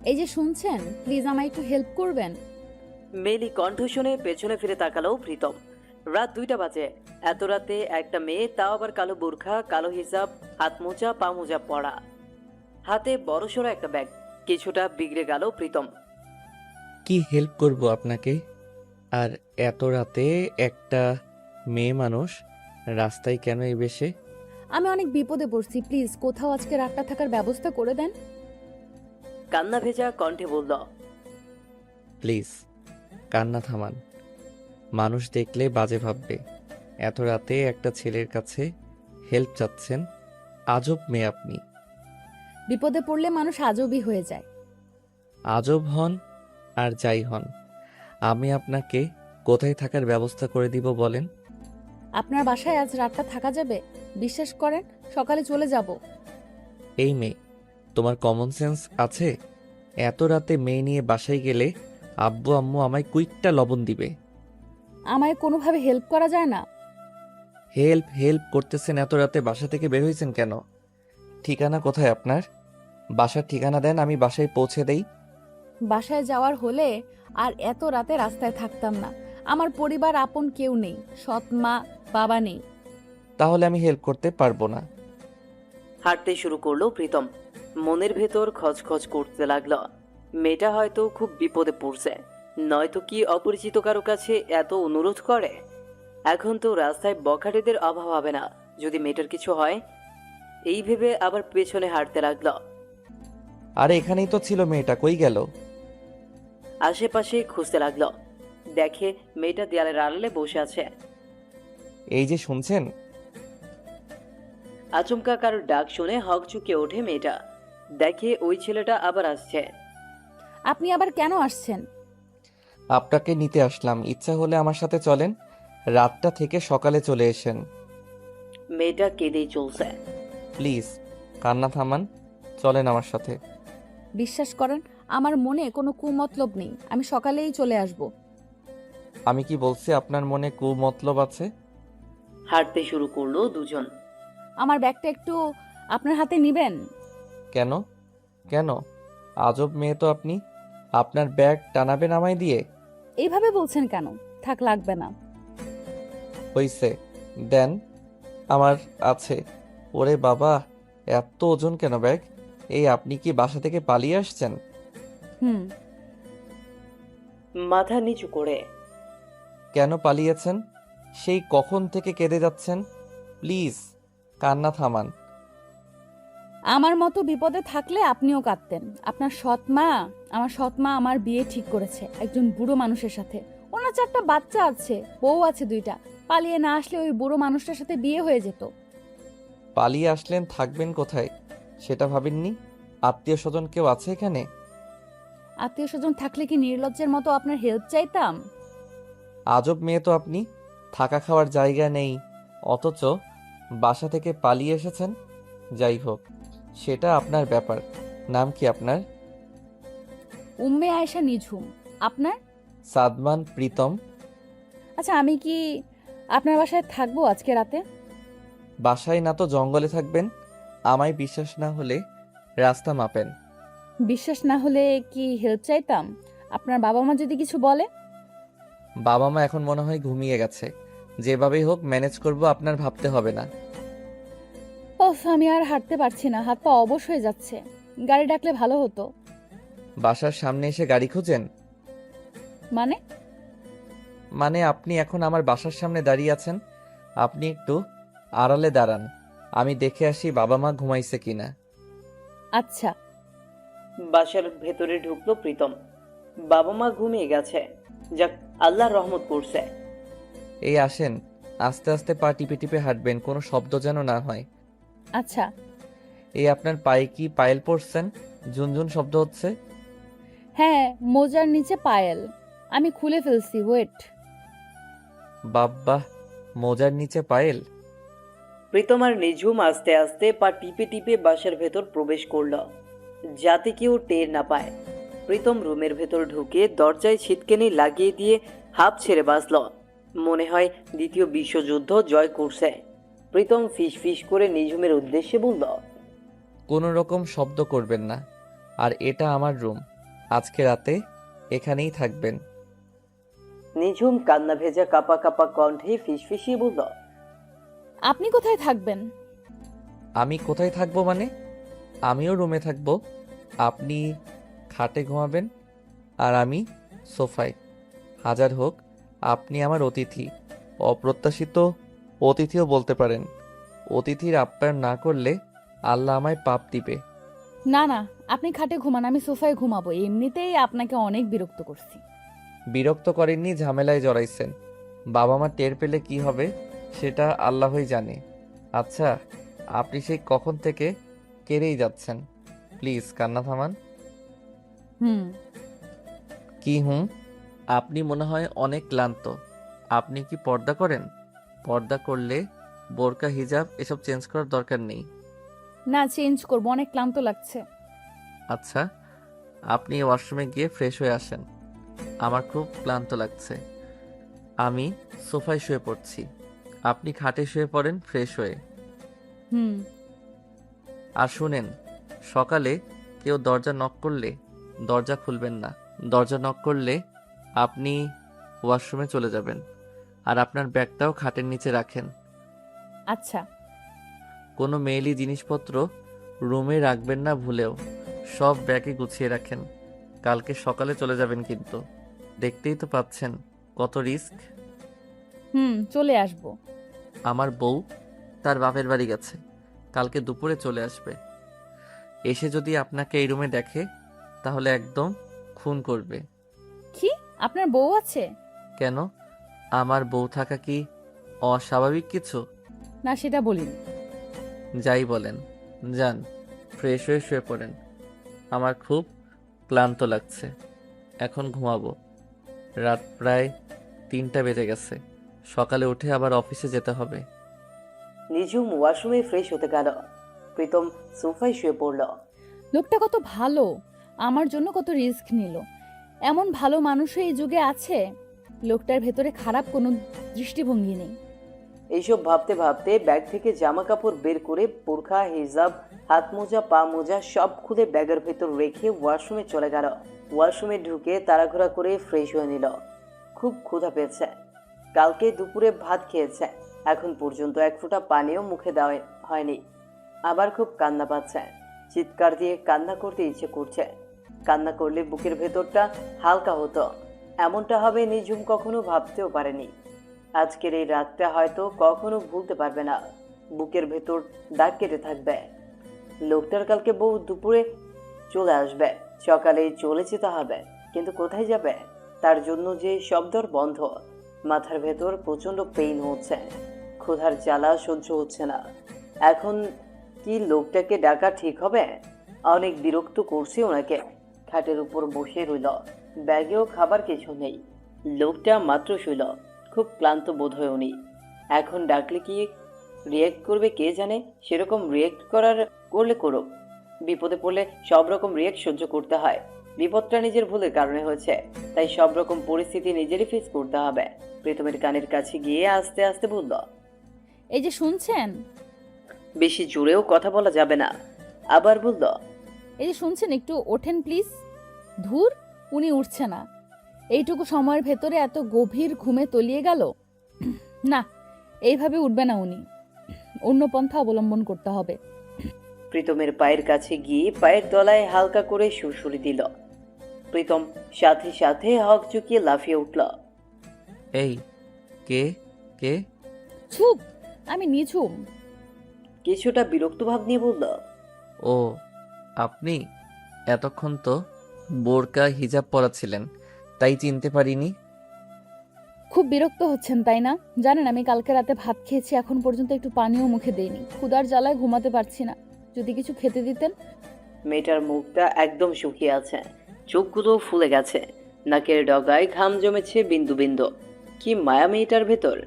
এই যে শুনছেন, প্লিজ আমায় একটু হেল্প করবেন। মেলি কণ্ঠ শুনে পেছনে ফিরে তাকালো প্রীতম। রাত 2টা বাজে। এত রাতে একটা মেয়ে, তাও আবার কালো বোরখা, কালো হিজাব, হাত মোজা পা মোজা পরা, হাতে বড়সড় একটা ব্যাগ। কিছুটা বিগড়ে গেল প্রীতম। কি হেল্প করব আপনাকে? আর এত রাতে একটা মেয়ে মানুষ রাস্তায় কেন এই বেশে? আমি অনেক বিপদে পড়ছি, প্লিজ কোথাও আজকে রাতটা থাকার ব্যবস্থা করে দেন। কান্না ভেজা কণ্ঠে বলল। প্লিজ কান্না থামান। মানুষ দেখলে বাজে ভাববে। এত রাতে একটা ছেলের কাছে হেল্প চাচ্ছেন? আজব মেয়ে আপনি। বিপদে পড়লে মানুষ আজবই হয়ে যায়। আজব হন আর যাই হন, আমি আপনাকে কোথায় থাকার ব্যবস্থা করে দিব বলেন? আপনার বাসায় আজ রাতটা থাকা যাবে? বিশ্বাস করেন, সকালে চলে যাব। এই মেয়ে, তোমার কমন সেন্স আছে? এত রাতে মেয়ে নিয়ে বাসায় গেলে আব্বু আম্মু আমায় কুইকটা লবণ দিবে। আমায় কোনোভাবে হেল্প করা যায় না? হেল্প হেল্প করতেছেন? এত রাতে বাসা থেকে বের হয়েছেন কেন? ঠিকানা কোথায় আপনার? বাসার ঠিকানা দেন, আমি বাসায় পৌঁছে দেই। বাসায় যাওয়ার হলে আর এত রাতে রাস্তায় থাকতাম না। আমার পরিবার আপন কেউ নেই, সৎ মা বাবা নেই। তাহলে আমি হেল্প করতে পারবো না। হাঁটতে শুরু করলো প্রীতম। মনের ভেতর খচখচ করতে লাগলো। মেয়েটা হয়তো খুব বিপদে পড়ছে, নয়তো কি অপরিচিত কারো কাছে এত অনুরোধ করে। এখন তো রাস্তায় বখাটেদের অভাব হবে না যদি মেয়েটার কিছু হয়। এই ভেবে আবার পেছনে হাঁটতে লাগলো। আরে এখানেই তো ছিল মেয়েটা, কই গেল? আশেপাশে খুঁজতে লাগলো। দেখে মেয়েটা দেয়ালের আড়ালে বসে আছে। এই যে শুনছেন? আচমকা কারোর ডাক শুনে হকচুকে ওঠে মেয়েটা। দেখে ওই ছেলেটা আবার আসছে। আপনি আবার কেন আসছেন? আপনাকে নিতে আসলাম, ইচ্ছা হলে আমার সাথে চলেন, রাতটা থেকে সকালে চলে এসেন। মেয়েটা কেঁদেই চলছে। প্লিজ কান্না থামান, চলেন আমার সাথে। বিশ্বাস করেন, আমার মনে কোনো কুমতলব নেই, আমি সকালেই চলে আসব। আমি কি বলছি আপনার মনে কুমতলব আছে? হাঁটতে শুরু করলো দুজন। আমার ব্যাগটা একটু আপনার হাতে নিবেন? কেন? কেন? আজব মেয়ে তো আপনি, আপনার ব্যাগ টানাবেন আমায় দিয়ে? এইভাবে বলছেন কেন? থাক, লাগবে না। হইছে, দেন, আমার আছে। ওরে বাবা, এত ওজন কেন ব্যাগ? এই আপনি কি বাসা থেকে পালিয়ে আসছেন? হুম। মাথা নিচু করে। কেন পালিয়েছেন? সেই কখন থেকে কেঁদে যাচ্ছেন, প্লিজ কান্না থামান। আমার মতো বিপদে থাকলে আপনিও কাঁদতেন। আপনার আমার সৎ মা আমার বিয়ে ঠিক করেছে একজন বুড়ো মানুষের সাথে। ওনার 4টা বাচ্চা আছে, বউ আছে 2টা। পালিয়ে না আসলে ওই বুড়ো মানুষটার সাথে বিয়ে হয়ে যেত। পালিয়ে আসলেন, থাকবেন কোথায় সেটা ভাবেননি? আত্মীয় স্বজন কেউ আছে এখানে? আত্মীয় স্বজন থাকলে কি নির্লজ্জের মতো আপনার হেল্প চাইতাম? আজব মেয়ে তো আপনি, থাকা খাওয়ার জায়গা নেই, অথচ বাসা থেকে পালিয়ে এসেছেন। যাই হোক, সেটা আপনার ব্যাপার। নাম কি আপনার? উম্মে আয়েশা নিঝুম। আপনার? সাদমান প্রীতম। আচ্ছা, আমি কি আপনার বাসায় থাকবো আজকে রাতে? বাসায় না তো জঙ্গলে থাকবেন। আমায় বিশ্বাস না হলে রাস্তা মাপেন। বিশ্বাস না হলে কি হেল্প চাইতাম? আপনার বাবা মা যদি কিছু বলে? বাবা মা এখন মনে হয় ঘুমিয়ে গেছে। যেভাবেই হোক ম্যানেজ করব, আপনার ভাবতে হবে না। ওফ, আমি আর হাঁটতে পারছি না, হাত পা অবশ হয়ে যাচ্ছে। গাড়ি ডাকলে ভালো হতো। বাসার সামনে এসে গাড়ি খুঁজেন? মানে? মানে আপনি এখন আমার বাসার সামনে দাঁড়িয়ে আছেন, আপনি একটু আড়ালে দাঁড়ান, আমি দেখে আসি বাবা মা ঘুমাইছে কিনা। আচ্ছা। বাসার ভেতরে ঢুকলো প্রীতম। বাবা মা ঘুমিয়ে গেছে। যাক, আল্লাহর রহমত করছে। এই আসেন, আস্তে আস্তে পা টিপে টিপে হাঁটবেন, কোনো শব্দ যেন না হয়। আচ্ছা। এই আপনার পায়ে কি পায়েল পরছেন? ঝুনঝুন শব্দ হচ্ছে। হ্যাঁ, মোজার নিচে পায়েল। আমি খুলে ফেলছি, ওয়েট। বাব্বাহ, মোজার নিচে পায়েল। প্রীতম আর নিঝুম আস্তে আস্তে পা টিপে টিপে বাসার ভেতর প্রবেশ করলো, যাতে কেউ টের না পায়। প্রীতম রুমের ভেতর ঢুকে দরজায় ছিটকেনি লাগিয়ে দিয়ে হাঁপ ছেড়ে বাঁচল। মনে হয় দ্বিতীয় বিশ্বযুদ্ধ জয় করছে। প্রীতম ফিস ফিস করে নিঝুমের উদ্দেশ্যে বলল। কোনো রকম শব্দ করবেন না। আর এটা আমার রুম, আজকে রাতে এখানেই থাকবেন। নিঝুম কান্না ভেজা কাপা কাপা কণ্ঠে ফিসফিসিয়ে বলল, আপনি কোথায় থাকবেন? আমি কোথায় থাকবো মানে? আমিও রুমে থাকবো। আপনি খাটে ঘুমাবেন আর আমি সোফায়। হাজার হোক, আপনি আমার অতিথি, অপ্রত্যাশিত অতিথিও বলতে পারেন। অতিথির আপ্যায়ন না করলে আল্লাহ আমায় পাপ দিবে। না না, আপনি খাটে ঘুমান, আমি সোফায় ঘুমাবো। এমনিতেই আপনাকে অনেক বিরক্ত করছি। বিরক্ত করেননি, ঝামেলায় জড়াইছেন। বাবা মা টের পেলে কি হবে সেটা আল্লাহই জানে। আচ্ছা, আপনি সেই কখন থেকে কেড়েই যাচ্ছেন। প্লিজ কান্না থামান। হুম। কি হুম? আপনি মনে হয় অনেক ক্লান্ত। আপনি কি পর্দা করেন? পর্দা করলে বোরকা হিজাব এসব চেঞ্জ করার দরকার নেই। না, চেঞ্জ করবো, অনেক ক্লান্ত লাগছে। আচ্ছা, আপনি ওয়াশরুমে গিয়ে ফ্রেশ হয়ে আসেন। আমার খুব ক্লান্ত লাগছে। আমি সোফায় শুয়ে পড়ছি, আপনি খাটে শুয়ে পড়েন ফ্রেশ হয়ে। হুম। আর শুনেন, সকালে কেউ দরজা নক করলে দরজা খুলবেন না। দরজা নক করলে আপনি ওয়াশরুমে চলে যাবেন। আর আপনার ব্যাগটাও খাটের নিচে রাখেন। আচ্ছা। কোনো মেয়েলি জিনিসপত্র রুমে রাখবেন না ভুলেও। সব ব্যাগে গুছিয়ে রাখেন। কালকে সকালে চলে যাবেন কিন্তু। দেখতেই তো পাচ্ছেন কত রিস্ক। হুম, চলে আসবো। আমার বউ তার বাপের বাড়ি গেছে, কালকে দুপুরে চলে আসবে। এসে যদি আপনাকে এই রুমে দেখে তাহলে একদম খুন করবে। কি? আপনার বউ আছে? কেন? আমার বউ থাকা কি অস্বাভাবিক কিছু? না, সেটা বলিনি। যাই বলেন, যান ফ্রেশ হয়ে শুয়ে পড়েন। আমার খুব ক্লান্ত লাগছে, এখন ঘুমাবো। রাত প্রায় 3টা বেজে গেছে, সকালে উঠে আবার অফিসে যেতে হবে। নিঝুম ওয়াশরুমে ফ্রেশ হতে গেল। প্রীতম সোফায় শুয়ে পড়ল। লোকটা কত ভালো, আমার জন্য কত রিস্ক নিল। এমন ভালো মানুষও এই যুগে আছে? লোকটার ভেতরে খারাপ কোনো দৃষ্টিভঙ্গি নেই। এইসব ভাবতে ভাবতে ব্যাগ থেকে জামা কাপড় বের করে বোরখা হিজাব হাত মোজা পা মোজা সব খুলে ব্যাগের ভেতর রেখে ওয়াশরুমে চলে গেল। ওয়াশরুমে ঢুকে তাড়াহুড়া করে ফ্রেশ হয়ে নিল। খুব ক্ষুধা পেয়েছে। কালকে দুপুরে ভাত খেয়েছে, এখন পর্যন্ত এক ফোঁটা পানিও মুখে দেওয়া হয়নি। আবার খুব কান্না পাচ্ছে। চিৎকার দিয়ে কান্না করতে ইচ্ছে করছে। কান্না করলে বুকের ভেতরটা হালকা হতো। এমনটা হবে নিঝুম কখনো ভাবতেও পারেনি। আজকের এই রাতটা হয়তো কখনো ভুলতে পারবে না। বুকের ভেতর দাগ কেটে থাকবে। লোকটার কালকে বউ দুপুরে চলে আসবে, সকালেই চলে যেতে হবে, কিন্তু কোথায় যাবে? তার জন্য যে শব্দর বন্ধ। মাথার ভেতর প্রচন্ড পেইন হচ্ছে। ক্ষুধার জ্বালা সহ্য হচ্ছে না। এখন কি লোকটাকে ডাকা ঠিক হবে? অনেক বিরক্ত করছে ওনাকে। খাটের উপর বসে রইল, ব্যাগেও খাবার কিছু নেই। লোকটা মাত্র শুইল, খুব ক্লান্ত বোধ হয় উনি। এখন ডাকলে কি রিয়েক্ট করবে কে জানে। সেরকম রিয়েক্ট করলে করুক। বিপদে পড়লে সব রকম রিয়েক্ট সহ্য করতে হয়। বিপদটা নিজের ভুলের কারণে হয়েছে, তাই সব রকম পরিস্থিতি নিজেরই ফেস করতে হবে। প্রীতমের কানের কাছে গিয়ে আস্তে আস্তে বলল, এই যে শুনছেন, বেশি জোরেও কথা বলা যাবে না। আবার বলল, এই যে শুনছেন, একটু ওঠেন প্লিজ। ধুর, উনি উঠছে না। এইটুকু সময়ের ভেতরে এত গভীর ঘুমে তলিয়ে গেল। না, এইভাবে উঠবে না উনি। অন্য পন্থা অবলম্বন করতে হবে। প্রীতমের পায়ের কাছে গিয়ে পায়ের তলায় হালকা করে সুড়সুড়ি দিল। প্রীতম সাথে সাথে হক চুকিয়ে লাফিয়ে উঠল। এই কে কে? চুপ, আমি নিঝুম। কিছুটা বিরক্ত ভাব নিয়ে বলল, ও আপনি? এতক্ষণ তো বোরকা হিজাব পরা ছিলেন, তাই চিনতে পারিনি। খুব বিরক্ত হচ্ছেন তাই না? জানেন আমি কালকে রাতে ভাত খেয়েছি, এখন পর্যন্ত একটু পানিও মুখে দেইনি। ক্ষুধার জ্বালায় ঘুমাতে পারছি না। যদি কিছু খেতে দিতেন। মেয়েটার মুখটা একদম শুকিয়ে আছে, চোখগুলো ফুলে গেছে, নাকের ডগায় ঘাম জমেছে বিন্দু বিন্দু। কি মায়া মেয়েটার ভেতর!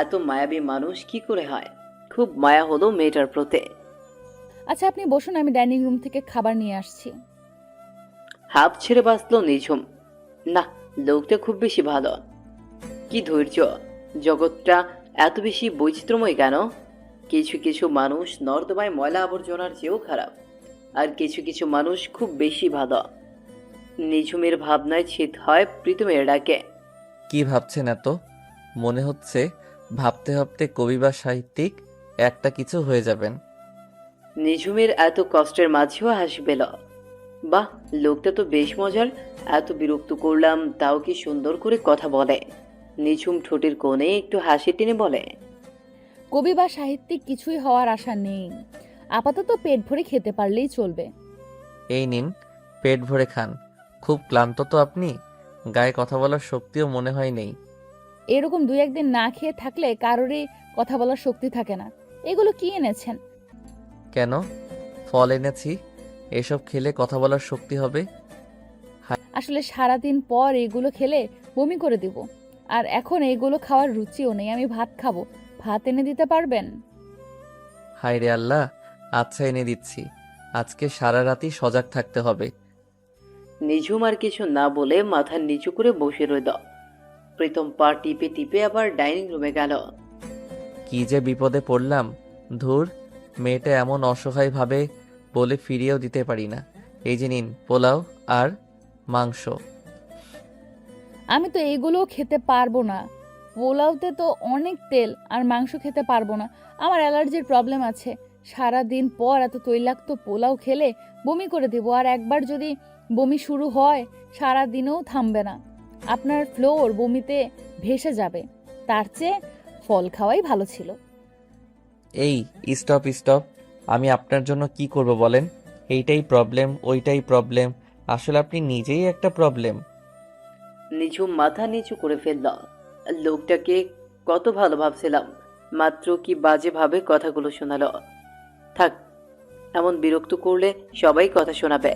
এত মায়াবী মানুষ কি করে হয়? খুব মায়া হলো মেয়েটার প্রতি। আচ্ছা, আপনি বসুন, আমি ডাইনিং রুম থেকে খাবার নিয়ে আসছি। হাঁপ ছেড়ে বাঁচল নিঝুম। না, লোকটা খুব বেশি ভালো। কি ধৈর্য! জগৎটা এত বেশি বৈচিত্র্যময় কেন? কিছু কিছু মানুষ নর্দমায় ময়লা আবর্জনার চেয়েও খারাপ। আর কিছু কিছু মানুষ খুব বেশি ভালো। নিঝুমের ভাবনায় ছিদ হয় প্রীতমের ডাকে। কি ভাবছেন এত? মনে হচ্ছে ভাবতে ভাবতে কবি বা সাহিত্যিক একটা কিছু হয়ে যাবেন। নিঝুমের এত কষ্টের মাঝেও হাসি পেল। বাহ, লোকটা তো বেশ মজার। এত বিরক্ত করলাম তাও কি সুন্দর করে কথা বলে। নিঝুম ঠোঁটের কোণে একটু হাসি টেনে বলে, কবি বা সাহিত্যিক কিছুই হওয়ার আশা নেই, আপাতত পেট ভরে খেতে পারলেই চলবে। এই নিন, পেট ভরে খান। খুব ক্লান্ত তো আপনি, গায়ে কথা বলার শক্তিও মনে হয় নেই। এরকম দুই একদিন না খেয়ে থাকলে কারোরই কথা বলার শক্তি থাকে না। এগুলো কি এনেছেন? কেন? ফল এনেছি, এসব খেলে কথা বলার শক্তি হবে। আসলে সারাদিন পর এগুলো খেলে বমি করে দিব, আর এখন এগুলো খাওয়ার রুচিও নেই। আমি ভাত খাবো, ভাত এনে দিতে পারবেন? হায় রে আল্লাহ, আচ্ছা এনে দিচ্ছি। আজকে সারা রাতই সজাগ থাকতে হবে। নিঝুম আর কিছু না বলে মাথা নিচু করে বসে রইল। প্রীতম পা টিপে টিপে আবার ডাইনিং রুমে গেল। কি যে বিপদে পড়লাম। ধুর, মেয়েটা এমন অসহায় ভাবে বলে ফিরিয়েও দিতে পারি না। এই যে নিন পোলাও আর মাংস। আমি তো এগুলোও খেতে পারবো না। পোলাওতে তো অনেক তেল, আর মাংস খেতে পারবো না। আমার অ্যালার্জির প্রবলেম আছে। সারা দিন পর এত তৈলাক্ত পোলাও খেলে বমি করে দেব, আর একবার যদি বমি শুরু হয় সারা দিনেও থামবে না। আপনার ফ্লোর বমিতে ভেসে যাবে। তার চেয়ে ফল খাওয়াই ভালো ছিল। এই স্টপ স্টপ, আমি আপনার জন্য কি করব বলেন? এইটাই প্রবলেম, ওইটাই প্রবলেম। আসলে আপনি নিজেই একটা প্রবলেম। নিঝুম মাথা নিচু করে ফেলল। লোকটাকে কত ভালো ভাবছিলাম, মাত্র কি বাজে ভাবে কথাগুলো শোনালো। থাক, এমন বিরক্ত করলে সবাই কথা শোনাবে।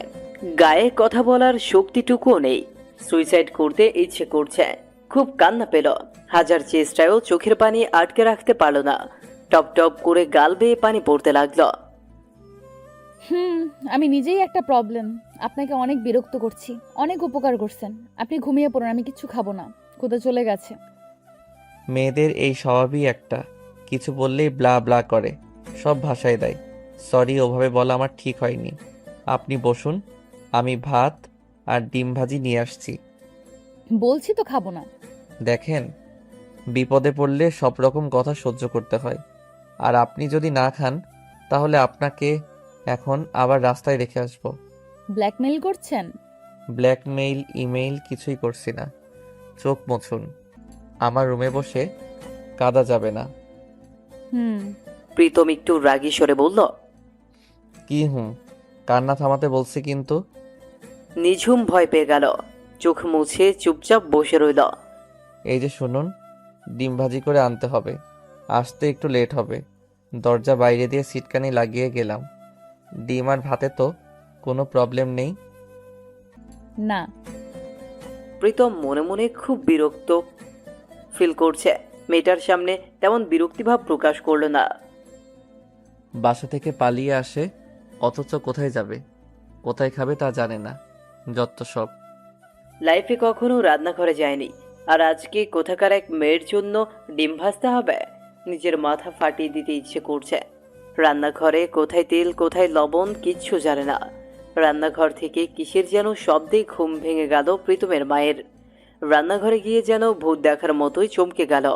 গায়ে কথা বলার শক্তিটুকুও নেই। সুইসাইড করতে ইচ্ছে করছে। খুব কান্না পেল। হাজার চেষ্টায়ও চোখের পানি আটকে রাখতে পারল না। টপ টপ করে গাল বেয়ে পানি পড়তে লাগলো। হুম, আমি নিজেই একটা প্রবলেম। আপনাকে অনেক বিরক্ত করছি। অনেক উপকার করছেন। আপনি ঘুমিয়ে পড়ুন, আমি কিচ্ছু খাবো না। ক্ষুধা চলে গেছে। মেয়েদের এই স্বভাবই একটা, কিছু বললেই ব্লা ব্লা করে, সব ভাষায় দেয়। সরি, ওভাবে বলা আমার ঠিক হয়নি। আপনি বসুন, আমি ভাত আর ডিম ভাজি নিয়ে আসছি। বলছি তো খাবো না। দেখেন, বিপদে পড়লে সব রকম কথা সহ্য করতে হয়। আর আপনি যদি না খান তাহলে আপনাকে এখন আবার রাস্তায় রেখে আসবো। ব্ল্যাকমেইল করছেন? ব্ল্যাকমেইল ইমেইল কিছুই করছি না। চোখ মুছুন, আমার রুমে বসে কাঁদা যাবে না। হুম। প্রীতম একটু রাগী স্বরে বলল। কি হুম? কান্না থামাতে বলছি কিন্তু। নিঝুম ভয় পেয়ে গেল। চোখ মুছে চুপচাপ বসে রইল। এই যে শুনুন, ডিম ভাজি করে আনতে হবে, আসতে একটু লেট হবে। দরজা বাইরে দিয়ে সিটকানি লাগিয়ে গেলাম। ডিম আর ভাতে তো কোনো প্রবলেম নেই। না। প্রীতম মনে মনে খুব বিরক্ত ফিল করছে। মেয়েটার সামনে তেমন বিরক্তিভাব প্রকাশ করলো না। বাসা থেকে পালিয়ে আসে, অথচ কোথায় যাবে কোথায় খাবে তা জানে না। যত সব। লাইফে কখনো রান্নাঘরে যায়নি, আর আজকে কোথাকার এক মেয়ের জন্য ডিম ভাজতে হবে। নিজের মাথা ফাটিয়ে দিতে ইচ্ছে করছে। রান্নাঘরে কোথায় তেল কোথায় লবণ কিচ্ছু জানে না। রান্নাঘর থেকে কিসের যেন শব্দে ঘুম ভেঙে গেল প্রীতমের মায়ের। রান্নাঘরে গিয়ে যেন ভূত দেখার মতোই চমকে গেল।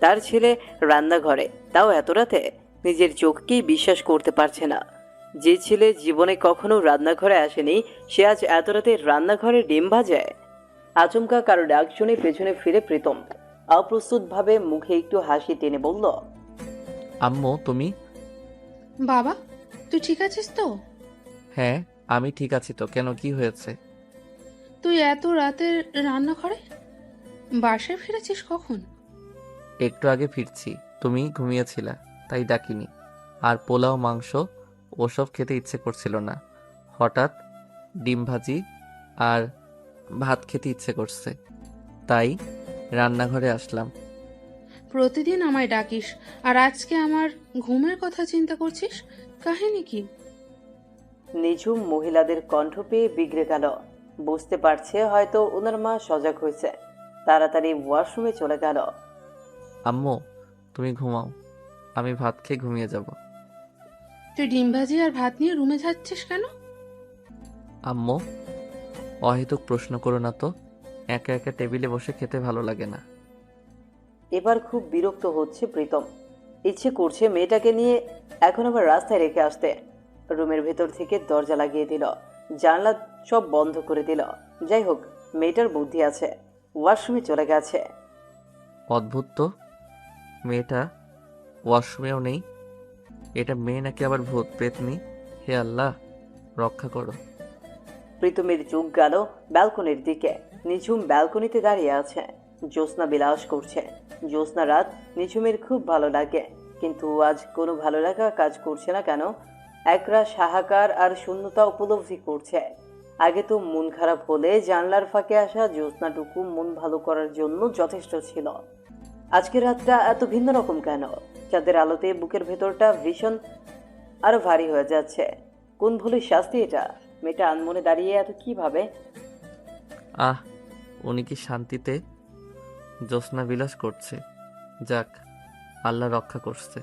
তার ছেলে রান্নাঘরে, তাও এত রাতে। নিজের চোখকেই বিশ্বাস করতে পারছে না। যে ছেলে জীবনে কখনো রান্নাঘরে আসেনি, সে আজ এত রাতে রান্নাঘরে ডিম ভাজে। আচমকা কারো ডাক শুনে পেছনে ফিরে প্রীতম অপ্রস্তুতভাবে মুখে একটু হাসি টেনে বলল, আম্মু তুমি? বাবা, তুই ঠিক আছিস তো? হ্যাঁ, আমি ঠিক আছি তো, কেন কি হয়েছে? তুই এত রাতে রান্নাঘরে? বাসায় ফিরেছিস কখন? একটু আগে ফিরছি, তুমি ঘুমিয়েছিলা তাই ডাকিনি। আর পোলাও মাংস ওসব খেতে ইচ্ছে করছিল না। হঠাৎ ডিম ভাজি আর ভাত খেতে ইচ্ছে করছে, তাই রান্নাঘরে আসলাম। প্রতিদিন আমায় ডাকিস, আর আজকে আমার ঘুমের কথা চিন্তা করছিস? কাহিনী কি? নিঝুম মহিলাদের কণ্ঠ পেয়ে বিগড়ে গেল। বুঝতে পারছে হয়তো ওনার মা সজাগ হয়েছে। তাড়াতাড়ি ওয়াশরুমে চলে গেল। আম্মু তুমি ঘুমাও, আমি ভাত খেয়ে ঘুমিয়ে যাব। তুই ডিম ভাজি আর ভাত নিয়ে রুমে যাচ্ছিস কেন? আম্মু, অহেতুক প্রশ্ন করো না তো। একা একা টেবিলে বসে খেতে ভালো লাগে না। এবার খুব বিরক্ত হচ্ছে প্রীতম। ইচ্ছে করছে মেয়েটাকে নিয়ে এখন আবার রাস্তায় রেখে আসতে। রুমের ভেতর থেকে দরজা লাগিয়ে দিল, জানলা সব বন্ধ করে দিল। যাই হোক, মেয়েটার বুদ্ধি আছে, ওয়াশরুমে চলে গেছে। অদ্ভুত তো, মেয়েটা ওয়াশরুমেও নেই। এটা মেয়ে নাকি আবার ভূত পেতনি? হে আল্লাহ, রক্ষা করো। প্রীতমের চোখ গেল ব্যালকনির দিকে। নিঝুম ব্যালকনিতে দাঁড়িয়ে আছে, জ্যোৎস্না বিলাস করছে। জ্যোৎস্না রাত নিঝুমের খুব ভালো লাগে, কিন্তু আজ কোনো ভালো লাগা কাজ করছে না কেন? একরাশ হাহাকার আর শূন্যতা উপলব্ধি করছে। আগে তো মন খারাপ হলে জানলার ফাঁকে আসা জ্যোৎস্নাটুকু মন ভালো করার জন্য যথেষ্ট ছিল। আজকের রাতটা এত ভিন্ন রকম কেন? চাঁদের আলোতে বুকের ভেতরটা ভীষণ আরো ভারী হয়ে যাচ্ছে। কোন ভুলের শাস্তি এটা? মেয়েটা আনমনে দাঁড়িয়ে এত কি ভাবে? আহ, উনি কি শান্তিতে জ্যোৎস্না বিলাস করছে? যাক, আল্লাহ রক্ষা করছে।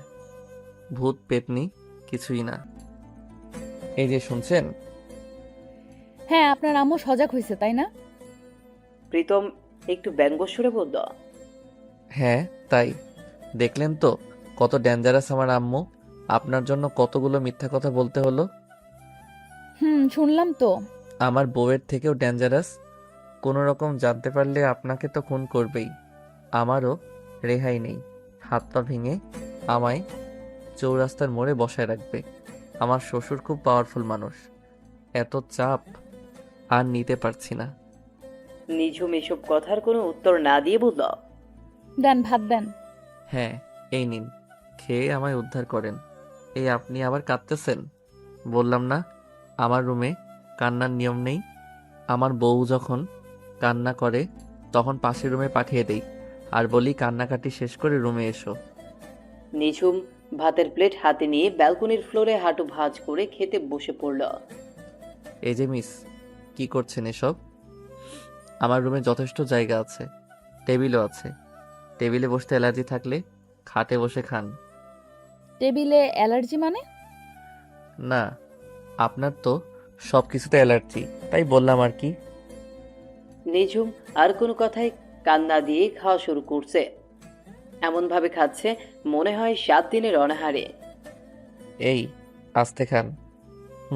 ভূত পেতনি কিছুই না। এই যে শুনছেন? হ্যাঁ, আপনার আম্মু সজাগ হয়েছে তাই না? প্রীতম একটু ব্যঙ্গস্বরে বলল। হ্যাঁ, তাই। দেখলেন তো কত ডেঞ্জারাস আমার আম্মু। আপনার জন্য কতগুলো মিথ্যা কথা বলতে হলো। শুনলাম তো। আমার বউয়ের থেকেও ডেঞ্জারাস। কোনো রকম জানতে পারলে আপনাকে তো খুন করবেই। আমারও রেহাই নেই। হাত পা ভেঙে আমায় চৌরাস্তার মোড়ে বসায় রাখবে। আমার শ্বশুর খুব পাওয়ারফুল মানুষ। এত চাপ আর নিতে পারছি না। নিঝুম এসব কথার কোনো উত্তর না দিয়ে বলল। দেন, ভাত দেন। হ্যাঁ, এই নিন, খেয়ে আমায় উদ্ধার করেন। এই আপনি আবার কাঁদতেছেন? বললাম না আমার রুমে কান্নার নিয়ম নেই। আমার বউ যখন কান্না করে তখন পাশের রুমে পাঠিয়ে দেই আর বলি কান্নাকাটি শেষ করে রুমে এসো। নিঝুম ভাতের প্লেট হাতে নিয়ে ব্যালকনির ফ্লোরে হাঁটু ভাঁজ করে খেতে বসে পড়ল। এই যে মিস, কি করছেন এসব? আমার রুমে যথেষ্ট জায়গা আছে, টেবিলও আছে। টেবিলে বসতে অ্যালার্জি থাকলে খাটে বসে খান। টেবিলে অ্যালার্জি মানে? না, আপনার তো সব কিছুতে অ্যালার্জি, তাই বললাম আর কি। নিঝুম আর কোনো কথায় কান না দিয়ে খাওয়া শুরু করছে। এমন ভাবে খাচ্ছে মনে হয় 7 দিনের অনাহারে। এই, আস্তে খান,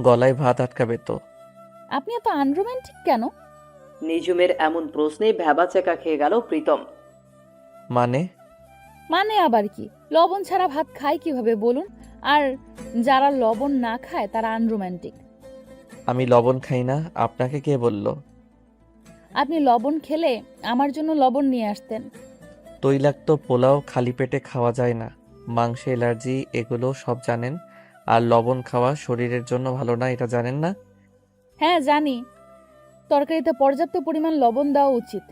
গলায় ভাত আটকাবে তো। আপনি এত আনরোম্যান্টিক কেন? নিঝুমের এমন প্রশ্নে ভ্যাবাচাকা খেয়ে গেল প্রীতম। মানে? মানে আবার কি? লবণ ছাড়া ভাত খায় কিভাবে বলুন? আর যারা লবণ না খায় তারা আনরোম্যান্টিক। আমি লবণ খাই না, আপনাকে কে বলল? আপনি লবণ খেলে আমার জন্য লবণ নিয়ে আসতেন। তৈলাক্ত পোলাও খালি পেটে খাওয়া যায় না। মাংসে অ্যালার্জি, এগুলো সব জানেন। আর লবণ খাওয়া শরীরের জন্য ভালো না, এটা জানেন না? হ্যাঁ জানি, তরকারিতে পর্যাপ্ত পরিমাণ লবণ দেওয়া উচিত,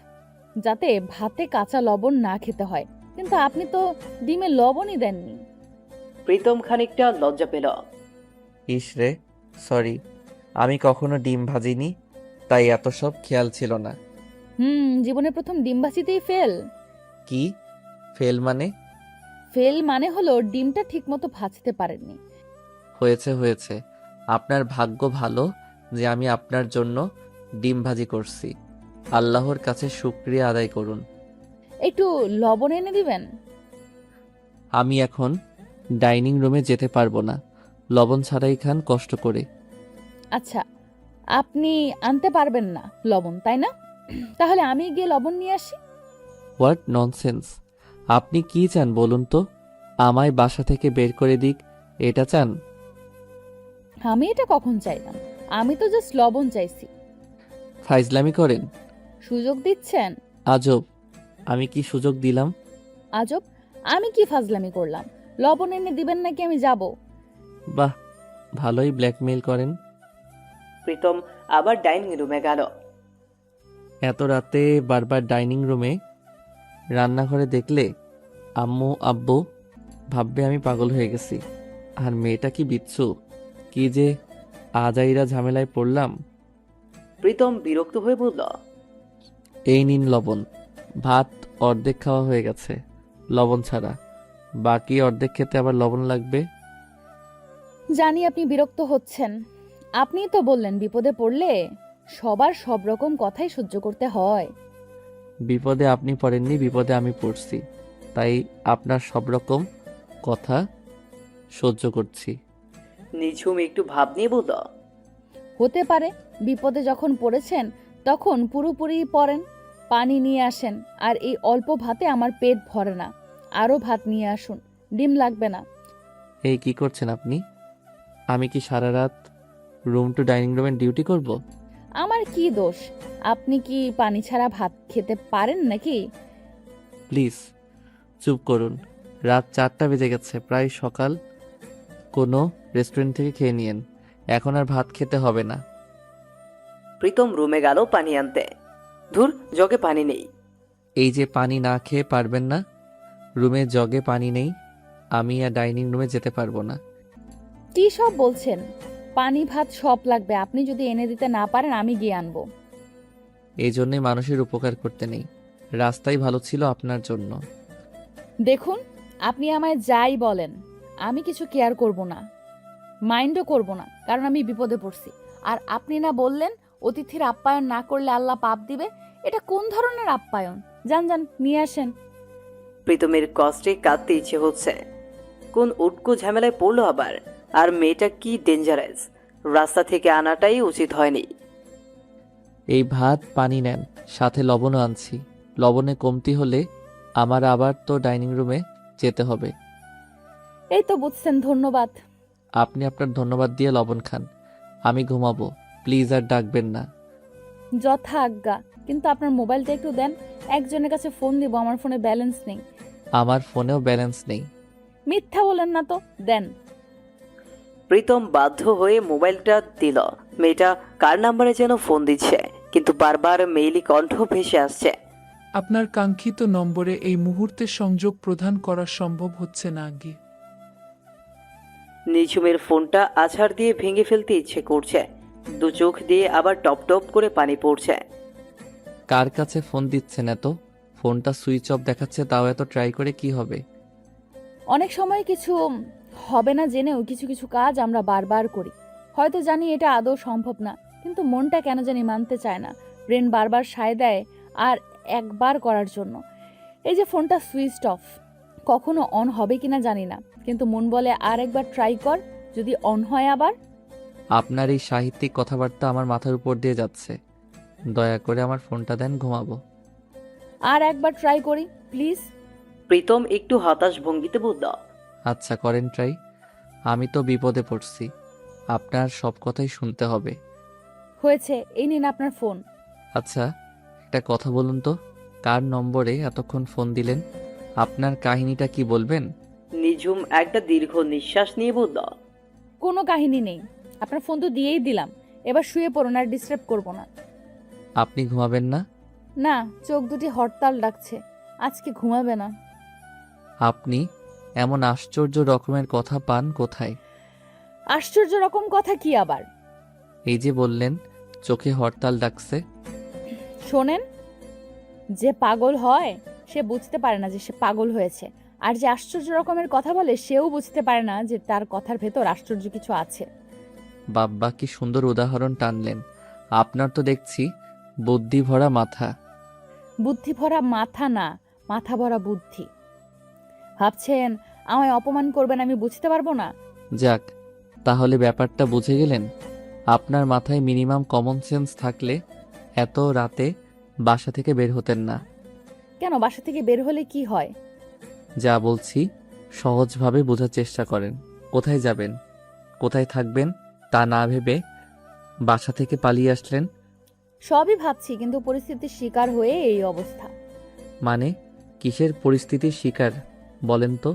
যাতে ভাতে কাঁচা লবণ না খেতে হয়। কিন্তু আপনি তো ডিমে লবণই দেননি। প্রীতম খানিকটা লজ্জা পেল। ইস রে, সরি, আমি কখনো ডিম ভাজিনি, তাই এত সব খেয়াল ছিল না। জীবনে প্রথম ডিম ভাজিতেই ফেল? কি ফেল মানে? ফেল মানে হলো ডিমটা ঠিকমতো ভাজতে পারেননি। হয়েছে হয়েছে, আপনার ভাগ্য ভালো যে আমি আপনার জন্য ডিম ভাজি করছি। আল্লাহর কাছে শুকরিয়া আদায় করুন। একটু লবণ এনে দিবেন? আমি এখন ডাইনিং রুমে যেতে পারবো না, লবণ ছাড়াই খান কষ্ট করে। আচ্ছা, আপনি আনতে পারবেন না লবণ, তাই না? তাহলে আমি গিয়ে লবণ নিয়ে আসি। What nonsense! আপনি কি চান বলুন তো? আমায় বাসা থেকে বের করে দিক, এটা চান? আমি এটা কখন চাইলাম? আমি তো জাস্ট লবণ চাইছি। ফাইজলামি করেন? সুযোগ দিচ্ছেন? আজব, আমি কি সুযোগ দিলাম? আজব, আমি কি ফাজলামি করলাম? লবণ এনে দিবেন নাকি আমি যাব? বাহ, ভালোই ব্ল্যাকমেইল করেন। প্রীতম আবার ডাইনিং রুমে গেল। এত রাতে বারবার ডাইনিং রুমে, রান্নাঘরে দেখলে আম্মু আব্বু ভাববে আমি পাগল হয়ে গেছি। আর মেয়েটা কি বিচ্ছু, কি যে আজাইরা ঝামেলায় পড়লাম। প্রীতম বিরক্ত হয়ে বলল। এই নিন লবণ। ভাত অর্ধেক খাওয়া হয়ে গেছে লবণ ছাড়া, বাকি অর্ধেক খেতে আবার লবণ লাগবে। জানি আপনি বিরক্ত হচ্ছেন। আপনিই তো বললেন বিপদে পড়লে সবার সব রকম কথাই সহ্য করতে হয়। বিপদে আপনি পড়েননি, বিপদে আমি পড়ছি, তাই আপনার সব রকম কথা সহ্য করছি। নিঝুম একটু ভাব নিয়ে বলল, হতে পারে বিপদে যখন পড়েছেন তখন পুরোপুরি পড়েন। পানি নিয়ে আসেন, আর এই অল্প ভাতে আমার পেট ভরে না। আরও ভাত নিয়ে আসুন, ডিম লাগবে না। এই কি করছেন আপনি? আমি কি সারা রাত রুম টু ডাইনিং রুমের ডিউটি করব? আমার কি দোষ? আপনি কি পানি ছাড়া ভাত খেতে পারেন নাকি? প্লিজ চুপ করুন। রাত 4টা বেজে গেছে, প্রায় সকাল। কোনো রেস্টুরেন্ট থেকে খেয়ে নিয়েন, এখন আর ভাত খেতে হবে না। প্রীতম রুমে গেল পানি আনতে। ধুর, জগে পানি নেই। এই যে পানি না খেয়ে পারবেন না? রুমে জগে পানি নেই, আমি আর ডাইনিং রুমে যেতে পারবো না। কি সব বলছেন? পানি ভাত সব লাগবে, আপনি যদি এনে দিতে না পারেন আমি গিয়ে আনবো। এই জন্যই মানুষের উপকার করতে নেই। রাস্তাই ভালো ছিল আপনার জন্য। দেখুন, আপনি আমায় যাই বলেন আমি কিছু কেয়ার করব না, মাইন্ডও করব না, কারণ আমি বিপদে পড়ছি। আর আপনি না বললেন অতিথির আপ্যায়ন না করলে আল্লাহ পাপ দিবে? এটা কোন ধরনের আপ্যায়ন? যান যান, নিয়ে আসেন। প্রীতমের কষ্টে কাঁদতে ইচ্ছে হচ্ছে। কোন উটকো ঝামেলায় পড়লো আবার। আর মেয়েটা কি ডেঞ্জারাস, রাস্তা থেকে আনাটাই উচিত হয়নি। এই ভাত পানি নেন, সাথে লবণও আনছি। লবণে কমতি হলে আমার আবার তো ডাইনিং রুমে যেতে হবে। এই তো বুঝছেন, ধন্যবাদ। আপনি আপনার ধন্যবাদ দিয়ে লবণ খান, আমি ঘুমাবো। প্লিজ আর ডাকবেন না। যথা আজ্ঞা, কিন্তু আপনার মোবাইলটা একটু দেন। একজনের কাছে ফোন দিব, আমার ফোনে ব্যালেন্স নেই। আমার ফোনেও ব্যালেন্স নেই। মিথ্যা বলেন না তো, দেন। প্রীতম বাধ্য হয়ে মোবাইলটা দিল। মেয়েটা কার নাম্বারে যেন ফোন দিচ্ছে, কিন্তু বারবার মেইলি কণ্ঠ ভেসে আসছে। আপনার কাঙ্ক্ষিত নম্বরে এই মুহূর্তে সংযোগ প্রদান করা সম্ভব হচ্ছে না আগে। নিঝুমের ফোনটা আছাড় দিয়ে ভেঙে ফেলতে ইচ্ছে করছে। দু চোখ দিয়ে আবার টপ টপ করে পানি পড়ছে। কার কাছে ফোন দিচ্ছেন এত? ফোনটা সুইচ অফ দেখাচ্ছে, তাও এত ট্রাই করে কি হবে? অনেক সময় কিছু হবে না জেনেও কিছু কিছু কাজ আমরা বারবার করি। হয়তো জানি এটা আদৌ সম্ভব না, কিন্তু মনটা কেন জানি মানতে চায় না। ব্রেন বারবার সায় দেয় আর একবার করার জন্য। এই যে ফোনটা সুইচ অফ, কখনো অন হবে কিনা জানি না, কিন্তু মন বলে আর একবার ট্রাই কর, যদি অন হয় আবার। আপনার এই সাহিত্যিক কথাবার্তা আমার মাথার উপর দিয়ে যাচ্ছে। দয়া করে আমার ফোনটা দেন, ঘুমাবো। আর একবার ট্রাই করি প্লিজ। প্রীতম একটু হতাশ ভঙ্গিতে বলল, আচ্ছা করেন ট্রাই। আমি তো বিপদে পড়ছি, আপনার সব কথাই শুনতে হবে। হয়েছে, এই নিন আপনার ফোন। আচ্ছা একটা কথা বলুন তো, কার নম্বরে এতক্ষণ ফোন দিলেন? আপনার কাহিনীটা কি বলবেন? নিঝুম একটা দীর্ঘ নিঃশ্বাস নিয়ে বলল, কোনো কাহিনী নেই, আপনার ফোন তো দিয়েই দিলাম। এবার শুয়ে পড়ুন, আর ডিস্টার্ব করবো না। আপনি ঘুমাবেন না? না, চোখ দুটি হরতাল ডাকছে, আজকে ঘুমাবে না। আপনি এমন আশ্চর্য রকমের কথা পান কোথায়? আশ্চর্য রকম কথা কি আবার? এই যে বললেন চোখে হরতাল ডাকছে। শোনেন, যে পাগল হয় সে বুঝতে পারে না যে সে পাগল হয়েছে, আর যে আশ্চর্য রকমের কথা বলে সেও বুঝতে পারে না যে তার কথার ভেতর আশ্চর্য কিছু আছে। বাব্বা কি সুন্দর উদাহরণ টানলেন। আপনার তো দেখছি বুদ্ধি ভরা মাথা। বুদ্ধি ভরা মাথা না, মাথা ভরা বুদ্ধি। ভাবছেন আমায় অপমান করবেন আমি বুঝতে পারবো না? যাক, তাহলে ব্যাপারটা বুঝে গেলেন। আপনার মাথায় মিনিমাম কমন সেন্স থাকলে এত রাতে বাসা থেকে বের হতেন না। কেন, বাসা থেকে বের হলে কি হয়? যা বলছি সহজভাবে বোঝার চেষ্টা করেন। কোথায় যাবেন, কোথায় থাকবেন তা না ভেবে বাসা থেকে পালিয়ে আসলেন। সবই ভাবছি, কিন্তু পরিস্থিতির শিকার হয়ে এই অবস্থা। মানে কিসের পরিস্থিতির শিকার বলেন তো?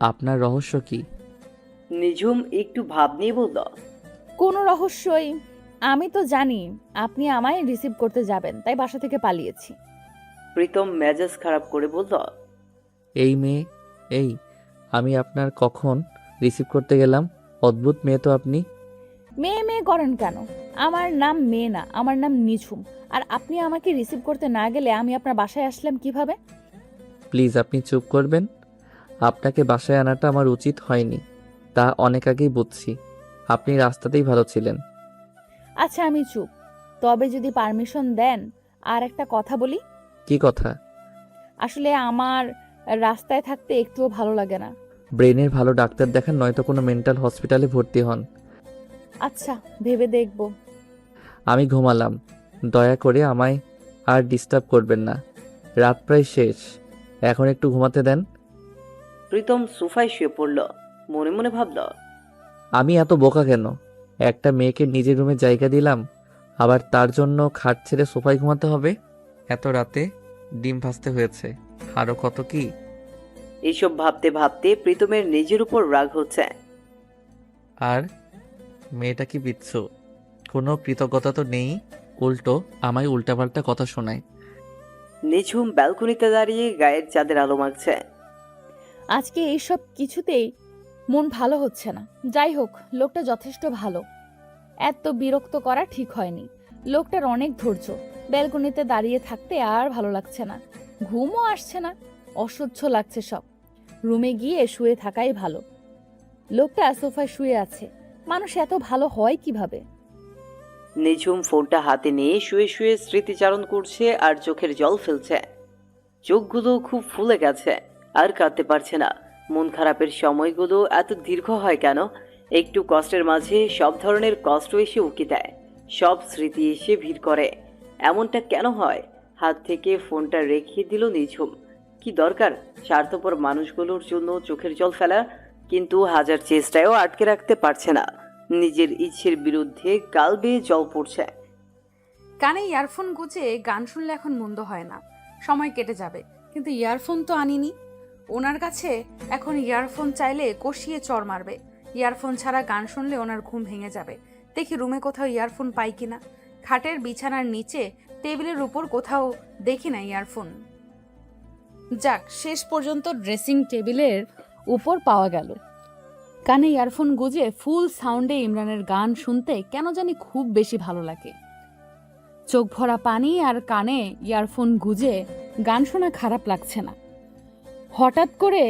আপনার রহস্য কি? নিঝুম একটু ভাব নিয়ে বলল, কোনো রহস্যই। আমি তো জানি আপনি আমায় রিসিভ করতে যাবেন, তাই বাসা থেকে পালিয়েছি। প্রীতম মেজাজ খারাপ করে বলল, এই মেয়ে, এই আমি আপনার কখন রিসিভ করতে গেলাম? অদ্ভুত মেয়ে তো আপনি। মেয়ে মেয়ে করেন কেন? আমার নাম মেয়ে না, আমার নাম নিঝুম। আর আপনি আমাকে রিসিভ করতে না গেলে আমি আপনার বাসায় আসলাম কিভাবে? প্লিজ আপনি চুপ করবেন। আপনাকে বাসায় আনাটা আমার উচিত হয়নি। তা অনেক আগেই বুঝছি। আপনি রাস্তাতেই ভালো ছিলেন। আচ্ছা আমি চুপ। তবে যদি পারমিশন দেন আর একটা কথা বলি। কি কথা? আসলে আমার রাস্তায় থাকতে একটুও ভালো লাগে না। ব্রেনের ভালো ডাক্তার দেখান, নয়তো কোনো মেন্টাল হসপিটালে ভর্তি হন। আচ্ছা ভেবে দেখব। আমি ঘুমালাম। দয়া করে আমায় আর ডিস্টার্ব করবেন না। রাত প্রায় শেষ, এখন একটু ঘুমাতে দেন। প্রীতম সোফায় শুয়ে পড়ল। মনে মনে ভাবল, আমি এত বোকা কেন? একটা মেয়েকে নিজের রুমে জায়গা দিলাম, আবার তার জন্য খাট ছেড়ে সোফায় ঘুমাতে হবে? এত রাতে ডিম ভাজতে হয়েছে, আরও কত কি। এইসব ভাবতে ভাবতে প্রীতমের নিজের উপর রাগ হচ্ছে। আর মেয়েটা কি বিচ্ছু? কোনো কৃতজ্ঞতা তো নেই, উল্টো আমায় উল্টাপাল্টা কথা শোনায়। নিঝুম ব্যালকনিতে দাঁড়িয়ে গায়ের চাঁদের আলো মাখছে। আজকে এইসব কিছুতেই মন ভালো হচ্ছে না। যাই হোক, লোকটা যথেষ্ট ভালো। এত বিরক্ত করা ঠিক হয়নি। লোকটার অনেক ধৈর্য। ব্যালকনিতে দাঁড়িয়ে থাকতে আর ভালো লাগছে না। ঘুমও আসছে না। অসহ্য লাগছে সব। রুমে গিয়ে শুয়ে থাকাই ভালো। লোকটা সোফায় শুয়ে আছে। মানুষ এত ভালো হয় কিভাবে? নিঝুম ফোনটা হাতে নিয়ে শুয়ে শুয়ে স্মৃতিচারণ করছে আর চোখের জল ফেলছে। চোখগুলো খুব ফুলে গেছে, আর কাঁদতে পারছে না। মন খারাপের সময়গুলো এত দীর্ঘ হয় কেন? একটু কষ্টের মাঝে সব ধরনের কষ্ট এসে উকি দেয়, সব স্মৃতি এসে ভিড় করে। এমনটা কেন হয়? হাত থেকে ফোনটা রেখে দিল নিঝুম। কি দরকার স্বার্থপর মানুষগুলোর জন্য চোখের জল ফেলা? কিন্তু হাজার চেষ্টায়ও আটকে রাখতে পারছে না। নিজের ইচ্ছের বিরুদ্ধে গাল বেয়ে জল পড়ছে। কানে ইয়ারফোন গুঁজে গান শুনলে এখন মন্দ হয় না, সময় কেটে যাবে। কিন্তু ইয়ারফোন তো আনিনি। ওনার কাছে এখন ইয়ারফোন চাইলে কষিয়ে চড় মারবে। ইয়ারফোন ছাড়া গান শুনলে ওনার ঘুম ভেঙে যাবে। দেখি রুমে কোথাও ইয়ারফোন পাই কিনা। খাটের বিছানার নিচে টেবিলের উপর কোথাও দেখি না ইয়ারফোন। যাক, শেষ পর্যন্ত ড্রেসিং টেবিলের উপর পাওয়া গেল। কানে ইয়ারফোন গুজে ফুল সাউন্ডে ইমরানের গান শুনতে কেন জানি খুব বেশি ভালো লাগে। চোখ ভরা পানি আর কানে ইয়ারফোন গুজে গান শোনা খারাপ লাগছে না। হঠাৎ করে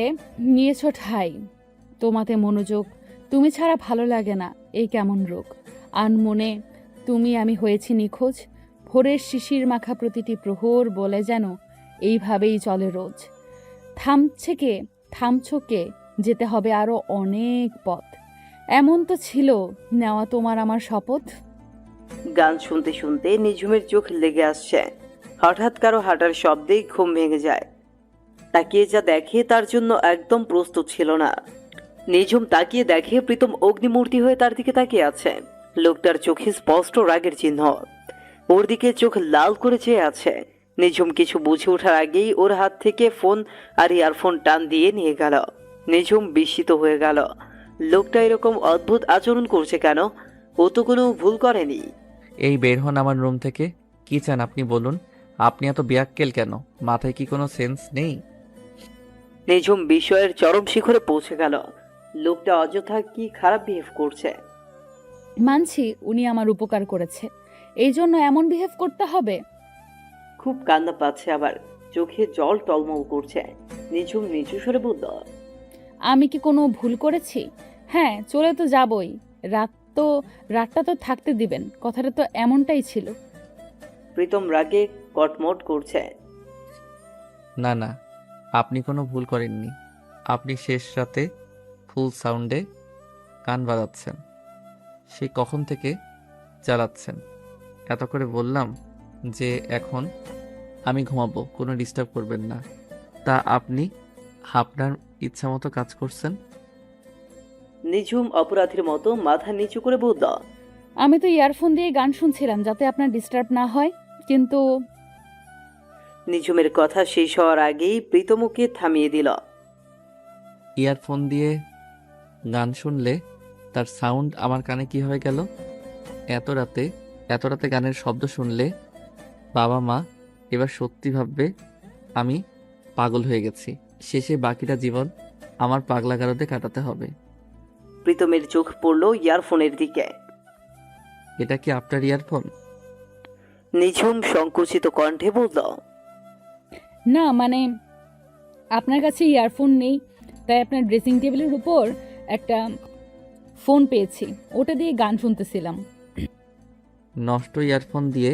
নিয়েছো ঠাই, তোমাতে মনোযোগ, তুমি ছাড়া ভালো লাগে না, এই কেমন রোগ। আনমনে তুমি আমি হয়েছি নিখোঁজ, ভোরের শিশির মাখা প্রতিটি প্রহর বলে যেন এইভাবেই চলে রোজ। থামছো কে, যেতে হবে আরো অনেক পথ। এমন তো ছিল নেওয়া তোমার আমার শপথ। গান শুনতে শুনতে নিঝুমের চোখ লেগে আসছে। হঠাৎ কারো হাঁটার শব্দেই ঘুম ভেঙে যায়। তাকিয়ে যা দেখে তার জন্য একদম প্রস্তুত ছিল না। নিঝুম তাকিয়ে দেখে প্রীতম অগ্নিমূর্তি হয়ে তার দিকে তাকিয়ে আছে। লোকটার চোখে স্পষ্ট রাগের চিহ্ন। ওর দিকে চোখ লাল করে চেয়ে আছে। নিঝুম কিছু বুঝে ওঠার আগেই ওর হাত থেকে ফোন আর ইয়ারফোন টান দিয়ে নিয়ে গেল। নিঝুম বিস্মিত হয়ে গেল। লোকটা এরকম অদ্ভুত আচরণ করছে কেন? ও তো কোনো ভুল করেনি। এই বের হন আমার রুম থেকে। কি চান আপনি বলুন? আপনি এত বেয়াক্কেল কেন? মাথায় কি কোনো সেন্স নেই? নিঝুম বিষয়ের চরম শিখরে পৌঁছে গেল। লোকটা অযথা কি খারাপ বিহেভ করছে। মানছি উনি আমার উপকার করেছে, এই জন্য এমন বিহেভ করতে হবে? খুব কান্না পাচ্ছে, আবার চোখে জল টলমল করছে। নিঝুম নিচু স্বরে বলল, আমি কি কোনো ভুল করেছি? হ্যাঁ, চলে তো যাবই। রাতটা তো থাকতে দিবেন, কথাটা তো এমনটাই ছিল। প্রীতম রাগে কটমট করছে। না না, আপনি কোনো ভুল করেননি। আপনি শেষ রাতে ফুল সাউন্ডে গান বাজাচ্ছেন। সে কখন থেকে চালাচ্ছেন? এত করে বললাম যে এখন আমি ঘুমাবো, কোনো ডিস্টার্ব করবেন না। তা আপনি আপনার ইচ্ছা মতো কাজ করছেন। নিঝুম অপরাধীর মতো মাথা নিচু করে বলল, আমি তো ইয়ারফোন দিয়ে গান শুনছিলাম যাতে আপনার ডিস্টার্ব না হয়, কিন্তু নিঝুমের কথা শেষ হওয়ার আগেই প্রীতমকে থামিয়ে দিল। ইয়ারফোন দিয়ে গান শুনলে তার সাউন্ড আমার কানে কিভাবে গেল? এত রাতে গানের শব্দ শুনলে বাবা মা এবার সত্যি ভাববে আমি পাগল হয়ে গেছি। শেষে বাকিটা জীবন আমার পাগলা গারদে কাটাতে হবে। প্রীতমের চোখ পড়ল ইয়ারফোনের দিকে। এটা কি আপনার ইয়ারফোন? নিঝুম সংকুচিত কণ্ঠে বলল, না মানে আপনার কাছে ইয়ারফোন নেই, তাই আপনার ড্রেসিং টেবিলের উপর একটা ফোন পেয়েছি, ওটা দিয়ে গান শুনতেছিলাম। নষ্ট ইয়ারফোন দিয়ে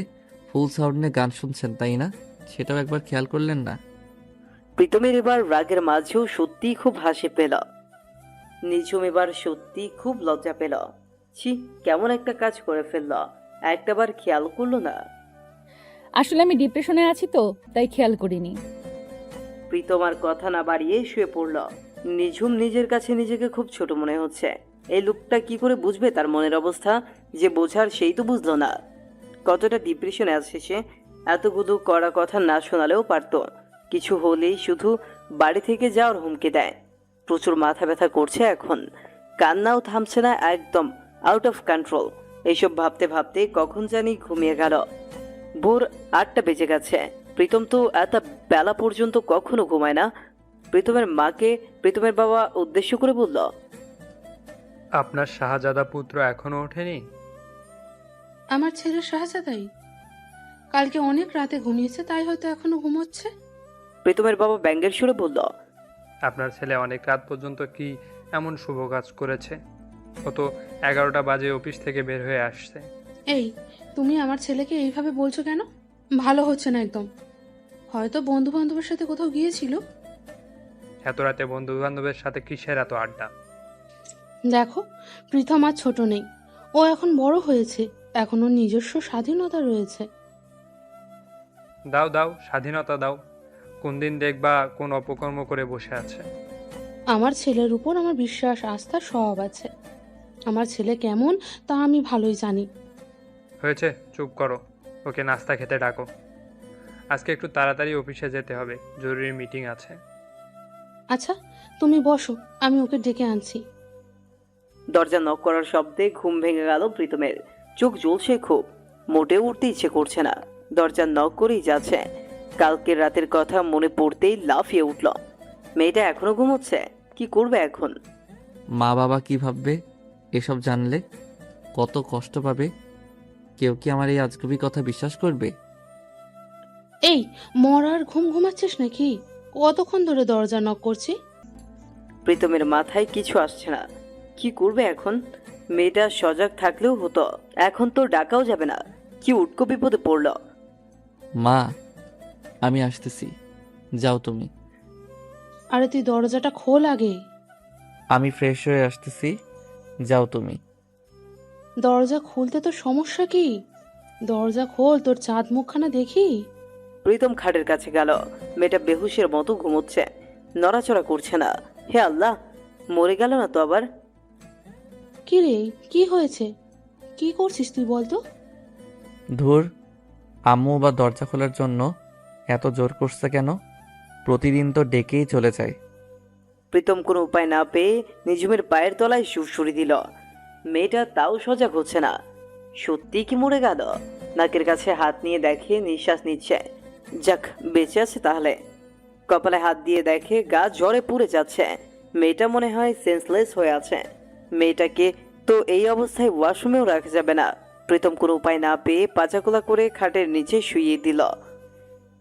ফুল সাউন্ডে গান শুনছেন তাই না? সেটাও একবার খেয়াল করলেন না? প্রীতমের এবার রাগের মাঝেও সত্যিই খুব হাসি পেল। নিঝুম এবার সত্যি খুব লজ্জা পেল। ছি, কেমন একটা কাজ করে ফেলল, একটাবার খেয়াল করলো না। আসলে আমি ডিপ্রেশনে আছি তো, তাই খেয়াল করিনি। প্রীতম আর কথা না বাড়িয়ে শুয়ে পড়ল। নিঝুম নিজের কাছে নিজেকে খুব ছোট মনে হচ্ছে। এই লোকটা কি করে বুঝবে তার মনের অবস্থা? যে বোঝার সেই তো বুঝলো না। কতটা ডিপ্রেশনে আছে সে। এতগুলো কড়া কথা না শোনালেও পারতো, কিছু হলেই শুধু বাড়ি থেকে যাওয়ার হুমকি দেয়। প্রচুর মাথা ব্যথা করছে এখন, কান্নাও থামছে না, একদম আউট অফ কন্ট্রোল। এইসব ভাবতে ভাবতে কখন জানি ঘুমিয়ে গেল। ভোর 8টা বেজে গেছে। প্রীতম তো এত বেলা পর্যন্ত কখনো ঘুমায় না। প্রীতমের মাকে প্রীতমের বাবা উদ্দেশ্য করে বলল, আপনার শাহজাদা পুত্র এখনো ওঠেনি? আমার ছেলে শাহজাদাই কালকে অনেক রাতে ঘুমিয়েছে, তাই হয়তো এখনো ঘুমোচ্ছে। প্রীতমের বাবা ব্যঙ্গের সুরে বলল, আপনার ছেলে অনেক রাত পর্যন্ত কি এমন শুভ কাজ করেছে? ও তো 11টা বাজে অফিস থেকে বের হয়ে আসছে। এই, তুমি আমার ছেলেকে এইভাবে বলছো কেন? ভালো হচ্ছে না একদম। হয়তো বন্ধু বান্ধবের সাথে কোথাও গিয়েছিল। এত রাতে বন্ধু বান্ধবের সাথে কিসের এত আড্ডা? দেখো, প্রীতম আর ছোট নেই, ও এখন বড় হয়েছে, এখন ওর নিজস্ব স্বাধীনতা রয়েছে। দাও দাও, স্বাধীনতা দাও। কোন দিন দেখবা কোন অপকর্ম করে বসে আছে। আমার ছেলের উপর আমার বিশ্বাস, আস্থা সব আছে। আমার ছেলে কেমন তা আমি ভালোই জানি। হয়েছে, চুপ করো। ওকে নাস্তা খেতে ডাকো। আজকে একটু তাড়াতাড়ি অফিসে যেতে হবে, জরুরি মিটিং আছে। আচ্ছা, তুমি বসো, আমি ওকে ডেকে আনছি। দরজা নক করার শব্দে ঘুম ভেঙে গেল প্রীতমের। চোখ জ্বলছে খুব, মোটেও উঠতে ইচ্ছে করছে না। দরজা নক করেই যাচ্ছে। কালকের রাতের কথা মনে পড়তেই লাফিয়ে উঠল। মেয়েটা এখনো ঘুমোচ্ছে, কি করবে এখন? মা বাবা কি ভাববে এসব জানলে? কত কষ্ট পাবে। কেউ কি আমার এই আজগুবি কথা বিশ্বাস করবে? এই, মরার ঘুম ঘুমাচ্ছিস নাকি? কতক্ষণ ধরে দরজা নক করছি। প্রীতমের মাথায় কিছু আসছে না, কি করবে এখন? মেয়েটা সজাগ থাকলেও হতো, এখন তো ডাকাও যাবে না। কি উটকো বিপদে পড়ল। মা, আমি আসতেছি, যাও তুমি। আরে তুই দরজাটা খোল আগে। আমি ফ্রেশ হয়ে আসতেছি, যাও তুমি। দরজা খুলতে তোর সমস্যা কি? দরজা খোল, তোর চাঁদ মুখখানা দেখি। প্রীতম খাটের কাছে গেল। মেয়েটা বেহুশের মতো ঘুমোচ্ছে, নড়াচড়া করছে না। হে আল্লাহ, মরে গেল না তো আবার? কি রে, কি হয়েছে? কি করছিস তুই বলতো? ধুর, আম্মু বা দরজা খোলার জন্য এত জোর করছে কেন? প্রতিদিন তো ডেকেই চলে যায়। প্রীতম কোনো উপায় না পেয়ে নিঝুমের পায়ের তলায় সুরসুরি দিল। মেয়েটা তাও সজাগ হচ্ছে না। সত্যি কি মরে গেল? নাকের কাছে হাত নিয়ে দেখে নিঃশ্বাস নিচ্ছে। যাক, বেঁচে আছে তাহলে। কপালে হাত দিয়ে দেখে গা জ্বরে পুড়ে যাচ্ছে। মেয়েটা মনে হয় সেন্সলেস হয়ে আছে। মেয়েটাকে তো এই অবস্থায় ওয়াশরুমেও রাখা যাবে না। প্রীতম কোনো উপায় না পেয়ে পাচাকোলা করে খাটের নিচে শুইয়ে দিল।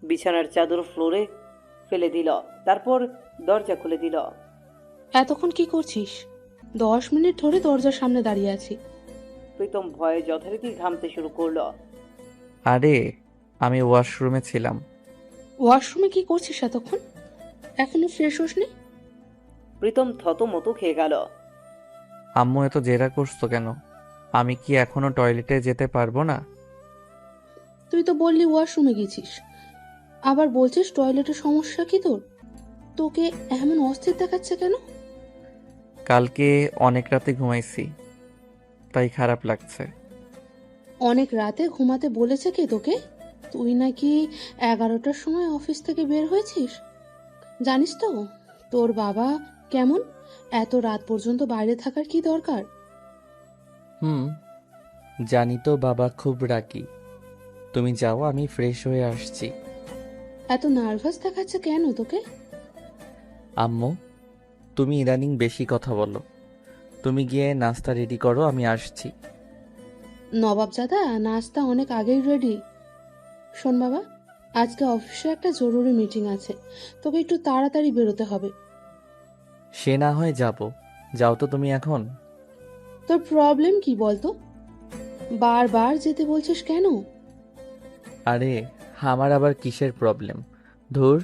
বিছানার চাদর ফ্লোরে ফেলে দিল, তারপর দরজা খুলে দিল। এতক্ষণ কি করছিস? 10 মিনিট ধরে দরজার সামনে দাঁড়িয়ে আছি। প্রীতম ভয়ে যথারীতি ঘামতে শুরু করলো। আরে, আমি ওয়াশরুমে ছিলাম। ওয়াশরুমে কি করছিস এতক্ষণ? এখনো ফ্রেশ হসনি? প্রীতম থতমতো খেয়ে গেল। আম্মু এত জেরা করছো কেন? আমি কি এখনো টয়লেটে যেতে পারবো না? তুই তো বললি ওয়াশরুমে গেছিস, আবার বলছিস টয়লেটের সমস্যা কি তোর? তোকে এমন অস্থির দেখাচ্ছে কেন? কালকে অনেক রাতে ঘুমাইছি, তাই খারাপ লাগছে। অনেক রাতে ঘুমাতে বলেছে কে তোকে? তুই নাকি 11টার সময় অফিস থেকে বের হয়েছিস। জানিস তো তোর বাবা কেমন? এত রাত পর্যন্ত বাইরে থাকার কি দরকার? জানি তো, বাবা খুব রাগী। তুমি যাও, আমি ফ্রেশ হয়ে আসছি। এত নার্ভাস দেখাচ্ছে কেন তোকে? আম্মু, তুমি ইদানিং বেশি কথা বলো। তুমি গিয়ে নাস্তা রেডি করো, আমি আসছি। নবাবজাদা, নাস্তা অনেক আগেই রেডি। শোন বাবা, আজকে অফিসে একটা জরুরি মিটিং আছে, তোকে একটু তাড়াতাড়ি বেরোতে হবে। সে না হয় যাব, যাও তো তুমি এখন। তোর প্রবলেম কি বলতো? বারবার যেতে বলছিস কেন? আরে আমার আবার কিসের প্রবলেম? ধুর।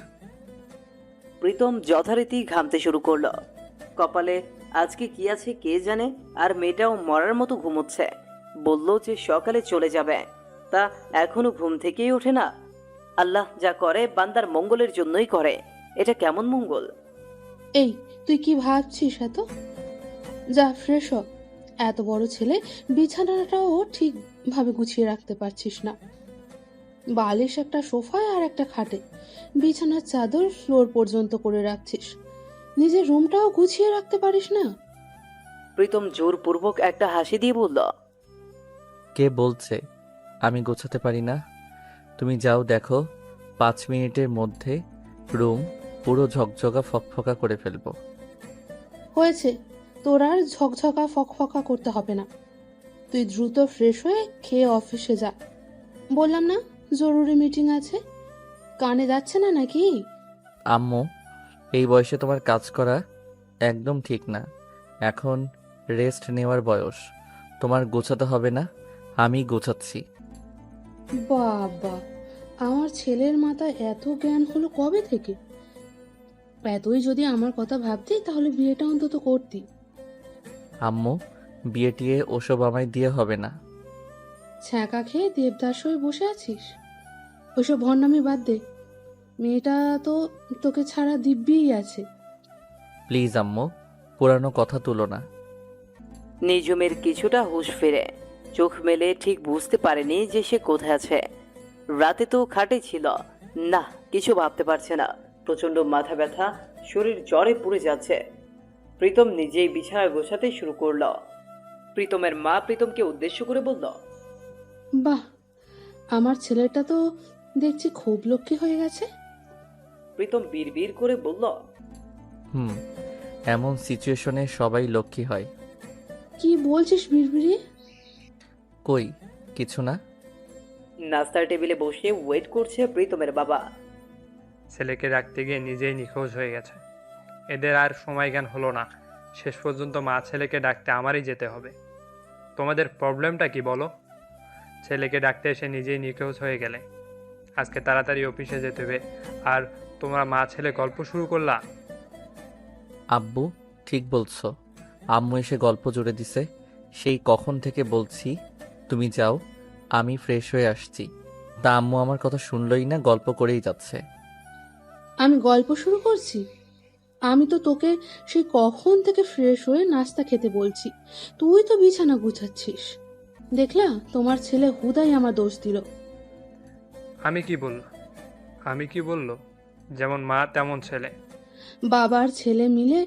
প্রীতম যথারীতি ঘামতে শুরু করলো। কপালে আজকে কি আছে কে জানে, আর মেয়েটাও মরার মতো ঘুমোচ্ছে। বলল যে সকালে চলে যাবে, তা এখনো ঘুম থেকেই ওঠে না। আল্লাহ যা করে বান্দার মঙ্গলের জন্যই করে, এটা কেমন মঙ্গল? এই, তুই কি ভাবছিস এত? যা ফ্রেশ হ। এত বড় ছেলে, বিছানাটাও ঠিকভাবে গুছিয়ে রাখতে পারছিস না। বালিশ একটা সোফায় আর একটা খাটে, বিছানার চাদর ফ্লোর পর্যন্ত করে রাখছিস। নিজের রুমটাও গুছিয়ে রাখতে পারিস না? প্রীতম জোরপূর্বক একটা হাসি দিয়ে বলল, কে বলছে আমি গোছাতে পারি না? তুমি যাও দেখো, 5 মিনিটের মধ্যে রুম পুরো ঝকঝকা ফকফকা করে ফেলবো। হয়েছে, তোর আর ঝকঝকা ফকফকা করতে হবে না। তুই দ্রুত ফ্রেশ হয়ে খেয়ে অফিসে যা। বললাম না জরুরি মিটিং আছে? কানে যাচ্ছে না নাকি? আম্মু, এই বয়সে তোমার কাজ করা একদম ঠিক না। এখন রেস্ট নেওয়ার বয়স। তোমার গোছাতে হবে না, আমি গোছাচ্ছি। বাবা, আমার ছেলের মাথায় এত জ্ঞান হলো কবে থেকে? এতই যদি আমার কথা ভাবতি তাহলে বিয়েটা অন্তত করতি। আম্মু, বিয়ে টিয়ে ওসব আমায় দিয়ে হবে না। ছ্যাঁকা খেয়ে দেবদাস হয়ে বসে আছিস? ওইসব ভণ্ডামি বাদ দে। মেয়েটা তো তোকে ছাড়া দিব্যিই আছে। প্লিজ আম্মু, পুরানো কথা তুলো না। নিঝুমের কিছুটা হুঁশ ফিরে চোখ মেলে ঠিক বুঝতে পারেনি যে সে কোথায় আছে। রাতে তো খাটে ছিল না, কিছু ভাবতে পারছে না। প্রচন্ড মাথা ব্যথা, শরীর জ্বরে পুড়ে যাচ্ছে। প্রীতম নিজেই বিছানা গোছাতে শুরু করলো। প্রীতমের মা প্রীতমকে উদ্দেশ্য করে বলল, বাহ, আমার ছেলেটা তো দেখছি খুব লক্ষ্মী হয়ে গেছে। প্রীতম বিড়বিড় করে বলল, হুম, এমন সিচুয়েশনে সবাই লক্ষ্মী হয়। কি বলছিস বিড়বিড়িয়ে? কই কিছু না। নাস্তার টেবিলে বসে ওয়েট করছে প্রীতমের বাবা। ছেলেকে রাখতে গিয়ে নিজেই নিখোঁজ হয়ে গেছে। এদের আর সময় জ্ঞান হলো না। শেষ পর্যন্ত মা ছেলেকে ডাকতে আমারই যেতে হবে। তোমাদের প্রবলেমটা কি বলো? ছেলেকে ডাকতে এসে নিজেই নিখোঁজ হয়ে গেলে। আজকে তাড়াতাড়ি অফিসে যেতে হবে, আর তোমরা মা ছেলে গল্প শুরু করলা। আব্বু ঠিক বলছো। আম্মু এসে গল্প জুড়ে দিছে। সেই কখন থেকে বলছি তুমি যাও, আমি ফ্রেশ হয়ে আসছি। তা আম্মু আমার কথা শুনলই না, গল্প করেই যাচ্ছে। আমি গল্প শুরু করছি? আমি তো তোকে সেই কখন থেকে ফ্রেশ হয়ে নাস্তা খেতে বলছি, তুই তো বিছানা গুছাচ্ছিস। দেখলা, তোমার ছেলে হুদাই আমার দোষ দিল। আমি কি বললো? যেমন মা তেমন ছেলে। বাবার ছেলে মিলে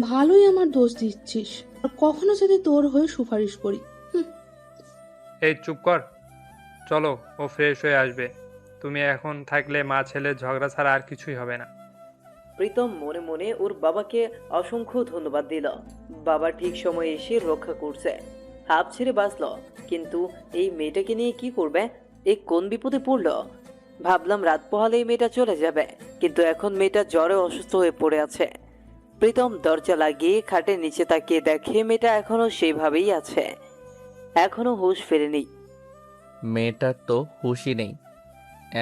ভালোই আমার দোষ দিচ্ছিস। আর কখনো যদি তোর হয়ে সুপারিশ করি। এই চুপ কর। চলো, ও ফ্রেশ হয়ে আসবে। তুমি এখন থাকলে মা ছেলের ঝগড়া ছাড়া আর কিছুই হবে না। প্রীতম মনে মনে ওর বাবাকে অসংখ্য ধন্যবাদ দিল। বাবা ঠিক সময়ে এসে রক্ষা করছে, হাঁপ ছেড়ে বাঁচল। কিন্তু এই মেয়েটাকে নিয়ে কি করবে? এই কোন বিপদে পড়লো? ভাবলাম রাত পোহালে এই মেয়েটা চলে যাবে, কিন্তু এখন মেয়েটা জ্বরে অসুস্থ হয়ে পড়ে আছে। প্রীতম দরজা লাগিয়ে খাটের নিচে তাকিয়ে দেখে মেয়েটা এখনো সেইভাবেই আছে, এখনো হুঁশ ফেরেনি। মেয়েটার তো হুঁশই নেই।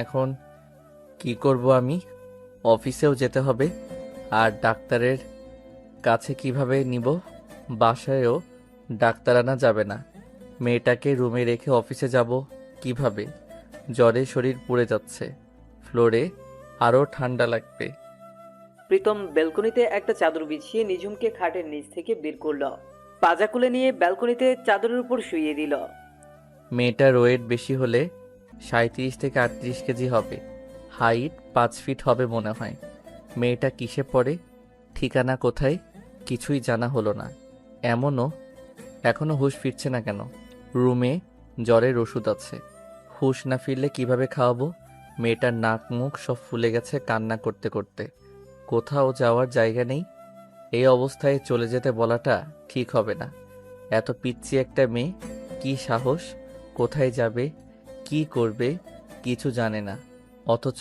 এখন কি করব আমি? অফিসেও যেতে হবে, আর ডাক্তারের কাছে কিভাবে নিব? বাসায়ও ডাক্তার আনা যাবে না। মেয়েটাকে রুমে রেখে অফিসে যাব কিভাবে? জ্বরে শরীর পুড়ে যাচ্ছে, ফ্লোরে আরও ঠান্ডা লাগবে। প্রীতম ব্যালকনিতে একটা চাদর বিছিয়ে নিঝুমকে খাটের নিচ থেকে বের করলো। পাজা খুলে নিয়ে ব্যালকনিতে চাদরের উপর শুইয়ে দিল। মেয়েটার ওয়েট বেশি হলে 37 থেকে 38 কেজি হবে, হাইট 5 ফিট হবে মনে হয়। মেয়েটা কিসে পড়ে, ঠিকানা কোথায়, কিছুই জানা হলো না। এখনো হুঁশ ফিরছে না কেন? রুমে জ্বরের ওষুধ আছে, হুঁশ না ফিরলে কিভাবে খাওয়াবো? মেয়েটার নাক মুখ সব ফুলে গেছে কান্না করতে করতে। কোথাও যাওয়ার জায়গা নেই। এই অবস্থায় চলে যেতে বলাটা ঠিক হবে না। এত পিচ্চি একটা মেয়ে, কি সাহস? কোথায় যাবে, কি করবে কিছু জানে না, অথচ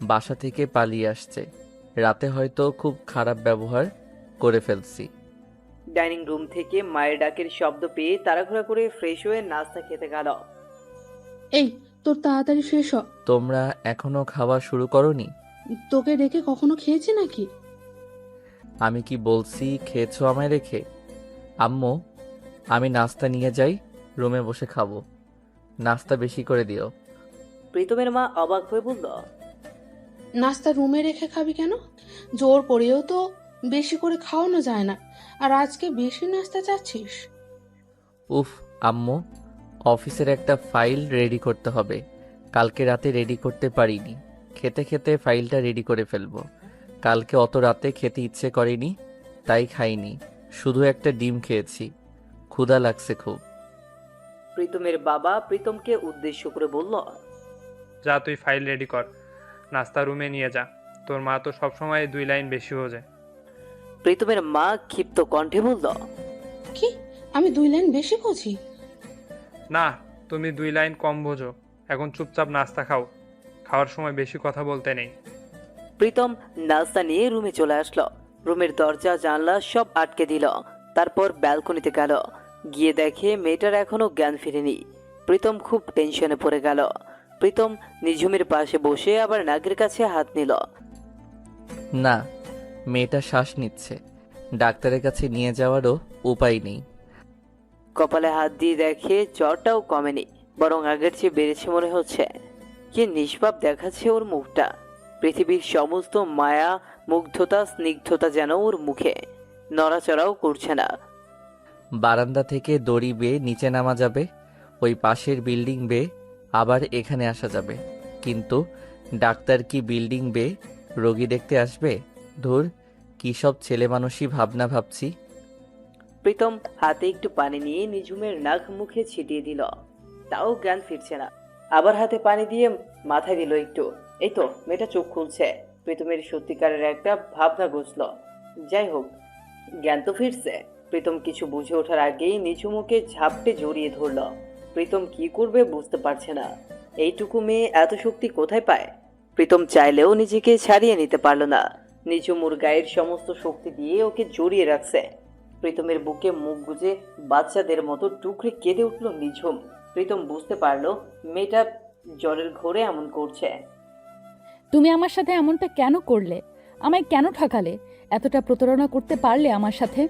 বাসা থেকে পালিয়ে আসছে। রাতে হয়তো খুব খারাপ ব্যবহার করে ফেলছি। ডাইনিং রুম থেকে মায়ের ডাকের শব্দ পেয়ে তাড়াহুড়া করে ফ্রেশ হয়ে নাস্তা খেতে গেল। এই, তোর তাড়াতাড়ি শেষ হ। তোমরা এখনো খাওয়া শুরু করনি? তোকে রেখে কখনো খেয়েছি নাকি? আমি কি বলছি খেয়েছো আমায় রেখে? আম্মু, আমি নাস্তা নিয়ে যাই, রুমে বসে খাবো। নাস্তা বেশি করে দিও। প্রীতমের মা অবাক হয়ে বলল, নাস্তা রুমে রেখে খাবি কেন? জোর করেও তো বেশি করে খাওয়ানো যায় না, আর আজকে বেশি নাস্তা চাচ্ছিস? উফ আম্মু, অফিসের একটা ফাইল রেডি করতে হবে, কালকে রাতে রেডি করতে পারিনি। খেতে খেতে ফাইলটা রেডি করে ফেলবো। কালকে অত রাতে খেতে ইচ্ছে করেনি, তাই খাইনি, শুধু একটা ডিম খেয়েছি। ক্ষুধা লাগছে খুব। প্রীতমের বাবা প্রীতমকে উদ্দেশ্য করে বলল, যা তুই ফাইল রেডি কর, নাস্তা রুমে নিয়ে যা। তোর মা তো সবসময় 2 লাইন বেশি বোঝে। প্রীতমের মা ক্ষিপ্ত কণ্ঠে বলল, কি? আমি 2 লাইন বেশি বুঝি? না, তুমি 2 লাইন কম বোঝো। এখন চুপচাপ নাস্তা খাও, খাওয়ার সময় বেশি কথা বলতে নেই। প্রীতম নাস্তা নিয়ে রুমে চলে আসলো। রুমের দরজা জানলা সব আটকে দিল। তারপর ব্যালকনিতে গেল, গিয়ে দেখে মেয়েটার এখনো জ্ঞান ফিরেনি। প্রীতম খুব টেনশনে পড়ে গেল। প্রীতম নিঝুমের পাশে বসে আবার নাকের কাছে হাত নিল। না, মেয়েটা শ্বাস নিচ্ছে, ডাক্তারের কাছে নিয়ে যাওয়ারও উপায় নেই। কপালে হাত দিয়ে দেখে জ্বরটাও কমেনি, বরং আগের চেয়ে বেড়েছে মনে হচ্ছে। কি নিষ্পাপ দেখাচ্ছে ওর মুখটা। পৃথিবীর সমস্ত মায়া, মুগ্ধতা, স্নিগ্ধতা যেন ওর মুখে। নড়াচড়াও করছে না। বারান্দা থেকে দড়ি বেয়ে নিচে নামা যাবে, ওই পাশের বিল্ডিং বেয়ে আবার এখানে আসা যাবে, কিন্তু ডাক্তার কি বিল্ডিং বেয়ে রোগী দেখতে আসবে? ধুর, কী সব ছেলে মানুষই ভাবনা ভাবছি। প্রীতম হাতে একটু পানি নিয়ে নিঝুমের নাক মুখে ছিটিয়ে দিল, তাও জ্ঞান ফিরছে না। আবার হাতে পানি দিয়ে মাথায় দিল একটু। এই তো মেয়েটা চোখ খুলছে। প্রীতমের সত্যিকারের একটা ভাবনা ঘুষল। যাই হোক, জ্ঞান তো ফিরছে। প্রীতম কিছু বুঝে ওঠার আগেই নিঝুমুকে ঝাপটে জড়িয়ে ধরল। প্রীতম কি করবে বুঝতে পারছে না। এইটুকু মেয়ে এত শক্তি কোথায় পায়? প্রীতম চাইলেও নিজেকে ছাড়িয়ে নিতে পারল না। নিঝুমুর গায়ের সমস্ত শক্তি দিয়ে ওকে জড়িয়ে রাখছে। প্রীতমের বুকে মুখ গুজে বাচ্চাদের মতো টুকরে কেঁদে উঠল নিঝুম। প্রীতম বুঝতে পারলো মেয়েটা জ্বরের ঘোরে এমন করছে। তুমি আমার সাথে এমনটা কেন করলে? আমায় কেন ঠকালে? এতটা প্রতারণা করতে পারলে আমার সাথে?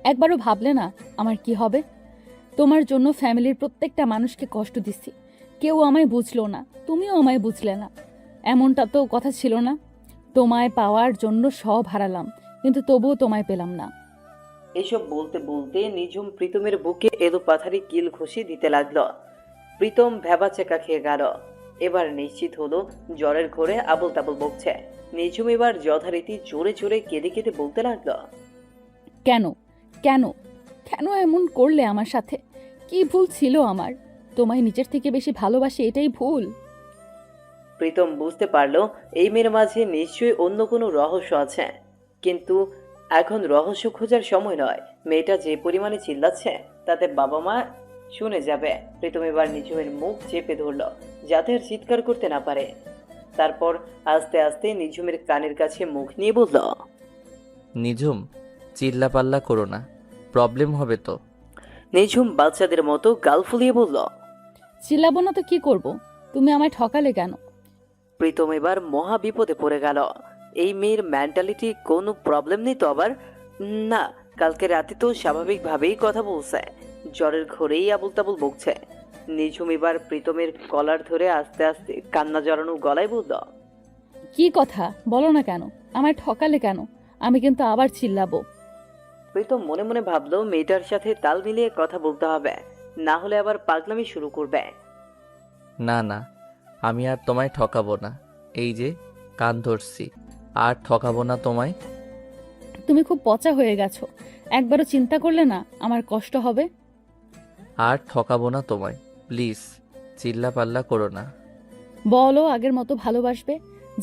একবারও ভাবলে না আমার কি হবে? তোমার জন্য ফ্যামিলির প্রত্যেকটা মানুষকে কষ্ট দিচ্ছি, কেউ আমায় বুঝলো না, তুমিও আমায় বুঝলে না। এমনটা তো কথা ছিল না। তোমায় পাওয়ার জন্য সব হারালাম, কিন্তু তবুও তোমায় পেলাম না। এসব বলতে বলতে নিঝুম প্রীতমের বুকে এলো পাথারি কিল ঘুষি দিতে লাগলো। প্রীতম ভ্যাবাচেকা খেয়ে গেল। এবার নিশ্চিত হলো জ্বরের ঘোরে আবল তাবল বকছে। নিঝুম এবার যথারীতি জোরে জোরে কেঁদে কেঁদে বলতে লাগলো, কেন কেন কেন এমন করলে আমার সাথে? কি ভুল ছিল আমার? তোমায় নিজের থেকে বেশি ভালোবাসি, এটাই ভুল। প্রীতম বুঝতে পারলো এই মেয়ের মাঝে নিশ্চয়ই অন্য কোনো রহস্য আছে, কিন্তু এখন রহস্য খোঁজার সময় নয়। মেয়েটা যে পরিমাণে চিল্লাচ্ছে তাতে বাবা মা শুনে যাবে। প্রীতম এবার নিঝুমের মুখ চেপে ধরল, যাতে আর চিৎকার করতে না পারে। তারপর আস্তে আস্তে নিঝুমের কানের কাছে মুখ নিয়ে বলল, নিঝুম, চিল্লাপাল্লা করো না, প্রবলেম হবে তো। নিঝুম বাচ্চাদের মতো গাল ফুলিয়ে বলল, চিল্লাবো না তো কি করব? তুমি আমায় ঠকালে কেন? প্রীতম এবার মহা বিপদে পড়ে গেল। এই মেয়ের মেন্টালিটি কোনো প্রবলেম নেই তো আবার? না, কালকে রাতে তো স্বাভাবিকভাবেই কথা বলছে, জ্বরের ঘোরেই আবুল তাবুল বকছে। নিঝুম এবার প্রীতমের কলার ধরে আস্তে আস্তে কান্না জড়ানো গলায় বলল, কি কথা বলো না কেন? আমায় ঠকালে কেন? আমি কিন্তু আবার চিল্লাবো। প্রীতম মনে মনে ভাবলো মেয়েটার সাথে তাল মিলিয়ে কথা বলতে হবে, না হলে আবার পাগলামি শুরু করবে। না না, আমি আর তোমায় ঠকাবো না, এই যে কান ধরছি, আর ঠকাবো না তোমায়। তুমি খুব পচা হয়ে গেছো, একবারও চিন্তা করলে না আমার কষ্ট হবে? আর ঠকাবো না তোমায়, প্লিজ চিল্লাপাল্লা করো না। বলো আগের মতো ভালোবাসবে।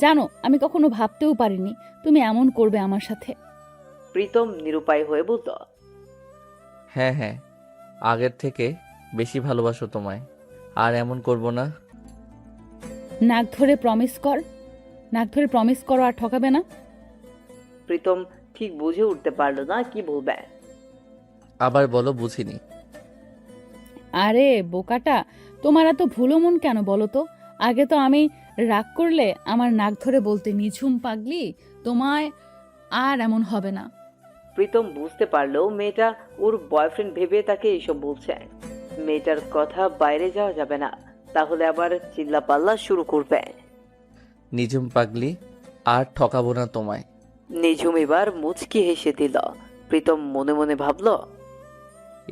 জানো আমি কখনো ভাবতেও পারিনি তুমি এমন করবে আমার সাথে। প্রীতম নিরুপায় হয়ে বলল, হ্যাঁ হ্যাঁ, আগের থেকে বেশি ভালোবাসো তোমায়, আর এমন করব না। নাক ধরে প্রমিস কর, নাক ধরে প্রমিস করো আর ঠকাবে না। প্রীতম ঠিক বুঝে উঠতে পারলো না কি বলবে। আবার বলো, বুঝিনি। আরে বোকাটা, তোমার এত ভুলো মন কেন বলো তো? আগে তো আমি রাগ করলে আমার নাক ধরে বলতে, নিঝুম পাগলি, তোমায় আর এমন হবে না। প্রীতম বুঝতে পারলো মেয়েটা ওর বয়ফ্রেন্ড ভেবে তাকে এইসব বলছে। মেয়েটার কথা বাইরে যাওয়া যাবে না, তাহলে আবার চিল্লাপাল্লা শুরু করবে। নিঝুম পাগলি, আর ঠকাবো না তোমায়। নিঝুম এবার মুচকি হেসে দিল। প্রীতম মনে মনে ভাবলো,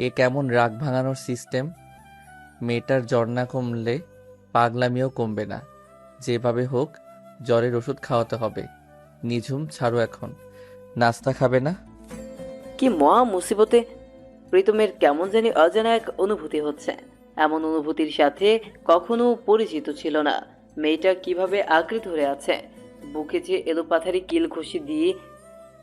এ কেমন রাগ ভাঙানোর সিস্টেম? মেয়েটার জ্বর না কমলে পাগলামিও কমবে না। যেভাবে হোক জ্বরের ওষুধ খাওয়াতে হবে। নিঝুম, ছাড়ো এখন। নাস্তা খাবে না? কি মহা মুসিবতে! প্রীতমের কেমন জানি অজানা এক অনুভূতি হচ্ছে। এমন অনুভূতির সাথে কখনো পরিচিত ছিল না। মেয়েটা কিভাবে আঁকড়ে ধরে আছে, বুকে যে এলোপাথারি কিল ঘুষি দিয়ে।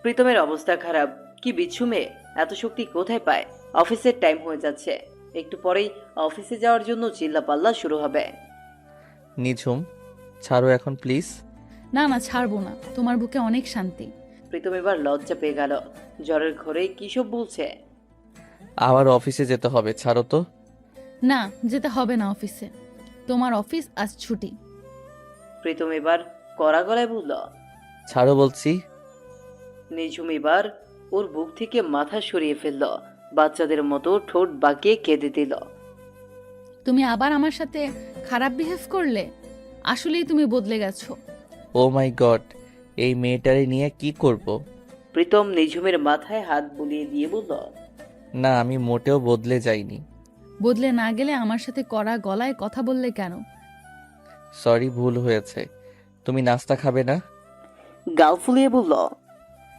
প্রীতমের অবস্থা খারাপ। কি বিচ্ছু মেয়ে, এত শক্তি কোথায় পায়? অফিসের টাইম হয়ে যাচ্ছে, একটু পরেই অফিসে যাওয়ার জন্য চিল্লাপাল্লা শুরু হবে। নিঝুম, ছাড়ো এখন প্লিজ। না না, ছাড়বো না, তোমার বুকে অনেক শান্তি। প্রীতম এবার লজ্জা পেয়ে গেল। জ্বরের ঘরে কি সব বলছে। আবার অফিসে যেতে হবে, ছাড়ো তো। না, যেতে হবে না অফিসে, তোমার অফিস আজ ছুটি। প্রীতম এবার কড়া গলায় বলল। ছাড়ো বলছি। নিঝুম এবার ওর বুক থেকে মাথা সরিয়ে ফেলল, বাচ্চাদের মতো ঠোঁট বাঁকিয়ে কেঁদে দিল। তুমি আবার আমার সাথে খারাপ বিহেভ করলে, আসলেই তুমি বদলে গেছো। ও মাই গড, এই মেয়েটারে নিয়ে কি করব? প্রীতম নিঝুমের মাথায় হাত বুলিয়ে দিয়ে বলল, না, আমি মোটেও বদলে যাইনি। বদলে না গেলে আমার সাথে কড়া গলায় কথা বললে কেন? সরি, ভুল হয়েছে। তুমি নাস্তা খাবে না? গাল ফুলিয়ে বলল,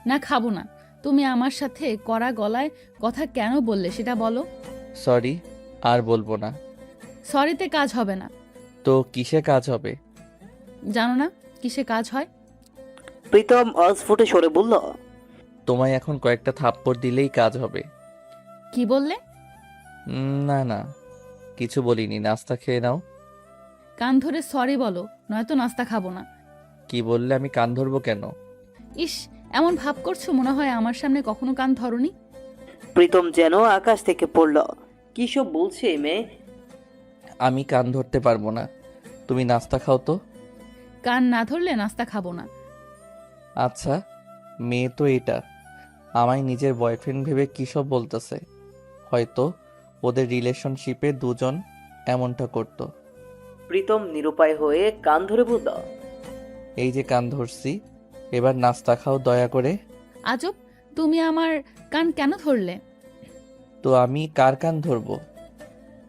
না, খাবো না। তুমি আমার সাথে কড়া গলায় কথা কেন বললে সেটা বলো। সরি, আর বলবো না। সরিতে কাজ হবে না। তো কিসে কাজ হবে? জানো না কিসে কাজ হয়? প্রীতম অস্ফুটে সরে বলল, তোমায় এখন কয়েকটা থাপ্পড় দিলেই কাজ হবে। কি বললে? না না, কিছু বলিনি। নাস্তা খেয়ে নাও। কান ধরে সরি বলো, নয়তো নাস্তা খাবো না। কি বললে? আমি কান ধরবো কেন? ইস, এমন ভাব করছো মনে হয় আমার সামনে কখনো কান ধরনি। প্রীতম যেন আকাশ থেকে পড়ল। কি সব বলছে এই মেয়ে। আমি কান ধরতে পারবো না। তুমি নাস্তা খাও তো। কান না ধরলে নাস্তা খাবো না। আচ্ছা, মেয়ে তো এটা আমায় নিজের বয়ফ্রেন্ড ভেবে কী সব বলতেছে। হয়তো ওদের রিলেশনশিপে দুজন এমনটা করতো। প্রীতম নিরুপায় হয়ে কান ধরে বলল, এই যে কান ধরছি, এবার নাস্তা খাও দয়া করে। আজব, তুমি আমার কান কেন ধরলে? তো আমি কার কান ধরবো?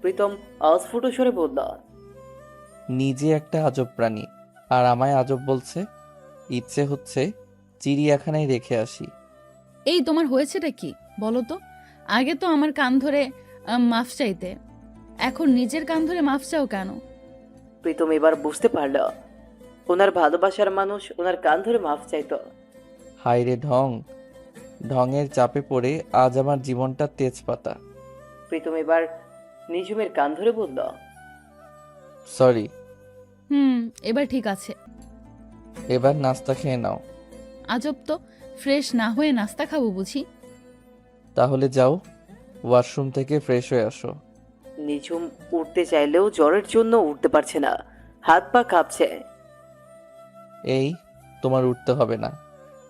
প্রীতম অস্ফুট স্বরে বলল, নিজে একটা আজব প্রাণী, আর আমায় আজব বলছে। ইচ্ছে হচ্ছে চিড়িয়াখানায় রেখে আসি। এই তোমার হয়েছেটা কি বলো তো? আগে তো আমার কান ধরে মাফ চাইতে, এখন নিজের কান ধরে মাফ চাও কেন? প্রীতম এবার বুঝতে পারল ওনার ভালোবাসার মানুষ ওনার কান ধরে মাফ চাইতো। হায় রে ঢং, ঢঙের চাপে পড়ে আজ আমার জীবনটা তেজপাতা। প্রীতম এবার নিঝুমের কান ধরে বলল, সরি। এবার ঠিক আছে। এবার নাস্তা খেয়ে নাও। আজব তো, ফ্রেশ না হয়ে নাস্তা খাবো বুঝি? তাহলে যাও, ওয়াশরুম থেকে ফ্রেশ হয়ে আসো। নিঝুম উঠতে চাইলেও জ্বরের জন্য উঠতে পারছে না, হাত পা কাঁপছে। এই, তোমার উঠতে হবে না,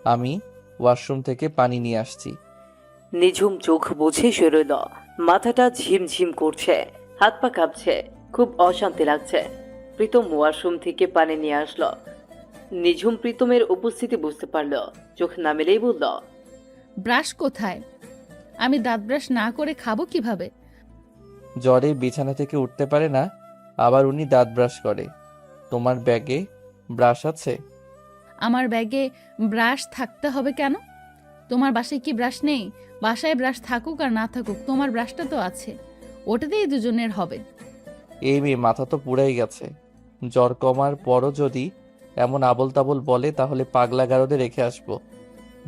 আমি ওয়াশরুম থেকে পানি নিয়ে আসছি। নিঝুম চোখ বুঝে শুয়ে রইল। মাথাটা ঝিমঝিম করছে, হাত পা কাঁপছে, খুব অশান্তি লাগছে। প্রীতম ওয়াশরুম থেকে পানি নিয়ে আসলো। নিঝুম প্রীতমের উপস্থিতি বুঝতে পারল, চোখ না মেলেই বলল, ব্রাশ কোথায়? আমি দাঁত ব্রাশ না করে খাবো কিভাবে? জ্বরে বিছানা থেকে উঠতে পারে না, আবার উনি দাঁত ব্রাশ করে। তোমার ব্যাগে ব্রাশ আছে? আমার ব্যাগে ব্রাশ থাকতে হবে কেন? তোমার বাসায় কি ব্রাশ নেই? বাসায় ব্রাশ থাকুক আর না থাকুক, তোমার ব্রাশটা তো আছে, ওটাতেই দুজনের হবে। এই মেয়ে, মাথা তো পুরাই গেছে। জ্বর কমার পরও যদি এমন আবল তাবল বলে, তাহলে পাগলা গারদে রেখে আসবো।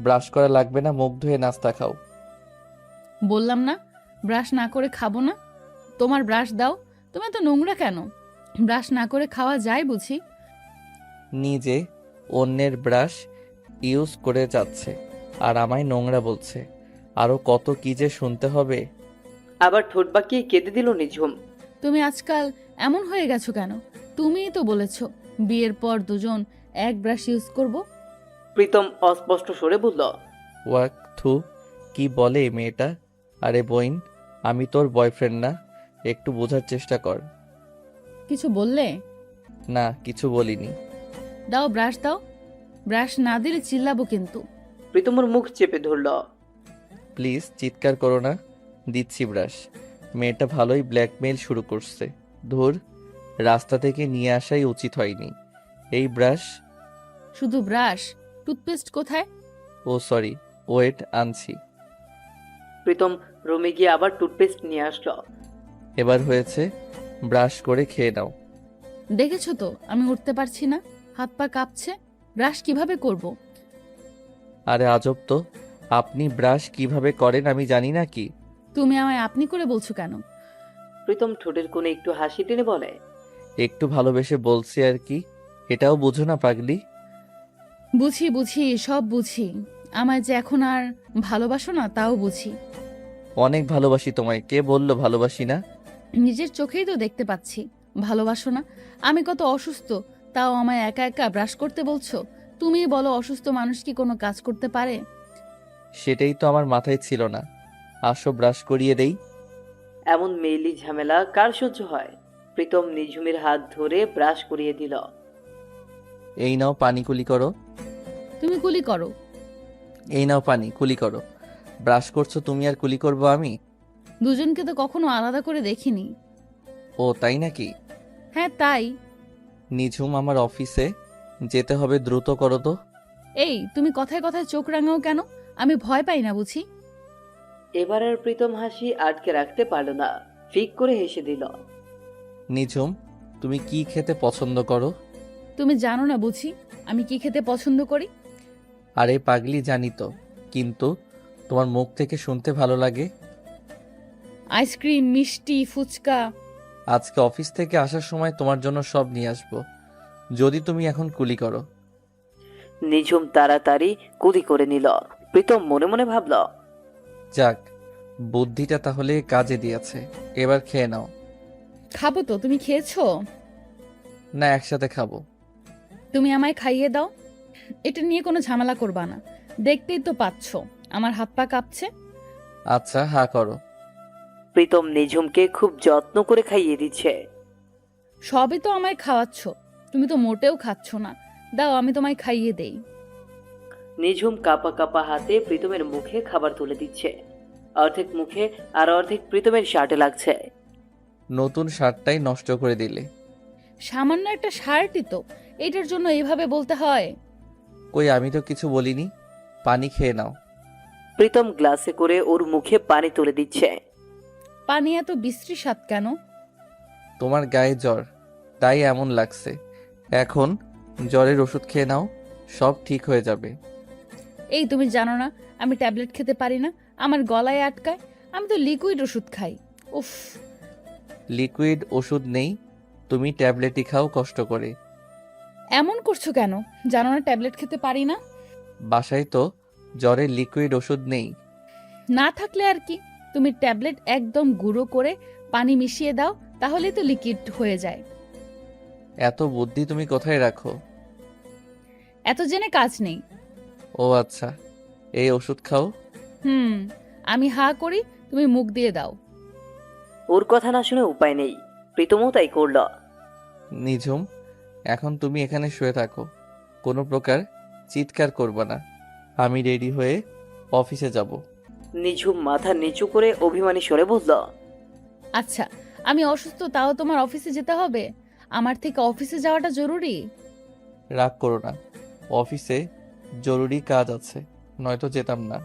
ব্রাশ করা লাগবে না, মুখ ধুয়ে নাস্তা খাও। বললাম না ব্রাশ না করে খাবো না। তোমার ব্রাশ দাও। তুমি তো নোংরা কেন? ব্রাশ না করে খাওয়া যায় বুঝি? নিজে অন্যের ব্রাশ ইউজ করে যাচ্ছে আর আমায় নোংরা বলছে। আরও কত কি যে শুনতে হবে। আবার ঠোঁট বাঁকিয়ে কেঁদে দিল নিঝুম। তুমি আজকাল এমন হয়ে গেছো কেন? তুমিই তো বলেছো বিয়ের পর দুজন এক ব্রাশ ইউজ করব। প্রীতম অস্পষ্ট স্বরে বলল, ওয়াক থু, কি বলে এই মেয়েটা? আরে বইন, আমি তোর বয়ফ্রেন্ড না, একটু বোঝার চেষ্টা কর। কিছু বললে? না, কিছু বলিনি। দাও ব্রাশ দাও। ব্রাশ না দিলে চিল্লাবো কিন্তু। প্রীতমের মুখ চেপে ধরল। প্লিজ চিৎকার করো না, দিচ্ছি ব্রাশ। মেয়েটা ভালোই ব্ল্যাকমেইল শুরু করছে। ধুর, রাস্তা থেকে নিয়ে আসাই উচিত হয়নি। এই ব্রাশ। শুধু ব্রাশ? টুথপেস্ট কোথায়? ও সরি, ওয়েট আনছি। প্রীতম রুমে গিয়ে আবার টুথপেস্ট নিয়ে আসলো। এবার হয়েছে, ব্রাশ করে খেয়ে নাও। দেখেছো তো আমি উঠতে পারছি না, হাত পা কাঁপছে। ব্রাশ কিভাবে করব? আরে আজব তো, আপনি ব্রাশ কিভাবে করেন আমি জানি না কি? তুমি আমায় আপনি করে বলছো কেন? প্রীতম ঠোঁটের কোণে একটু হাসি টেনে বলে, একটু ভালোবেসে বলছি আর কি, এটাও বুঝো না পাগলি? বুঝি বুঝি, সব বুঝি। আমায় যে এখন আর ভালোবাসো না তাও বুঝি। অনেক ভালোবাসি তোমায়, কে বললো ভালোবাসি না? নিজের চোখেই তো দেখতে পাচ্ছি ভালোবাসো না। আমি কত অসুস্থ, তাও আমায় একা একা ব্রাশ করতে বলছো? তুমিই বলো অসুস্থ মানুষ কি কোনো কাজ করতে পারে? সেটাই তো আমার মাথায় ছিল না। আসো ব্রাশ করিয়ে দেই। এমন মেইলি ঝামেলা কার সহ্য হয়? প্রীতম নিঝুমের হাত ধরে ব্রাশ করিয়ে দিল। এই নাও পানি, কুলি করো। তুমি কুলি করো। এই নাও পানি, কুলি করো। ব্রাশ করছো তুমি আর কুলি করবো আমি? দুজনকে তো কখনো আলাদা করে দেখিনি। ও তাই নাকি? হ্যাঁ তাই। নিঝুম, আমার অফিসে যেতে হবে, দ্রুত করো তো। এই তুমি কথায় কথায় চোখ রাঙাও কেন? আমি ভয় পাই না বুঝি? এবার আর প্রীতম হাসি আটকে রাখতে পারল না, ফিক করে হেসে দিল। নিঝুম, তুমি কি খেতে পছন্দ করো? তুমি জানো না বুঝি আমি কি খেতে পছন্দ করি? আরে পাগলি, জানি তো, কিন্তু তোমার মুখ থেকে শুনতে ভালো লাগে। আইসক্রিম, মিষ্টি, ফুচকা। আজকে অফিস থেকে আসার সময় তোমার জন্য সব নিয়ে আসবো, যদি তুমি এখন কুলি করো। নিঝুম তাড়াতাড়ি কুলি করে নিল। প্রীতম মনে মনে ভাবল, যাক, বুদ্ধিটা তাহলে কাজে দিয়েছে। এবার খেয়ে নাও। খাবো তো, তুমি খেয়েছো? না, একসাথে খাবো। তুমি আমায় খাইয়ে দাও। এটা নিয়ে কোনো ঝামেলা করবা না। দেখতেই তো পাচ্ছো আমার হাত পা কাঁপছে। আচ্ছা, হা করো। প্রীতম নিঝুমকে খুব যত্ন করে খাইয়ে দিচ্ছে। সবই তো আমায় খাওয়াচ্ছ, তুমি তো মোটেও খাচ্ছ না। দাও আমি তোমায় খাইয়ে দেই। নিঝুম কাপা কাপা হাতে প্রীতমের মুখে খাবার তুলে দিচ্ছে। অর্ধেক মুখে আর অর্ধেক প্রীতমের শার্টে লাগছে। নতুন শার্টটাই নষ্ট করে দিলে। সামান্য একটা শার্টই তো, এটার জন্য এইভাবে বলতে হয়? কই, আমি তো কিছু বলিনি। পানি খেয়ে নাও। প্রীতম গ্লাসে করে ওর মুখে পানি তুলে দিচ্ছে। পানি এত বিশ্রী স্বাদ কেন? তোমার গায়ে জ্বর, তাই এমন লাগছে। এখন জ্বরের ওষুধ খেয়ে নাও, সব ঠিক হয়ে যাবে। এই তুমি জানো না আমি ট্যাবলেট খেতে পারি না, আমার গলায় আটকায়। আমি তো লিকুইড ওষুধ খাই। উফ। লিকুইড ওষুধ নেই, তুমি ট্যাবলেটই খাও কষ্ট করে। এমন করছো কেন? জানো না ট্যাবলেট খেতে পারি না? বাসায় তো জ্বরের লিকুইড ওষুধ নেই। না থাকলে আর কি, তুমি ট্যাবলেট একদম গুঁড়ো করে পানি মিশিয়ে দাও, তাহলেই তো লিকুইড হয়ে যায়। এত বুদ্ধি তুমি কোথায় রাখো? এত জেনে কাজ নেই। ও আচ্ছা, এই ওষুধ খাও। আমি হা করি, তুমি মুখ দিয়ে দাও। ওর কথা না শুনে উপায় নেই, প্রীতমও তাই করল। নিঝুম, এখন তুমি এখানে শুয়ে থাকো, কোনো প্রকার চিৎকার করবে না। আমি রেডি হয়ে অফিসে যাব। নিঝুম মাথা নিচু করে অভিমানী স্বরে বলল, আচ্ছা, আমি অসুস্থ তাও তোমার অফিসে যেতে হবে? আমার থেকে অফিসে যাওয়াটা জরুরি? রাগ করো না, অফিসে জরুরি কাজ আছে, নয়তো যেতাম না।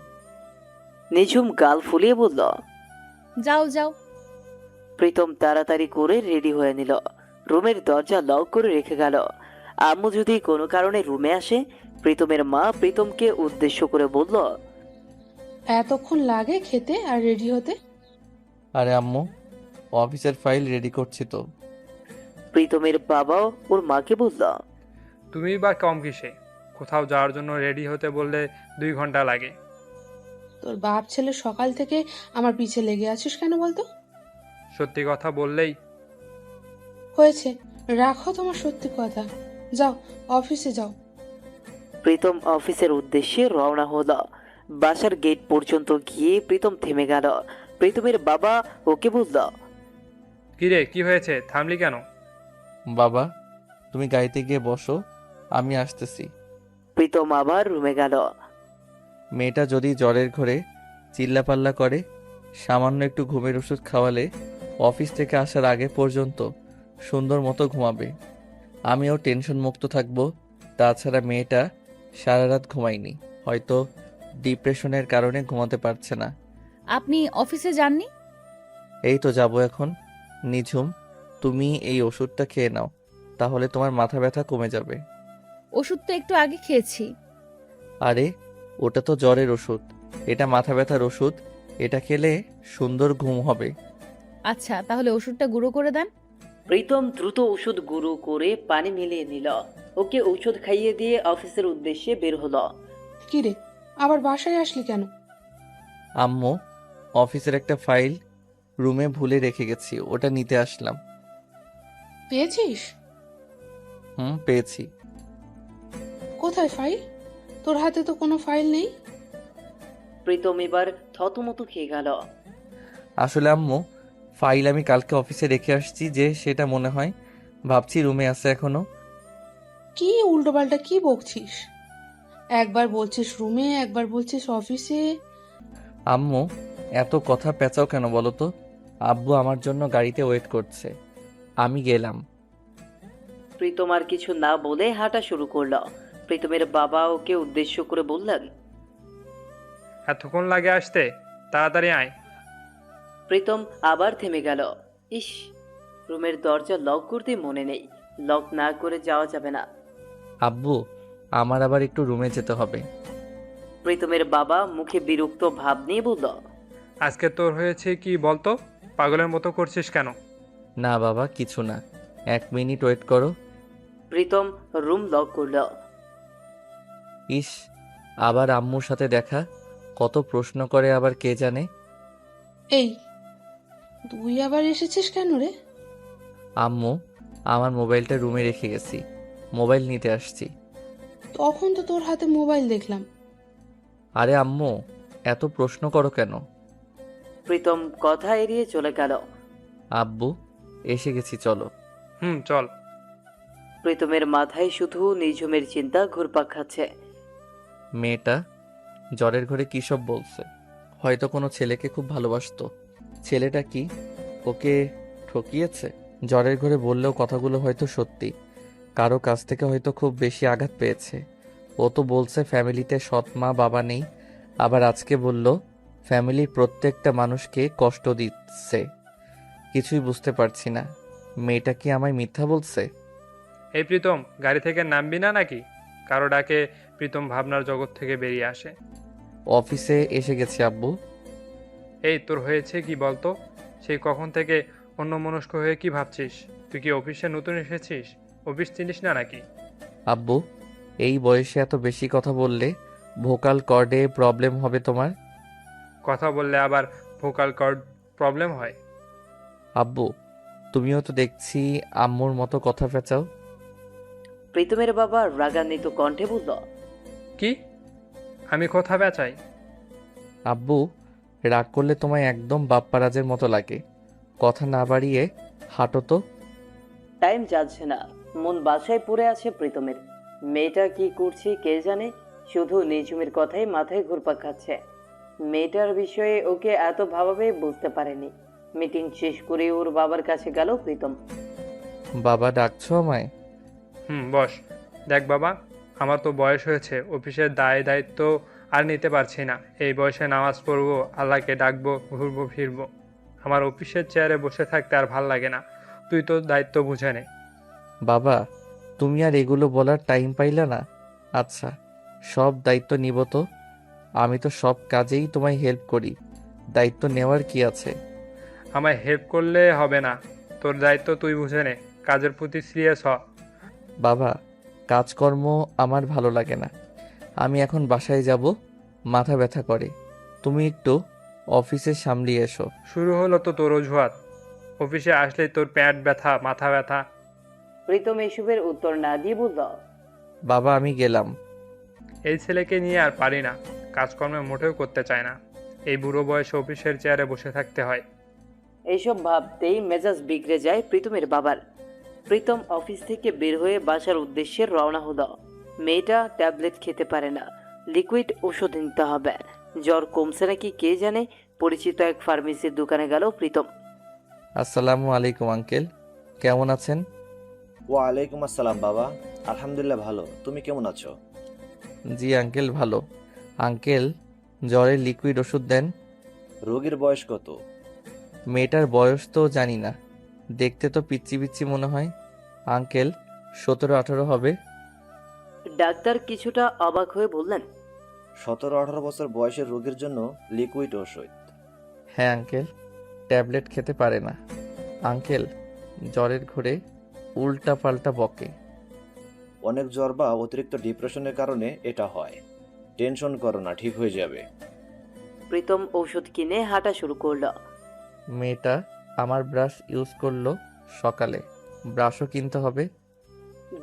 নিঝুম গাল ফুলিয়ে বলল। যাও যাও। প্রীতম তাড়াতাড়ি করে রেডি হয়ে নিল, রুমের দরজা লক করে রেখে গেল। আম্মু যদি কোনো কারণে রুমে আসে, প্রীতমের মা প্রীতমকে উদ্দেশ্য করে বলল, এতক্ষণ লাগে খেতে আর রেডি হতে? আরে আম্মু, অফিসের ফাইল রেডি করছি তো। প্রীতমের বাবাও ওর মাকে বলল, তুমি বা কম কিসে? কোথাও যাওয়ার জন্য রেডি হতে বললে 2 ঘন্টা লাগে। তোর বাপ ছেলে সকাল থেকে আমার পিছে লেগে আছিস কেন বলতো? সত্যি কথা বললেই হয়েছে, রাখো তোমার সত্যি কথা। যাও, অফিসে যাও। প্রীতম অফিসের উদ্দেশ্যে রওনা হলো। বাসার গেট পর্যন্ত গিয়ে প্রীতম থেমে গেল। প্রীতমের বাবা ওকে বলল, কিরে কি হয়েছে, থামলি কেন? বাবা, তুমি গাড়িতে গিয়ে বসো, আমি আসতেছি। প্রীতম আবার রুমে গেল। মেয়েটা যদি জ্বরের ঘরে চিল্লাপাল্লা করে, সামান্য একটু ঘুমের ওষুধ খাওয়ালে অফিস থেকে আসার আগে পর্যন্ত সুন্দর মতো ঘুমাবে। আমিও টেনশন মুক্ত থাকবো। তাছাড়া মেয়েটা সারা রাত ঘুমায়নি, হয়তো ডিপ্রেশনের কারণে ঘুমাতে পারছে না। আপনি অফিসে যাননি? এই তো যাবো এখন। নিঝুম, তুমি এই ওষুধটা খেয়ে নাও, তাহলে তোমার মাথা ব্যথা কমে যাবে। ওষুধ তো একটু আগে খেয়েছি। আরে, ওটা তো জ্বরের ওষুধ, এটা মাথা ব্যথার ওষুধ। এটা খেলে সুন্দর ঘুম হবে। আচ্ছা, তাহলে ওষুধটা গুঁড়ো করে দেন। প্রীতম দ্রুত ওষুধ গুঁড়ো করে পানি মিলিয়ে নিল। ওকে ঔষধ খাইয়ে দিয়ে অফিসের উদ্দেশ্যে বের হলো। কি রে, আবার বাসায় আসলি কেন? আম্মু, অফিসের একটা ফাইল রুমে ভুলে রেখে গেছি, ওটা নিতে আসলাম। পেয়েছিস? পেয়েছি। কোথায় ফাইল? তোর হাতে তো কোনো ফাইল নেই। প্রীতম এবার থতমত খেয়ে গেল। আসলে আম্মু, ফাইল আমি কালকে অফিসে রেখে আসছি, যে সেটা মনে হয় ভাবছি রুমে আছে এখনো। কি উল্টোপাল্টা কি বকছিস? একবার বলছিস রুমে, একবার বলছিস অফিসে। আম্মু, এত কথা পেঁচাও কেন বলো তো? আব্বু আমার জন্য গাড়িতে ওয়েট করছে, আমি গেলাম। প্রীতম আর কিছু না বলে হাঁটা শুরু করলো। প্রীতমের বাবা ওকে উদ্দেশ্য করে বললেন, এতক্ষণ লাগে আসতে, তাড়াতাড়ি আয়। প্রীতম আবার থেমে গেল। ইস, রুমের দরজা লক করতে মনে নেই। লক না করে যাওয়া যাবে না। আব্বু, আমার আবার একটু রুমে যেতে হবে। প্রীতমের বাবা মুখে বিরক্ত ভাব নিয়ে বলল, আজকে তোর হয়েছে কি বলতো? পাগলের মতো করছিস কেন? না বাবা, কিছু না, 1 মিনিট ওয়েট করো। প্রীতম রুম লক করল। ইস, আবার আম্মুর সাথে দেখা, কত প্রশ্ন করে আবার কে জানে। এই, তুই আবার এসেছিস কেন রে? আম্মু, আমার মোবাইলটা রুমে রেখে গেছি, মোবাইল নিতে আসছি। তখন তো তোর হাতে মোবাইল দেখলাম। আরে আম্মু, এত প্রশ্ন করো কেন? প্রীতম কথা এড়িয়ে চলে গেল। আব্বু, এসে গেছি, চলো। চল। প্রীতমের মাথায় শুধু নিঝুমের চিন্তা ঘুরপাক খাচ্ছে। মেয়েটা জ্বরের ঘরে কী সব বলছে, হয়তো কোনো ছেলেকে খুব ভালোবাসতো। ছেলেটা কি ওকে ঠকিয়েছে? জ্বরের ঘরে বললেও কথাগুলো হয়তো সত্যি, কারো কাছ থেকে হয়তো খুব বেশি আঘাত পেয়েছে। ও তো বলছে ফ্যামিলিতে সৎ মা বাবা নেই, আবার আজকে বলল ফ্যামিলির প্রত্যেকটা মানুষকে কষ্ট দিচ্ছে। কিছুই বুঝতে পারছি না, মেয়েটা কি আমায় মিথ্যা বলছে? এই প্রীতম, গাড়ি থেকে নামবি না নাকি? কারো ডাকে প্রীতম ভাবনার জগৎ থেকে বেরিয়ে আসে। অফিসে এসে গেছি আব্বু। এই তোর হয়েছে কি বলতো? সেই কখন থেকে অন্যমনস্ক হয়ে কি ভাবছিস? তুই কি অফিসে নতুন এসেছিস? অফিস চিনিস না নাকি? আব্বু, এই বয়সে এত বেশি কথা বললে ভোকাল কর্ডে প্রবলেম হবে তোমার। কথা বললে আবার ভোকাল কর্ড প্রবলেম হয়? আব্বু, তুমিও তো দেখছি আম্মুর মতো কথা পেঁচাও। প্রীতমের বাবা রাগান্বিত কণ্ঠে বলল, কি? আমি কথা বেচাই? আব্বু, রাগ করলে তোমায় একদম বাপ্পারাজের মতো লাগে। কথা না বাড়িয়ে হাঁটো তো। টাইম যাচ্ছে না, মন বাসায় পড়ে আছে প্রীতমের। মেয়েটা কি করছে কে জানে, শুধু নিঝুমের কথাই মাথায় ঘুরপাক খাচ্ছে। মেয়েটার বিষয়ে ওকে এত ভাবাবে বুঝতে পারেনি। মিটিং শেষ করে ওর বাবার কাছে গেল প্রীতম। বাবা, ডাকছো আমায়? বস। দেখ বাবা, আমার তো বয়স হয়েছে, অফিসের দায়িত্ব আর নিতে পারছি না। এই বয়সে নামাজ পড়বো, আল্লাহকে ডাকবো, ঘুরবো ফিরবো। আমার অফিসের চেয়ারে বসে থাকতে আর ভাল লাগে না। তুই তো দায়িত্ব বুঝে নে। বাবা, তুমি আর এগুলো বলার টাইম পাইলা না? আচ্ছা, সব দায়িত্ব নিব তো। আমি তো সব কাজেই তোমায় হেল্প করি, দায়িত্ব নেওয়ার কি আছে? আমায় হেল্প করলে হবে না, তোর দায়িত্ব তুই বুঝে নে। কাজের প্রতি সিরিয়াস হ। বাবা, কাজকর্ম আমার ভালো লাগে না, আমি এখন বাসায় যাব, মাথা ব্যথা করে। তুমি একটু অফিসে সামলিয়ে এসো। শুরু হলো তো তোর অজুহাত। অফিসে আসলেই তোর পেট ব্যথা, মাথা ব্যথা। প্রীতম এসবের উত্তর না দিয়ে বলল, বাবা আমি গেলাম। এই ছেলেকে নিয়ে আর পারি না, কাজকর্মে মোটেও করতে চায় না। এই বুড়ো বয়সে অফিসের চেয়ারে বসে থাকতে হয়। এইসব ভাবতেই মেজাজ বিগড়ে যায় প্রীতমের বাবার। প্রীতম অফিস থেকে বের হয়ে বাসার উদ্দেশ্যে রওনা হলো। মেয়েটা ট্যাবলেট খেতে পারে না, লিকুইড ওষুধ নিতে হবে। জ্বর কমছে নাকি কে জানে। পরিচিত এক ফার্মেসির দোকানে গেল প্রীতম। আসসালামু আলাইকুম আঙ্কেল, কেমন আছেন? ওয়ালাইকুম আসসালাম বাবা। আলহামদুলিল্লাহ ভালো, তুমি কেমন আছো? জি আঙ্কেল ভালো। আঙ্কেল জ্বরের লিকুইড ওষুধ দেন। রোগীর বয়স কত? মেয়েটার বয়স তো জানি না, দেখতে তো পিচ্চি পিচ্চি মনে হয়। আঙ্কেল 17-18 হবে। ডাক্তার কিছুটা অবাক হয়ে বললেন, 17-18 বছর বয়সের রোগীর জন্য লিকুইড ওষুধ? হ্যাঁ আঙ্কেল, ট্যাবলেট খেতে পারে না। আঙ্কেল জ্বরের ঘোরে উল্টা পাল্টা বকে। অনেক জ্বর বা অতিরিক্ত ডিপ্রেশনের কারণে এটা হয়। টেনশন করো না, ঠিক হয়ে যাবে। প্রীতম ওষুধ কিনে হাঁটা শুরু করলো। মেয়েটা আমার ব্রাশ ইউজ করলো সকালে, ব্রাশও কিনতে হবে।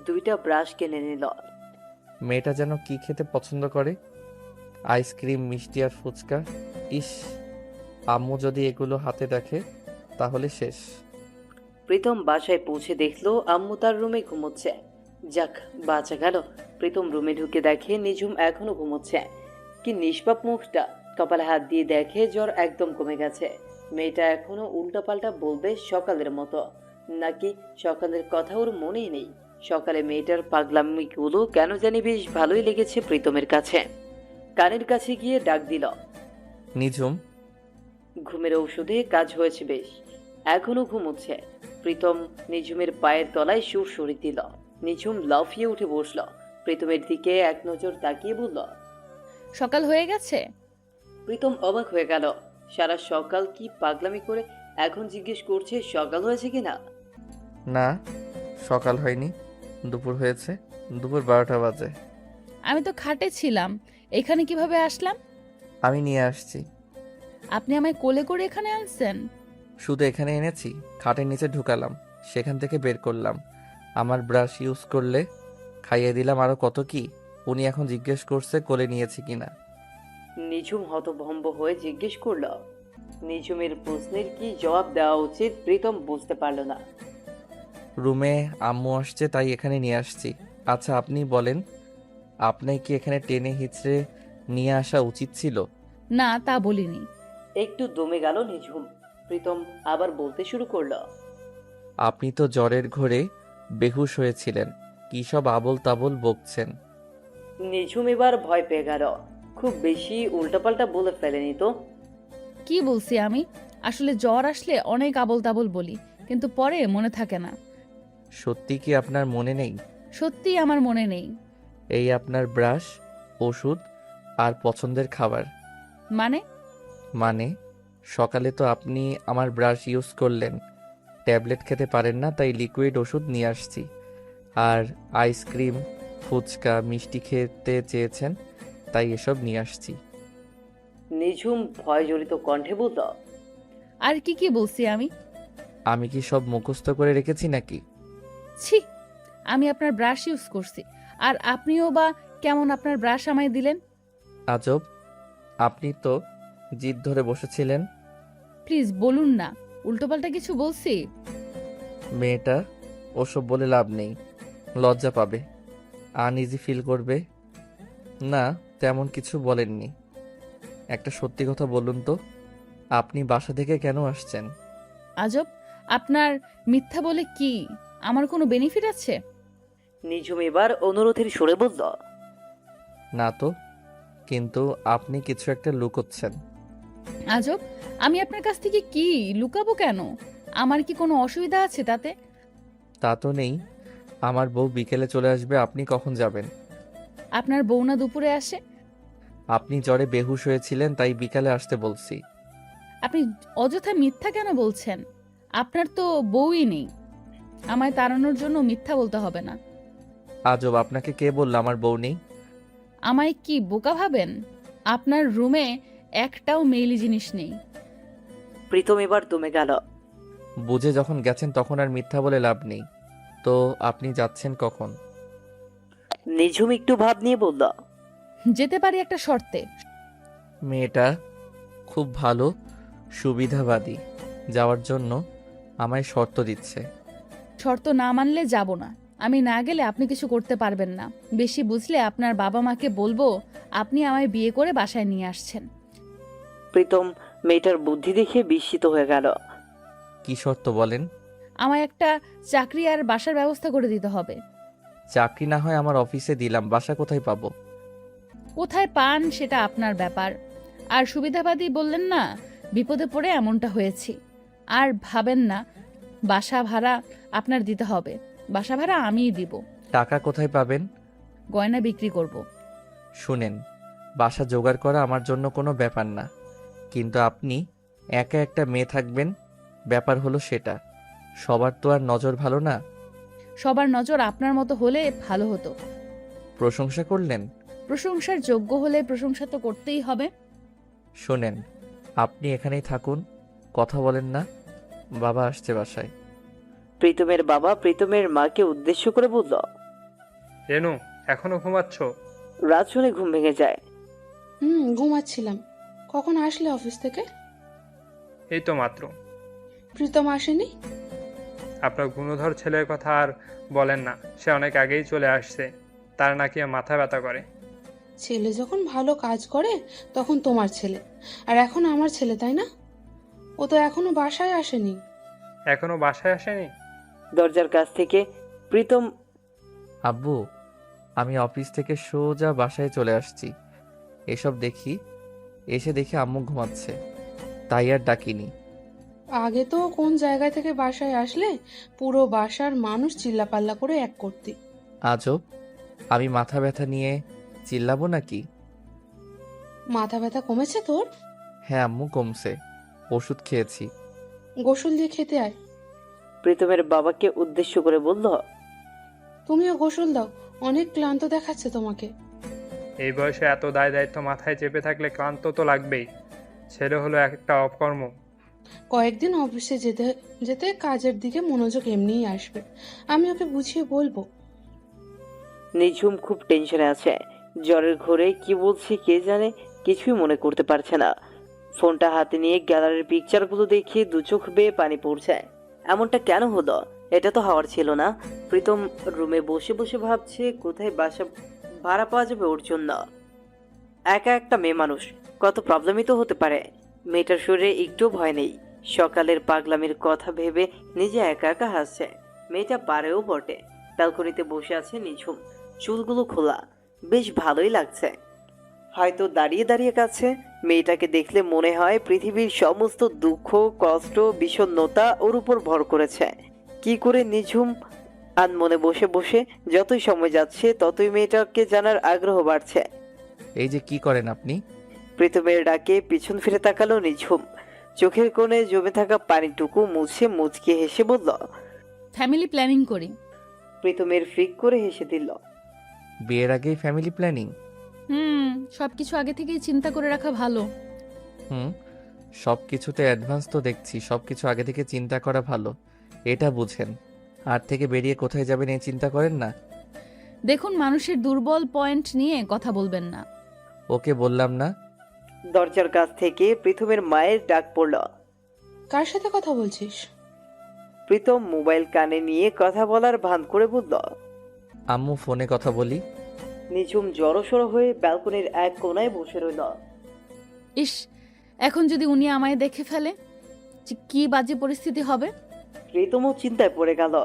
2টা ব্রাশ কিনে নিল। মেয়েটা যেন কি খেতে পছন্দ করে, আইসক্রিম, মিষ্টি আর ফুচকা। ইস, আম্মু যদি এগুলো হাতে দেখে তাহলে শেষ। প্রীতম বাসায় পৌঁছে দেখলো আম্মু তার রুমে ঘুমোচ্ছে। যাক, বাঁচা গেল। প্রীতম রুমে ঢুকে দেখে নিঝুম এখনো ঘুমোচ্ছে। কি নিষ্পাপ মুখটা। কপালে হাত দিয়ে দেখে জ্বর একদম কমে গেছে। মেয়েটা এখনো উল্টাপাল্টা বলবে সকালের মতো, নাকি সকালের কথা ওর মনেই নেই। সকালে মেয়েটার পাগলামিগুলো কেন জানি বেশ ভালোই লেগেছে প্রীতমের কাছে। কানের কাছে গিয়ে ডাক দিল, নিঝুম। ঘুমের ঔষধে কাজ হয়েছে বেশ। এখনো ঘুমোচ্ছে। প্রীতম নিঝুমের পায়ের তলায় সুর সরিয়ে দিল। নিঝুম লাফিয়ে উঠে বসল। প্রীতমের দিকে এক নজর তাকিয়ে বলল, সকাল হয়ে গেছে? প্রীতম অবাক হয়ে গেল। সারা সকাল কি পাগলামি করে এখন জিজ্ঞেস করছে সকাল হয়েছে কিনা। না, সকাল হয়নি, দুপুর হয়েছে। দুপুর 12টা বাজে। আমি তো খাটে ছিলাম, এখানে কিভাবে আসলাম? আমি নিয়ে আসছি। আপনি আমায় কোলে করে এখানে আনছেন? শুধু এখানে এনেছি, খাটের নিচে ঢুকালাম, সেখান থেকে বের করলাম। আমার ব্রাশ ইউজ করলে, খাইয়ে দিলাম, আরো কত কি। উনি এখন জিজ্ঞেস করছে কোলে নিয়েছি কিনা। নিঝুম হতভম্ব হয়ে জিজ্ঞেস করল। নিঝুমের প্রশ্নের কি জবাব দেওয়া উচিত প্রীতম বুঝতে পারল না। রুমে আম্মু আসছে তাই এখানে নিয়ে আসছি। আচ্ছা আপনি বলেন, আপনার কি এখানে টেনে হিচড়ে নিয়ে আসা উচিত ছিল? না, তা বলিনি। একটু দমে গেল নিঝুম। প্রীতম আবার বলতে শুরু করলো, আপনি তো জ্বরের ঘোরে বেহুশ হয়েছিলেন, কি সব আবোল তাবোল বকছেন। নিঝুম এবার ভয় পেয়ে গেল। খুব বেশি উল্টাপাল্টা বলে ফেলেনি তো? কি বলছি আমি? আসলে জ্বর আসলে অনেক আবল তাবল বলি, কিন্তু পরে মনে থাকে না। সত্যি কি আপনার মনে নেই? সত্যি আমার মনে নেই। এই আপনার ব্রাশ, ওষুধ আর পছন্দের খাবার। মানে সকালে তো আপনি আমার ব্রাশ ইউজ করলেন। ট্যাবলেট খেতে পারেন না তাই লিকুইড ওষুধ নিয়ে আসছি। আর আইসক্রিম, ফুচকা, মিষ্টি খেতে চেয়েছেন তাই এসব নিয়ে আসছি। নিঝুম ভয় জড়িত কণ্ঠে বলল, আর কি কি বলছি আমি? আমি কি সব মুখস্থ করে রেখেছি নাকি? ছি, আমি আপনার ব্রাশ ইউজ করছি, আর আপনিও বা কেমন আপনার ব্রাশ আমায় দিলেন? আজব, আপনি তো জিদ ধরে বসেছিলেন। প্লিজ বলুন না, উল্টোপাল্টা কিছু বলছি? মেয়েটা ওসব বলে লাভ নেই, লজ্জা পাবে, আনইজি ফিল করবে। না, তেমন কিছু বলেননি। একটা সত্যি কথা বলুন তো, আপনি বাসা থেকে কেন আসছেন? আজব, আপনার মিথ্যা বলে কি আমার কোনো বেনিফিট আছে? নিঝুম এবার অনুরোধের সুরে বলল, না তো, কিন্তু আপনি কিছু একটা লুকোচ্ছেন। আজব, আমি আপনার কাছ থেকে কি লুকাবো কেন? আমার কি কোনো অসুবিধা আছে তাতে? তা তো নেই। আমার বউ বিকেলে চলে আসবে, আপনি কখন যাবেন? আপনার বউ না দুপুরে আসে? আপনি জ্বরে বেহুশ হয়েছিলেন তাই বিকালে আসতে বলছি। আপনি অযথা মিথ্যা কেন বলছেন? আপনার তো বউই নেই, আমায় তাড়ানোর জন্য মিথ্যা বলতে হবে না। আজব, আপনাকে কে বলল আমার বউ নেই? আমায় কি বোকা ভাবেন? আপনার রুমে একটাও মেইলি জিনিস নেই। প্রীতম এবার দমে গেল। বুঝে যখন গেছেন তখন আর মিথ্যা বলে লাভ নেই। তো আপনি যাচ্ছেন কখন? নিঝুম একটু ভাব নিয়ে বলল, যেতে পারি একটা শর্তে। মেয়েটা খুব ভালো সুবিধাবাদী, যাওয়ার জন্য আমায় শর্ত দিচ্ছে। শর্ত না মানলে যাব না। আমি না গেলে আপনি কিছু করতে পারবেন না। বেশি বুঝলে আপনার বাবা মাকে বলবো আপনি আমায় বিয়ে করে বাসায় নিয়ে আসছেন। প্রীতম মেয়েটার বুদ্ধি দেখে বিস্মিত হয়ে গেল। কি শর্ত বলেন? আমায় একটা চাকরি আর বাসার ব্যবস্থা করে দিতে হবে। চাকরি না হয় আমার অফিসে দিলাম, বাসা কোথায় পাবো? কোথায় পান সেটা আপনার ব্যাপার। আর সুবিধাবাদী বললেন না, বিপদে পড়ে এমনটা হয়েছি। আর ভাবেন না বাসা ভাড়া আপনার দিতে হবে। বাসা ভাড়া আমিই দিব। টাকা কোথায় পাবেন? গয়না বিক্রি করব। শুনেন, বাসা জোগাড় করা আমার জন্য কোনো ব্যাপার না, কিন্তু আপনি একা একটা মেয়ে থাকবেন, ব্যাপার হলো সেটা। সবার তো আর নজর ভালো না। সবার নজর আপনার মতো হলে ভালো হতো। প্রশংসা করলেন? প্রশংসার যোগ্য হলে প্রশংসা তো করতেই হবে। শোনেন, আপনি এখানেই থাকুন, কথা বলেন না। বাবা আসছে বাসায়। প্রীতমের বাবা প্রীতমের মাকে উদ্দেশ্য করে বলল। রেনু, এখনো ঘুমাচ্ছ? রাত শুনে ঘুম ভেঙে যায়। ঘুমাচ্ছিলাম। কখন আসলে অফিস থেকে? এই তো মাত্র। প্রীতম আসেনি? আপনার গুণধর ছেলের কথা আর বলেন না, সে অনেক আগেই চলে আসছে। তার নাকি মাথা ব্যথা করে। ছেলে যখন ভালো কাজ করে তখন তোমার ছেলে, আর এখন আমার ছেলে, তাই না? ও তো এখনো বাসায় আসেনি। এখনো বাসায় আসেনি? দরজার কাছ থেকে প্রীতম আব্বু, আমি অফিস থেকে সোজা বাসায় চলে আসছি। এসে দেখি আম্মু ঘুমাচ্ছে, তাই আর ডাকিনি। আগে তো কোন জায়গা থেকে বাসায় আসলে পুরো বাসার মানুষ চিল্লাপাল্লা করে এক করতি। আজব, আমি মাথা ব্যথা নিয়ে চিল্লাবো নাকি? মাথা ব্যথা কমেছে তোর? হ্যাঁ আম্মু, কমছে, ওষুধ খেয়েছি। গোসল দিয়ে খেতে আয়। প্রীতমের বাবাকে উদ্দেশ্য করে বলল। তুমিও গোসল দাও, অনেক ক্লান্ত দেখাচ্ছে তোমাকে। এই বয়সে এত দায় দায়িত্ব মাথায় চেপে থাকলে ক্লান্ত তো লাগবেই। ছেলে হলো একটা অকর্ম। কয়েকদিন অফিসে যেতে যেতে কাজের দিকে মনোযোগ এমনিই আসবে। আমি ওকে বুঝিয়ে বলবো। নিঝুম খুব টেনশনে আছে। জ্বরের ঘোরে কি বলছে কে জানে, কিছুই মনে করতে পারছে না। ফোনটা হাতে নিয়ে গ্যালারির পিকচারগুলো দেখে দু চোখ বেয়ে পানি পড়ছে। এমনটা কেন হলো? এটা তো হওয়ার ছিল না। প্রীতম রুমে বসে বসে ভাবছে কোথায় বাসা ভাড়া পাওয়া যাবে ওর জন্য। একা একটা মেয়ে মানুষ, কত প্রবলেমই তো হতে পারে। মেয়েটার শরীরে একটু ভয় নেই। সকালের পাগলামির কথা ভেবে নিজে একা একা হাসছে। মেয়েটা পারেও বটে। ব্যালকনিতে বসে আছে নিঝুম, চুলগুলো খোলা, বেশ ভালোই লাগছে। হয়তো দাঁড়িয়ে দাঁড়িয়ে কাছে। মেয়েটাকে দেখলে মনে হয় পৃথিবীর সমস্ত দুঃখ, কষ্ট, বিষণ্ণতা ওর উপর ভর করেছে। কি করে নিঝুম আনমনে বসে বসে যতই সময় যাচ্ছে ততই মেয়েটাকে জানার আগ্রহ বাড়ছে। এই যে কি করেন আপনি? প্রীতমের ডাকে পিছন ফিরে তাকালো নিঝুম। চোখের কোণে জমে থাকা পানিটুকু মুছে মুচকে হেসে বলল। ফ্যামিলি প্ল্যানিং করি। প্রীতমের ফিক করে হেসে দিল। বিয়ের আগেই ফ্যামিলি প্ল্যানিং? সবকিছু আগে থেকেই চিন্তা করে রাখা ভালো। সব কিছুতে অ্যাডভান্স তো দেখছি, সব কিছু আগে থেকে চিন্তা করা ভালো, এটা বুঝেন। আর থেকে বেরিয়ে কোথায় যাবেন এই চিন্তা করেন না। দেখুন, মানুষের দুর্বল পয়েন্ট নিয়ে কথা বলবেন না। ওকে বললাম না? দরজার কাছ থেকে প্রীতমের মায়ের ডাক পড়ল। কার সাথে কথা বলছিস? প্রীতম মোবাইল কানে নিয়ে কথা বলার ভান করে বলল। আম্মু, ফোনে কথা বলি। নিঝুম জড়সড় হয়ে ব্যালকনির এক কোনায় বসে রইল। ইস, এখন যদি উনি আমায় দেখে ফেলে, যে কি বাজে পরিস্থিতি হবে। প্রীতমও চিন্তায় পড়ে গেল।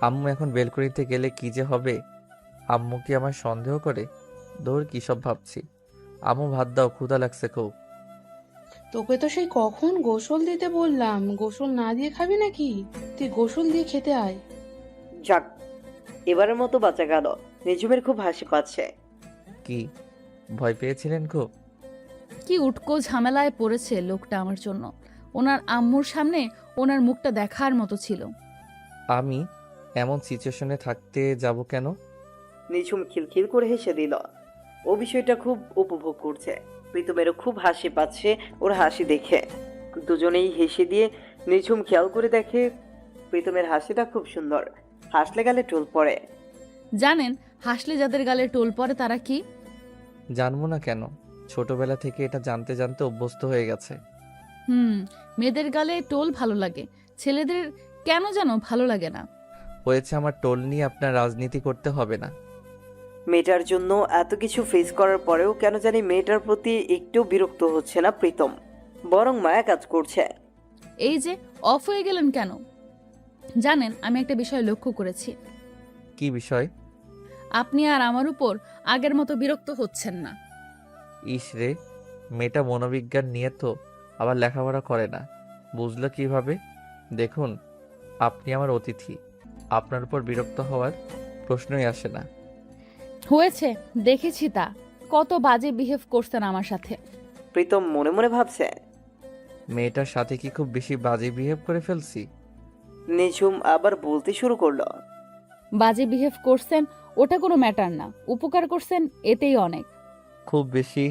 আম্মু এখন বেলকনিতে গেলে কি যে হবে। আম্মু কি আমার সন্দেহ করে? দৌড়, কি সব ভাবছি। আম্মু, ভাত দাও, ক্ষুধা লাগছে খুব। তোকে তো সেই কখন গোসল দিতে বললাম, গোসল না দিয়ে খাবি নাকি? তুই গোসল দিয়ে খেতে আয়। যাক, এবারের মতো বাঁচা গেল। নিঝুমের খুব হাসি পাচ্ছে। কি ভয় পেয়েছিলেন খুব? কি উটকো ঝামেলায় পড়েছে লোকটা আমার জন্য। ওনার আম্মুর সামনে ওনার মুখটা দেখার মতো ছিল। আমি এমন সিচুয়েশনে থাকতে যাব কেন? নিঝুম খিলখিল করে হেসে দিল। ও বিষয়টা খুব উপভোগ করছে। প্রীতমেরও খুব হাসি পাচ্ছে ওর হাসি দেখে। দুজনেই হেসে দিয়ে নিঝুম খেয়াল করে দেখে প্রীতমের হাসিটা খুব সুন্দর, হাসলে গালে টোল পড়ে। জানেন হাসলে যাদের গালে টোল পড়ে তারা কি? জানবো না কেন, ছোটবেলা থেকে এটা জানতে জানতে অভ্যস্ত হয়ে গেছে। মেয়েদের গালে টোল ভালো লাগে, ছেলেদের কেন যেন ভালো লাগে না। হয়েছে, আমার টোল নিয়ে আপনার রাজনীতি করতে হবে না। মেয়েটার জন্য এত কিছু ফেস করার পরেও কেন জানি মেয়েটার প্রতি একটু বিরক্ত হচ্ছে না প্রীতম, বরং মায়া কাজ করছে। এই যে অফ হয়ে গেলেন কেন? জানেন আমি একটা বিষয় লক্ষ্য করেছি, কি বিষয়? আপনি আর আমার উপর আগের মতো বিরক্ত হচ্ছেন না। ইস রে, মেয়েটা মনোবিজ্ঞান নিয়ে তো আবার লেখাপড়া করে না, বুঝলো কিভাবে? দেখুন, আপনি আমার অতিথি, আপনার উপর বিরক্ত হওয়ার প্রশ্নই আসে না। হয়েছে, দেখেছি তা, কত বাজে বিহেভ করছেন আমার সাথে। প্রীতম মনে মনে ভাবছে। মেয়েটার সাথে কি খুব বেশি বাজে বিহেভ করে ফেলছি? নিঝুম আবার বলতে শুরু করলো। বাজে বিহেভ করছেন ওটা কোনো ম্যাটার না, উপকার করছেন এতেই অনেক। খুব বেশি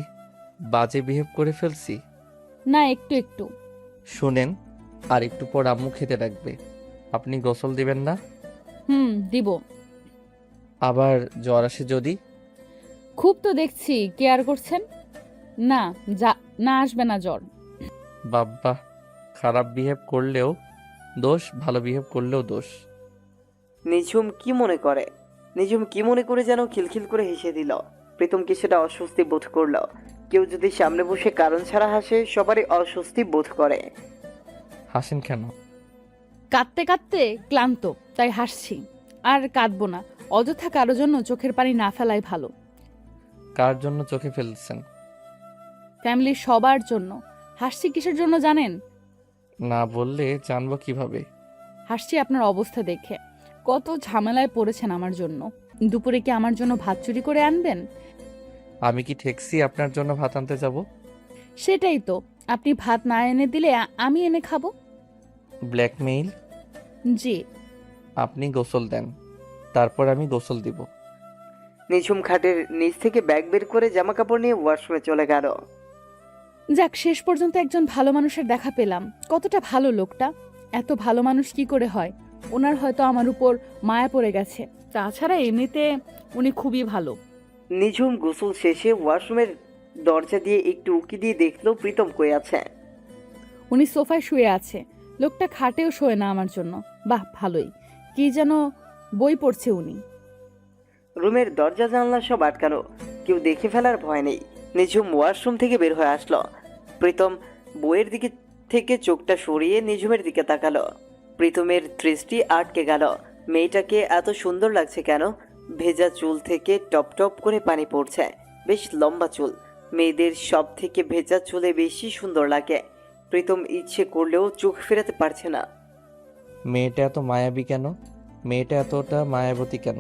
বাজে বিহেভ করে ফেলছি? না, একটু একটু। শুনেন, আর একটু পর আম্মু খেতে ডাকবে, আপনি গোসল দিবেন না? দিব। আবার জ্বর আসে যদি? খুব তো দেখছি কেয়ার করছেন। না, না আসবে না জ্বর। বাব্বা, খারাপ বিহেভ করলেও দোষ, ভালো বিহেভ করলেও দোষ। নিঝুম কি মনে করে যেন খিলখিল করে হেসে দিল। প্রীতম সেটা অস্বস্তি বোধ করলো। কেউ যদি সামনে বসে কারণ ছাড়া হাসে সবারই অস্বস্তি বোধ করে। হাসেন কেন? কাঁদতে কাঁদতে ক্লান্ত, তাই হাসছি। আর কাঁদবো না, অযথা কারো জন্য চোখের পানি না ফেলাই ভালো। কার জন্য চোখে ফেলছেন? ফ্যামিলির সবার জন্য। হাসছি কিসের জন্য জানেন? না বললে জানবো কিভাবে? হাসছি আপনার অবস্থা দেখে। কত ঝামেলায় পড়েছেন আমার জন্য। দুপুরে কি আমার জন্য ভাত চুরি করে আনবেন? আমি কি ঠেকছি আপনার জন্য ভাত আনতে যাব? সেটাই তো, আপনি ভাত না এনে দিলে আমি এনে খাবো। ব্ল্যাকমেইল? জি। আপনি গোসল দেন, তারপর আমি গোসল দিব। নিঝুম খাটের নিচ থেকে ব্যাগ বের করে জামা কাপড় নিয়ে ওয়াশরুমে চলে গেল। যাক, শেষ পর্যন্ত একজন ভালো মানুষের দেখা পেলাম। কতটা ভালো লোকটা। এত ভালো মানুষ কি করে হয়? ওনার হয়তো আমার উপর মায়া পড়ে গেছে, তাছাড়া এমনিতে উনি খুবই ভালো। নিঝুম গোসল শেষে ওয়াশরুমের দরজা দিয়ে একটু উকি দিয়ে দেখলো প্রীতম কই আছে। উনি সোফায় শুয়ে আছে। লোকটা খাটেও শোয় না আমার জন্য। বাহ, ভালোই। কি যেন বই পড়ছে উনি। রুমের দরজা জানলা সব আটকানো, কেউ দেখে ফেলার ভয় নেই। নিঝুম ওয়াশরুম থেকে বের হয়ে আসলো। প্রীতম বইয়ের দিকে থেকে চোখটা সরিয়ে নিঝুমের দিকে তাকালো। প্রীতমের দৃষ্টি আটকে গেল। মেয়েটাকে এত সুন্দর লাগছে কেন? ভেজা চুল থেকে টপ টপ করে পানি পড়ছে, বেশ লম্বা চুল। মেয়েদের সব থেকে ভেজা চুলে বেশি সুন্দর লাগে। প্রীতম ইচ্ছে করলেও চোখ ফেরাতে পারছে না। মেয়েটা এত মায়াবী কেন? মেয়েটা এতটা মায়াবতী কেন?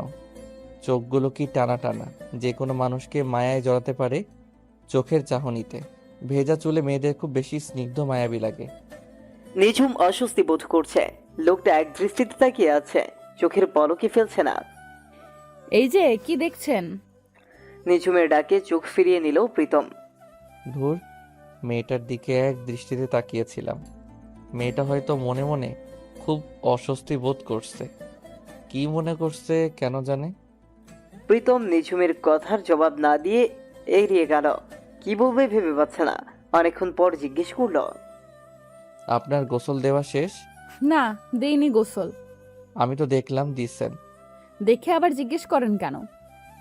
চোখগুলো কি টানা টানা, যে কোনো মানুষকে মায়ায় জড়াতে পারে চোখের চাহনিতে। ভেজা চুলে মেয়েদের খুব বেশি স্নিগ্ধ মায়াবী লাগে। নিঝুম অস্বস্তি বোধ করছে। লোকটা এক দৃষ্টিতে তাকিয়ে আছে, চোখের পলকই ফেলছে না। এই যে কি দেখছেন? নিঝুমের ডাকে চোখ ফিরিয়ে নিল প্রীতম। ধুর, মেয়েটার দিকে এক দৃষ্টিতে তাকিয়েছিলাম। মেয়েটা হয়তো মনে মনে খুব অস্বস্তি বোধ করছে। কি মনে করছে কেন জানে? প্রীতম নিঝুমের কথার জবাব না দিয়ে এড়িয়ে গেল। কি বলবে ভেবে পাচ্ছে না। অনেকক্ষণ পর জিজ্ঞেস করলো, আপনার গোসল দেওয়া শেষ? না, দেইনি গোসল। আমি তো দেখলাম দিছেন। দেখে আবার জিজ্ঞেস করেন কেন?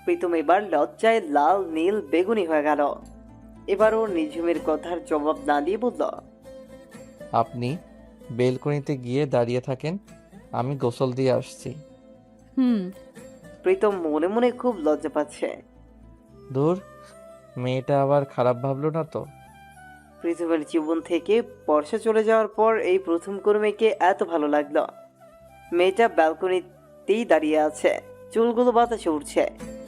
প্রীতম এবার লজ্জায় লাল নীল বেগুনি হয়ে গেল। এবারও নিঝুমের কথার জবাব না দিয়ে বলল, আপনি বেলকনিতে গিয়ে দাঁড়িয়ে থাকেন, আমি গোসল দিয়ে আসছি। প্রীতম মনে মনে খুব লজ্জা পাচ্ছে। ধুর, মেয়েটা আবার খারাপ ভাবলো না তো? প্রীতমের জীবন থেকে বর্ষা চলে যাওয়ার পর এই প্রথম করে মেয়েকে এত ভালো লাগলো। মেয়েটা ব্যালকনিতেই দাঁড়িয়ে আছে, চুলগুলো বাতাসে উঠছে,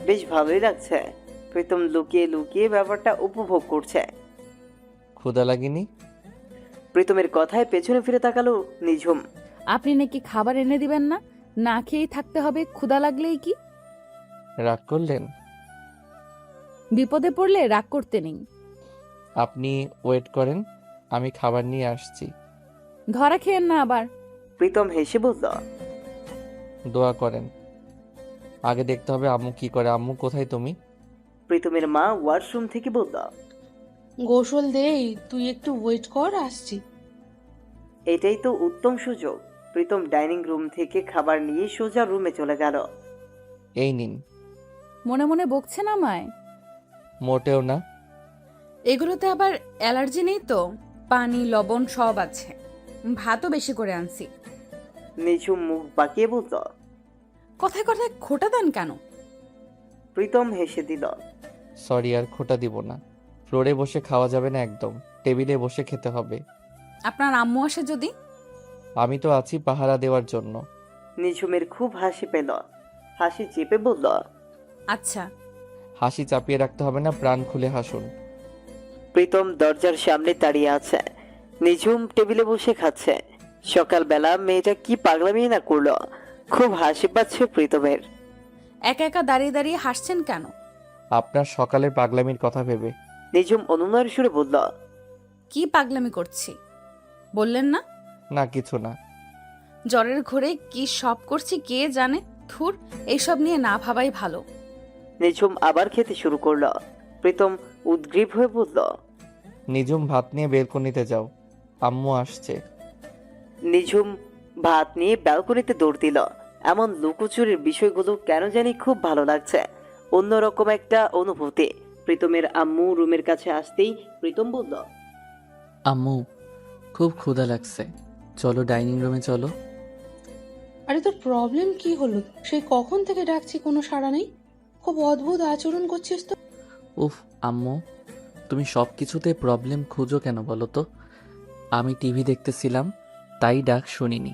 বেশ ভালোই লাগছে। প্রীতম লুকিয়ে লুকিয়ে ব্যাপারটা উপভোগ করছে। ক্ষুধা লাগেনি? প্রীতমের কথায় পেছনে ফিরে তাকালো নিঝুম। আপনি নাকি খাবার এনে দিবেন না? না খেয়েই থাকতে হবে ক্ষুধা লাগলেই কি? রাগ করলেন? বিপদে পড়লে রাগ করতে নেই। আপনি ওয়েট করেন, আমি খাবার নিয়ে আসছি। ধরা খেয়েন না আবার। প্রীতম হেসে বলল, দোয়া করেন। আগে দেখতে হবে আম্মু কি করে। আম্মু কোথায় তুমি? প্রীতমের মা ওয়াশরুম থেকে বলল, গোসল দেই, তুই একটু ওয়েট কর, আসছি। এটাই তো উত্তম সুযোগ। প্রীতম ডাইনিং রুম থেকে খাবার নিয়ে সোজা রুমে চলে গেল। এই নিন। মনে মনে বকছেন আমায়? মোটেও না। এগুলোতে আবার অ্যালার্জি নেই তো? পানি লবণ সব আছে, ভাতও বেশি করে আনছি। নিঝুম মুখ বাঁকিয়ে বলল। কথায় কথায় খোটা দেন কেন? প্রীতম হেসে দিল। সরি, আর খোটা দিব না। ফ্লোরে বসে খাওয়া যাবে না একদম, টেবিলে বসে খেতে হবে। আপনার আম্মু আসে যদি? আমি তো আছি পাহারা দেওয়ার জন্য। নিঝুমের খুব হাসি পেল। হাসি চেপে বলল, আচ্ছা। হাসি চাপিয়ে রাখতে হবে না, প্রাণ খুলে হাসুন। প্রীতম দরজার সামনে দাঁড়িয়ে আছে, নিঝুম টেবিলে বসে খাচ্ছে। সকালবেলা মেয়েটা কি পাগলামি না করলো। খুব হাসি পাচ্ছে প্রীতমের। একা একা দাঁড়িয়ে দাঁড়িয়ে হাসছেন কেন? আপনার সকালের পাগলামির কথা ভেবে। নিঝুম অনুনয়ের সুরে বলল, কি পাগলামি করছি বললেন না? না, কিছু না। জ্বরের ঘোরে কি সব করছি কে জানে। থুর, এইসব নিয়ে না ভাবাই ভালো। নিঝুম আবার খেতে শুরু করলো। প্রীতম উদ্গ্রীব হয়ে বলল, নিজুম ভাত নিয়ে বেলকনিতে যাও, আম্মু আসছে। নিঝুম ভাত নিয়ে ব্যালকনিতে দৌড় দিল। এমন লুকোচুরির বিষয়গুলো কেন জানি খুব ভালো লাগছে। অন্যরকম একটা অনুভূতি। প্রীতমের আম্মু রুমের কাছে আসতেই প্রীতম বলল, আম্মু, খুব ক্ষুধা লাগছে, চলো ডাইনিং রুমে চলো। আরে তোর প্রবলেম কি হলো? সেই কখন থেকে ডাকছি, কোনো সাড়া নেই। খুব অদ্ভুত আচরণ করছিস তো। উফ আম্মু, তুমি সব কিছুতে প্রবলেম খুঁজো কেন বলো তো? আমি টিভি দেখতেছিলাম, তাই ডাক শুনিনি।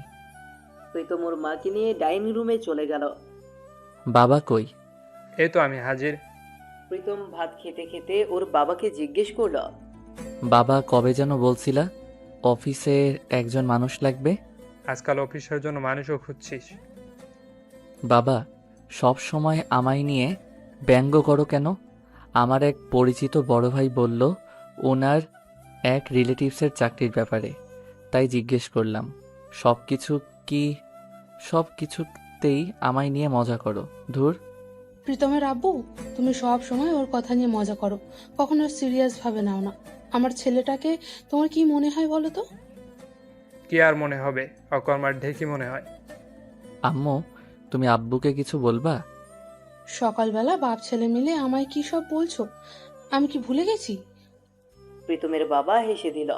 প্রীতম ওর মাকে নিয়ে ডাইনিং রুমে চলে গেল। বাবা কই? এই তো আমি হাজির। প্রীতম ভাত খেতে খেতে ওর বাবাকে জিজ্ঞেস করলো, বাবা কবে যেন বলছিলা অফিসে একজন মানুষ লাগবে? আজকাল অফিসের জন্য মানুষও খুঁজছিস? বাবা সব সময় আমায় নিয়ে ব্যঙ্গ করো কেন? আমার এক পরিচিত বড় ভাই বলল ওনার এক রিলেটিভসের চাকরির ব্যাপারে, তাই জিজ্ঞেস করলাম। সব কিছুতেই আমায় নিয়ে মজা করো, ধুর। প্রীতমের আব্বু, তুমি সব সময় ওর কথা নিয়ে মজা করো, কখনো সিরিয়াস ভাবে নাও না। আমার ছেলেটাকে তোমার কি মনে হয় বলো তো? কি আর মনে হবে, অকর্মার ঢেকি মনে হয়। আম্মু, তুমি আব্বুকে কিছু বলবা? সকালবেলা বাপ ছেলে মিলে আমায় কি সব বলছো, আমি কি ভুলে গেছি? প্রীতমের বাবা হেসে দিল।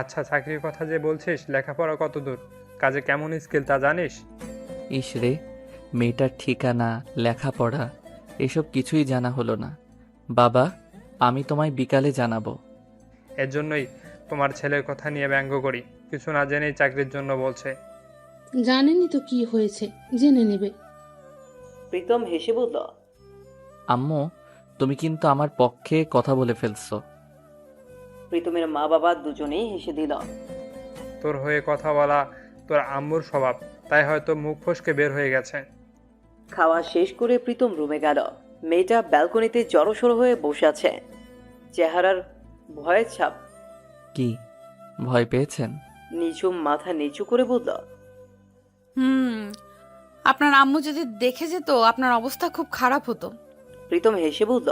আচ্ছা, চাকরির কথা যে বলছিস, লেখাপড়া কত দূর, কাজে কেমন স্কিল তা জানিস? ইস রে, মেয়েটার ঠিকানা লেখাপড়া এসব কিছুই জানা হলো না। বাবা, আমি তোমায় বিকালে জানাবো। এর জন্যই তোমার ছেলের কথা নিয়ে ব্যঙ্গ করি। কিছু না জেনেই চাকরির জন্য বলছে। জানেনি তো কি হয়েছে, জেনে নেবে। প্রীতম হেসে বলল, আম্মু, তুমি কিন্তু আমার পক্ষে কথা বলে ফেলছো। প্রীতমের মা বাবা দুজনেই হেসে দিল। তোর হয়ে কথা বলা তোর আম্মুর স্বভাব, তাই হয়তো মুখ ফসকে বের হয়ে গেছে। খাওয়া শেষ করে প্রীতম রুমে গেল। মেয়েটা ব্যালকনিতে জড়সড় হয়ে বসে আছে, চেহারার ভয়ের ছাপ। কি ভয় পেয়েছেন? নিঝুম মাথা নিচু করে বলল, আপনার আম্মু যদি দেখে যেত আপনার অবস্থা খুব খারাপ হতো। প্রীতম হেসে বলল,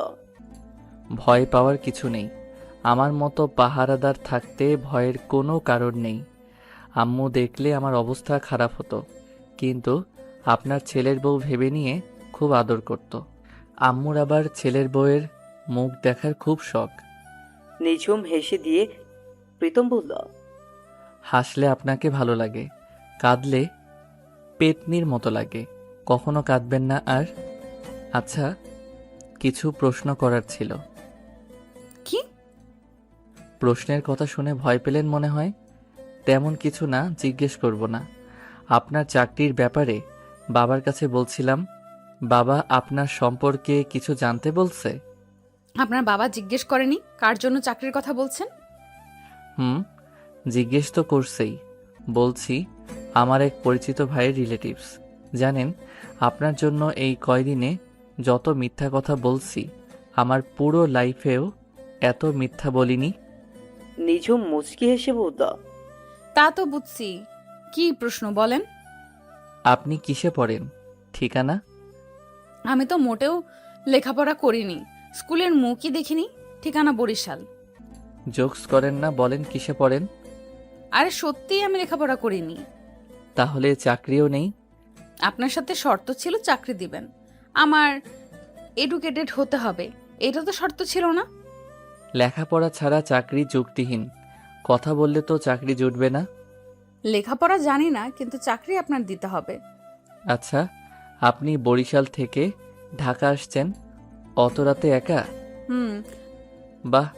ভয় পাওয়ার কিছু নেই, আমার মতো পাহারাদার থাকতে ভয়ের কোনো কারণ নেই। আম্মু দেখলে আমার অবস্থা খারাপ হতো, কিন্তু আপনার ছেলের বউ ভেবে নিয়ে খুব আদর করত। আম্মুর আবার ছেলের বউয়ের মুখ দেখার খুব শখ। নিঝুম হেসে দিয়ে প্রীতম বলল, হাসলে আপনাকে ভালো লাগে, কাঁদলে পেতনির মতো লাগে। কখনো কাঁদবেন না আর। আচ্ছা, কিছু প্রশ্ন করার ছিল। কি? প্রশ্নের কথা শুনে ভয় পেলেন মনে হয়। তেমন কিছু না, জিজ্ঞেস করব না। আপনার চাকরির ব্যাপারে বাবার কাছে বলছিলাম, বাবা আপনার সম্পর্কে কিছু জানতে বলছে। আপনার বাবা জিজ্ঞেস করেনি কার জন্য চাকরির কথা বলছেন? জিজ্ঞেস তো করছেই। বলছি আমার এক পরিচিত ভাইয়ের রিলেটিভস। জানেন, আপনার জন্য এই কয়দিনে যত মিথ্যা কথা বলছি, আমার পুরো লাইফেও এত মিথ্যা বলিনি। নিঝুম মুচকি হেসে বলল, তা তো বুঝছি, কি প্রশ্ন বলেন? আপনি কিসে পড়েন? ঠিকানা? আমি তো মোটেও লেখাপড়া করিনি, স্কুলের মুখই দেখিনি। ঠিকানা বরিশাল। জোকস করেন না, বলেন কিসে পড়েন। আরে সত্যিই আমি লেখাপড়া করিনি। তাহলে চাকরিও নেই? আপনার সাথে শর্ত ছিল চাকরি দিবেন, আমার এডুকেটেড হতে হবে, এটা তো শর্ত ছিল না। লেখাপড়া ছাড়া চাকরি যুক্তিহীন। কথা বললে তো চাকরি জুটবে না। লেখাপড়া জানি না, কিন্তু চাকরি আপনার দিতে হবে। আচ্ছা, আপনি বরিশাল থেকে ঢাকা আসছেন অত রাতে একা? হুম। বাহ,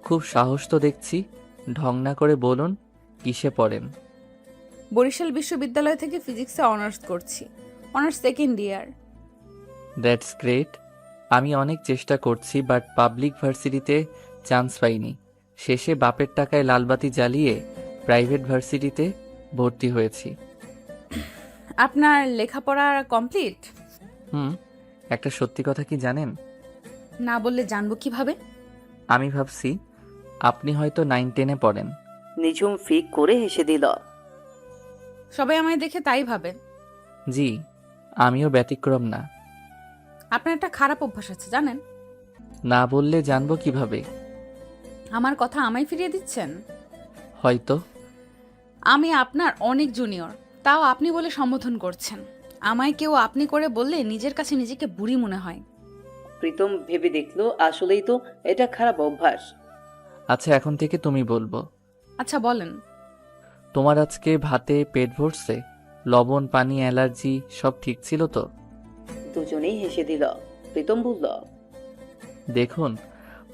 খুব সাহস তো দেখছি। ঢং না করে বলুন কিসে পড়েন। বরিশাল বিশ্ববিদ্যালয় থেকে ফিজিক্সে অনার্স করছি, honours second year. That's great. আমি অনেক চেষ্টা করছি, বাট পাবলিক ভার্সিটিতে চান্স পাইনি। শেষে বাপের টাকায় লালবাতি জ্বালিয়ে প্রাইভেট ভার্সিটিতে ভর্তি হয়েছি। আপনার লেখাপড়া কমপ্লিট? হুম। একটা সত্যি কথা কি জানেন? না বললে জানবো কিভাবে? আমি ভাবছি আপনি হয়তো 9-10-এ পড়েন। নিঝুম ফিক করে হেসে দিল। সবাই আমায় দেখে তাই ভাবে। জি, আমিও ব্যতিক্রম না। আপনার একটা খারাপ অভ্যাস আছে জানেন? না বললে জানবো কিভাবে? আমার কথা আমায় ফিরিয়ে দিচ্ছেন। হয়তো। আমি আপনার অনেক জুনিয়র, তাও আপনি বলে সম্বোধন করছেন। আমায় কেউ আপনি করে বললে নিজের কাছে নিজেকে বুড়ি মনে হয়। প্রীতম ভেবে দেখলো আসলেই তো এটা খারাপ অভ্যাস। আচ্ছা, এখন থেকে তুমি বলবো। আচ্ছা বলেন। তোমার আজকে ভাতে পেট ভরছে? লবণ, পানি, অ্যালার্জি সব ঠিক ছিল তো? দুজনেই হেসে দিল। প্রীতম বলল, দেখুন,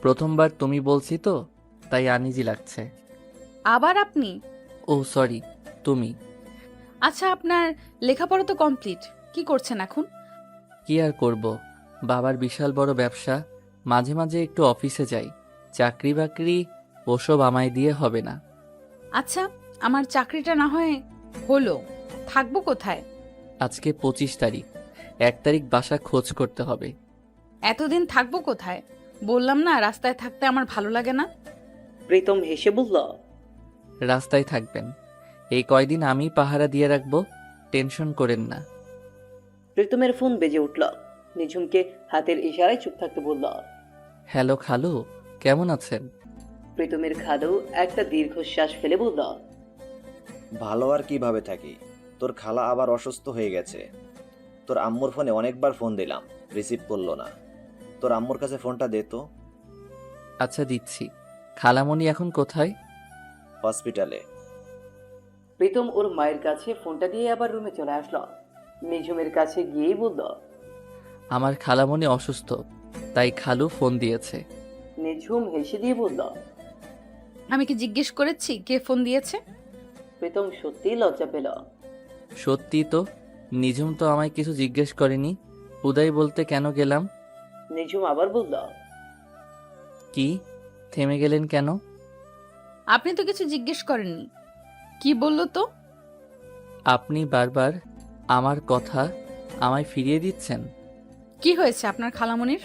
প্রথমবার তুমি বলছি তো, তাই আনইজি লাগছে। আবার আপনি? ও সরি, তুমি। আচ্ছা, আপনার লেখাপড়া তো কমপ্লিট, কি করছেন এখন? কি আর করব, বাবার বিশাল বড় ব্যবসা, মাঝে মাঝে একটু অফিসে যাই। চাকরি বাকরি ওসব আমায় দিয়ে হবে না। আচ্ছা, আমার চাকরিটা না হয় হলো, থাকবো কোথায়? আজকে 25 তারিখ, 1 তারিখ বাসা খোঁজ করতে হবে। এতদিন থাকবো কোথায়? বললাম না রাস্তায় থাকতে আমার ভালো লাগে না। প্রীতম হেসে বলল, রাস্তায় থাকবেন, এই কয়দিন আমি পাহারা দিয়ে রাখবো, টেনশন করেন না। প্রীতমের ফোন বেজে উঠল। নিঝুমকে হাতের ইশারায় চুপ থাকতে বলল। হ্যালো খালু, কেমন আছেন? প্রীতমের খালু একটা দীর্ঘশ্বাস ফেলে বলল, ভালো আর কিভাবে থাকি, তোর খালা আবার অসুস্থ হয়ে গেছে। তোর আম্মুর ফোনে অনেকবার ফোন দিলাম, রিসিভ করলো না। তোর আম্মুর কাছে ফোনটা দে তো। আচ্ছা দিচ্ছি। খালামণি এখন কোথায়? হসপিটালে। প্রীতম ওর মায়ের কাছে ফোনটা দিয়ে আবার রুমে চলে আসলো। নিঝুমের কাছে গিয়েই বলল, আমার খালামণি অসুস্থ, তাই খালু ফোন দিয়েছে। নিঝুম হেসে দিয়ে বলল। আমি কি জিজ্ঞেস করেছি কে ফোন দিয়েছে? প্রীতম সত্যিই লজ্জা পেল। সত্যি তো, নিঝুম তো আমায় কিছু জিজ্ঞেস করেনি। উদয় বলতে কেন গেলাম? নিঝুম আবার বলল, কি? থেমে গেলেন কেন? আপনি তো কিছু জিজ্ঞেস করেননি, কি বললো তো? আপনি বারবার আমার কথা আমায় ফিরিয়ে দিচ্ছেন। কি হয়েছে আপনার খালামণির?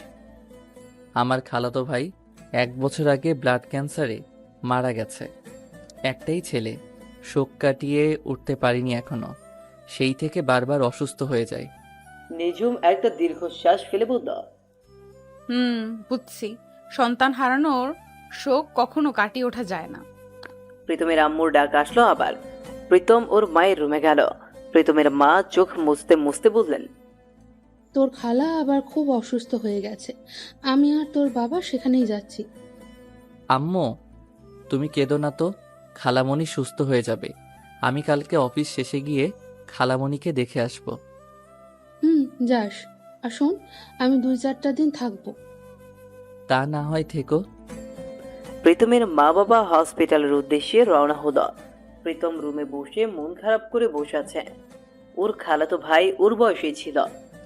আমার খালাতো ভাই 1 বছর আগে ব্লাড ক্যান্সারে মারা গেছে। একটাই ছেলে, শোক কাটিয়ে উঠতে পারিনি এখনো। সেই থেকে বারবার অসুস্থ হয়ে যায়। নিঝুম একটা দীর্ঘশ্বাস ফেলে বলল, বুঝছি। সন্তান হারানোর শোক কখনো কাটিয়ে ওঠা যায় না। প্রীতমের আম্মুর ডাক আসলো আবার। প্রীতম ওর মায়ের রুমে গেল। প্রীতমের মা চোখ মুছতে মুছতে বললেন, তোর খালা আবার খুব অসুস্থ হয়ে গেছে, আমি আর তোর বাবা সেখানেই যাচ্ছি। আম্মু, তুমি কেঁদো না তো, খালামণি সুস্থ হয়ে যাবে। আমি কালকে অফিস শেষে গিয়ে খালামণিকে দেখে আসব। যাস। আর শোন, আমি 2-4টা দিন থাকবো। তা না হয় থেকো। প্রীতমের মা বাবা হসপিটালের উদ্দেশ্যে রওনা হলো। প্রীতম রুমে বসে মন খারাপ করে বসে আছে। ওর খালাতো ভাই ওর বয়সী ছিল,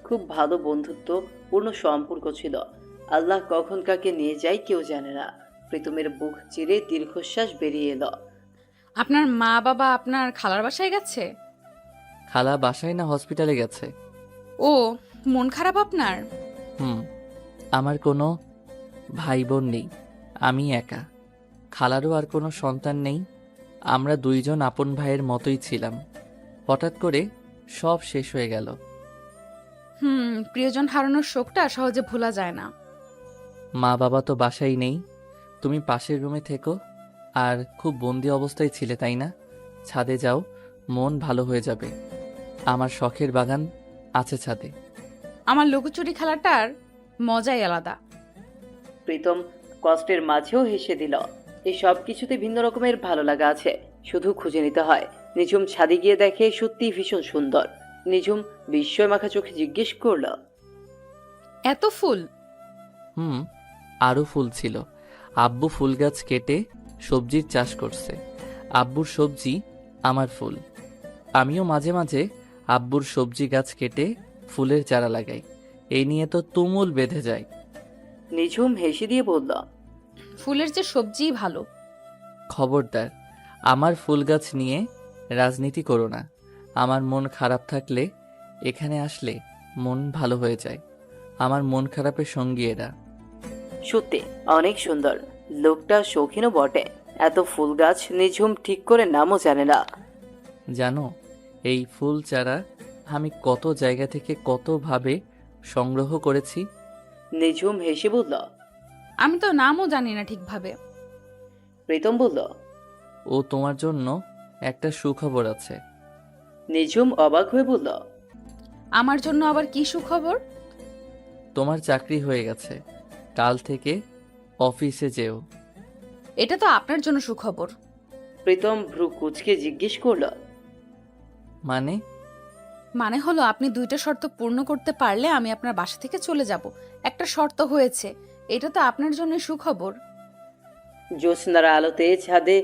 খুব ভালো বন্ধুত্ব পূর্ণ সম্পর্ক ছিল। আল্লাহ কখন কাকে নিয়ে যায় কেউ জানে না। প্রীতমের বুক চিরে দীর্ঘশ্বাস বেরিয়ে এলো। আপনার মা বাবা আপনার খালার বাসায় গেছে? খালা বাসায় না হসপিটালে গেছে। ও, মন খারাপ আপনার? আমার কোনো ভাই বোন নেই, আমি একা, খালারও আর কোনো সন্তান নেই। আমরা দুইজন আপন ভাইয়ের মতোই ছিলাম। হঠাৎ করে সব শেষ হয়ে গেল। প্রিয়জন হারানোর শোকটা সহজে ভোলা যায় না। মা বাবা তো বাসায় নেই। তুমি পাশের রুমে থেকো। আর খুব বন্দি অবস্থায় ছিলে তাই না? ছাদে যাও, মন ভালো হয়ে যাবে। আমার শখের বাগান আছে ছাদে। আমার লুকোচুরি খেলাটার মজাই আলাদা। প্রীতম কষ্টের মাঝেও হেসে দিল। এই সব কিছুতে ভিন্ন রকমের ভালো লাগা আছে, শুধু খুঁজে নিতে হয়। নিঝুম ছাদে গিয়ে দেখে সত্যি ভীষণ সুন্দর। নিঝুম বিস্ময় মাখা চোখে জিজ্ঞেস করল, এত ফুল? আরও ফুল ছিল। আব্বু ফুল গাছ কেটে সবজির চাষ করছে। আব্বুর সবজি আমার ফুল। আমিও মাঝে মাঝে আব্বুর সবজি গাছ কেটে ফুলের চারা লাগাই। এই নিয়ে তো তুমুল বেঁধে যায়। নিঝুম হেসে দিয়ে বলল, ফুলের যে সবজি ভালো। খবরদার, আমার ফুল গাছ নিয়ে রাজনীতি করো না। আমার মন খারাপ থাকলে এখানে আসলে মন ভালো হয়ে যায়। আমার মন খারাপের সঙ্গী এরা। সত্যি অনেক সুন্দর। লোকটা শৌখিনও বটে। এত ফুল গাছ নিঝুম ঠিক করে নামও জানে না। জানো, এই ফুল চারা আমি কত জায়গা থেকে কতভাবে সংগ্রহ করেছি। নিঝুম হেসে বলল, আমি তো নামও জানি না ঠিকভাবে। প্রীতম বলল, ও তোমার জন্য একটা সুখবর আছে। নিঝুম অবাক হয়ে বলল, আমার জন্য আবার কি সুখবর? তোমার চাকরি হয়ে গেছে। কাল থেকে অফিসে যেও। এটা তো আপনার জন্য সুখবর। প্রীতম ভ্রু কুচকে জিজ্ঞেস করল, মানে? মানে হলো আপনি দুইটা শর্ত পূর্ণ করতে পারলে আমি আপনার বাসা থেকে চলে যাব। একটা শর্ত হয়েছে, এটা তো আপনার জন্য সুখবর। জ্যোৎস্নার আলোতে ছাদে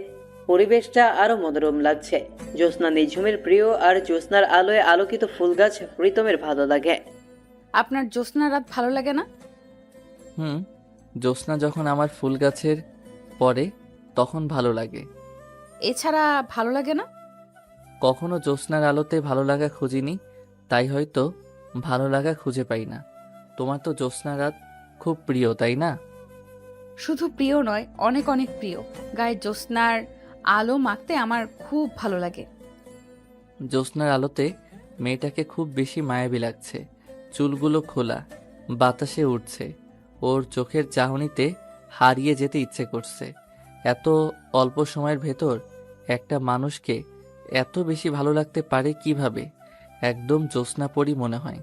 পরিবেশটা আরো মনোরম লাগছে। জ্যোৎস্না নিঝুমের প্রিয়, আর জ্যোৎস্নার আলোয় আলোকিত ফুল গাছ প্রীতমের ভালো লাগে। আপনার জ্যোৎস্না রাত ভালো লাগে না? জ্যোৎস্না যখন আমার ফুল গাছের পরে তখন ভালো লাগে। এছাড়া ভালো লাগে না? কখনো জ্যোৎস্নার আলোতে ভালো লাগা খুঁজিনি, তাই হয়তো ভালো লাগা খুঁজে পাই না। তোমার তো জ্যোৎস্না রাত খুব প্রিয়, তাই না? শুধু প্রিয় নয়, অনেক অনেক প্রিয়। গায়ে জ্যোৎস্নার আলো মাখতে আমার খুব ভালো লাগে। জ্যোৎস্নার আলোতে মেয়েটাকে খুব বেশি মায়াবী লাগছে। চুলগুলো খোলা, বাতাসে উঠছে। ওর চোখের চাহনিতে হারিয়ে যেতে ইচ্ছে করছে। এত অল্প সময়ের ভেতর একটা মানুষকে এত বেশি ভালো লাগতে পারে কিভাবে? একদম জ্যোৎস্নাপরী মনে হয়।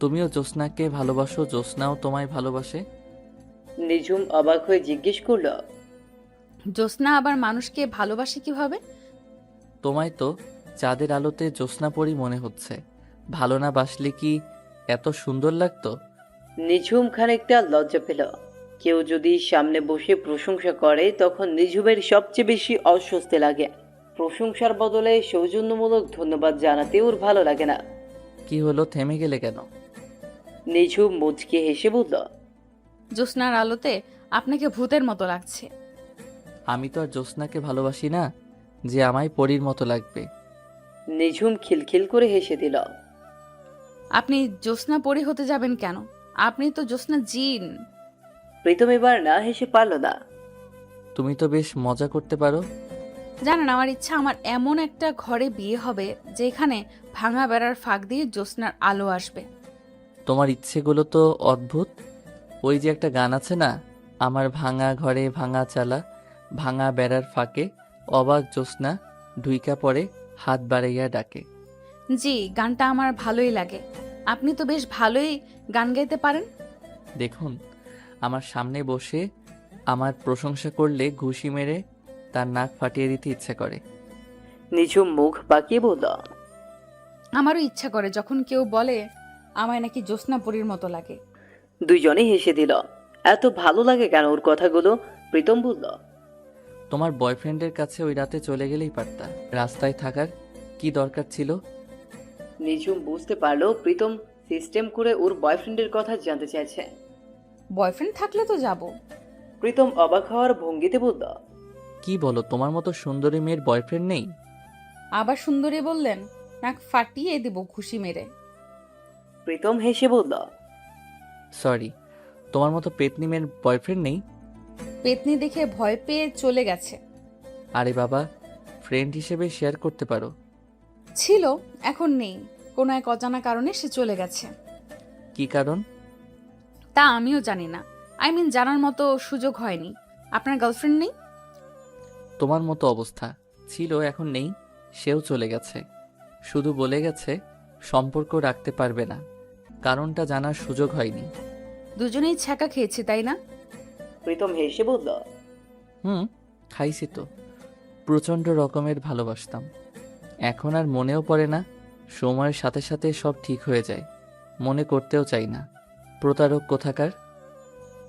তুমিও জ্যোৎস্নাকে ভালোবাসো, জ্যোৎস্নাও তোমায় ভালোবাসে। নিঝুম অবাক হয়ে জিজ্ঞেস করল, জ্যোৎস্না আবার মানুষকে ভালোবাসে কিভাবে? তোমায় তো চাঁদের আলোতে জ্যোৎস্নাপরী মনে হচ্ছে। ভালো না বাসলে কি এত সুন্দর লাগতো? নিঝুম খানিকটা লজ্জা পেল। কেউ যদি সামনে বসে প্রশংসা করে তখন নিঝুমের সবচেয়ে বেশি অস্বস্তি লাগে। প্রশংসার বদলে সৌজন্যমূলক ধন্যবাদ জানাতে ওর ভালো লাগে না। কি হলো, থেমে গেলে কেন? নিঝুম মুচকে হেসে বলল, জ্যোৎস্নার আলোতে আপনাকে ভূতের মতো লাগছে। আমি তো আর জ্যোৎস্নাকে ভালোবাসি না যে আমায় পরীর মতো লাগবে। নিঝুম খিলখিল করে হেসে দিল। আপনি জ্যোৎস্না পরী হতে যাবেন কেন? আপনি তো জ্যোৎস্না জিন। প্রীতম এবার না হেসে পারল না। তুমি তো বেশ মজা করতে পারো। জানেন, আমার ইচ্ছা আমার এমন একটা ঘরে বিয়ে হবে যেখানে ভাঙা বেড়ার ফাঁক দিয়ে জ্যোৎস্নার আলো আসবে। তোমার ইচ্ছেগুলো তো অদ্ভুত। ওই যে একটা গান আছে না, আমার ভাঙা ঘরে ভাঙা চালা, ভাঙা বেড়ার ফাঁকে অবাক জ্যোৎস্না ঢুইকা পড়ে হাত বাড়াইয়া ডাকে। জি, গানটা আমার ভালোই লাগে। আপনি তো বেশ ভালোই গান গাইতে পারেন। দেখুন, আমার সামনে বসে আমার প্রশংসা করলে ঘুষি মেরে তার নাক ফাটিয়ে দিতে ইচ্ছে করে। নিঝুম মুখ বাঁকিয়ে বলল, আমারও ইচ্ছা করে যখন কেউ বলে আমায় নাকি জ্যোৎস্না পরীর মতো লাগে। দুইজনেই হেসে দিল। এত ভালো লাগে কেন ওর কথাগুলো? প্রীতম বলল, তোমার বয়ফ্রেন্ডের কাছে ওই রাতে চলে গেলেই পারতা। রাস্তায় থাকার কি দরকার ছিল? নিঝুম বুঝতে পারলো প্রীতম সিস্টেম করে ওর বয়ফ্রেন্ডের কথা জানতে চাইছে। বয়ফ্রেন্ড থাকলে তো যাব। প্রীতম অবাক হওয়ার ভঙ্গিতে বলল, কি বলো, তোমার মতো সুন্দরী মেয়ের বয়ফ্রেন্ড নেই? আবার সুন্দরী বললেন? নাক ফাটিয়ে দেব ঘুষি মেরে। প্রীতম হেসে বলল, সরি, তোমার মতো পেতনি মেয়ের বয়ফ্রেন্ড নেই? পেতনি দেখে ভয় পেয়ে চলে গেছে। আরে বাবা, ফ্রেন্ড হিসেবে শেয়ার করতে পারো। ছিল, এখন নেই। কোনো এক অজানা কারণে সে চলে গেছে। কি কারণ? তা আমিও জানি না। জানার মতো সুযোগ হয়নি। আপনার গার্লফ্রেন্ড নেই? তোমার মতো অবস্থা। ছিল, এখন নেই। সেও চলে গেছে। শুধু বলে গেছে সম্পর্ক রাখতে পারবে না। কারণটা জানার সুযোগ হয়নি। দুজনেই ছ্যাঁকা খেয়েছি, তাই না? প্রীতম হেসে বলল, খাইছি তো। প্রচণ্ড রকমের ভালোবাসতাম। এখন আর মনেও পড়ে না। সময়ের সাথে সাথে সব ঠিক হয়ে যায়। মনে করতেও চাই না। প্রতারক কোথাকার।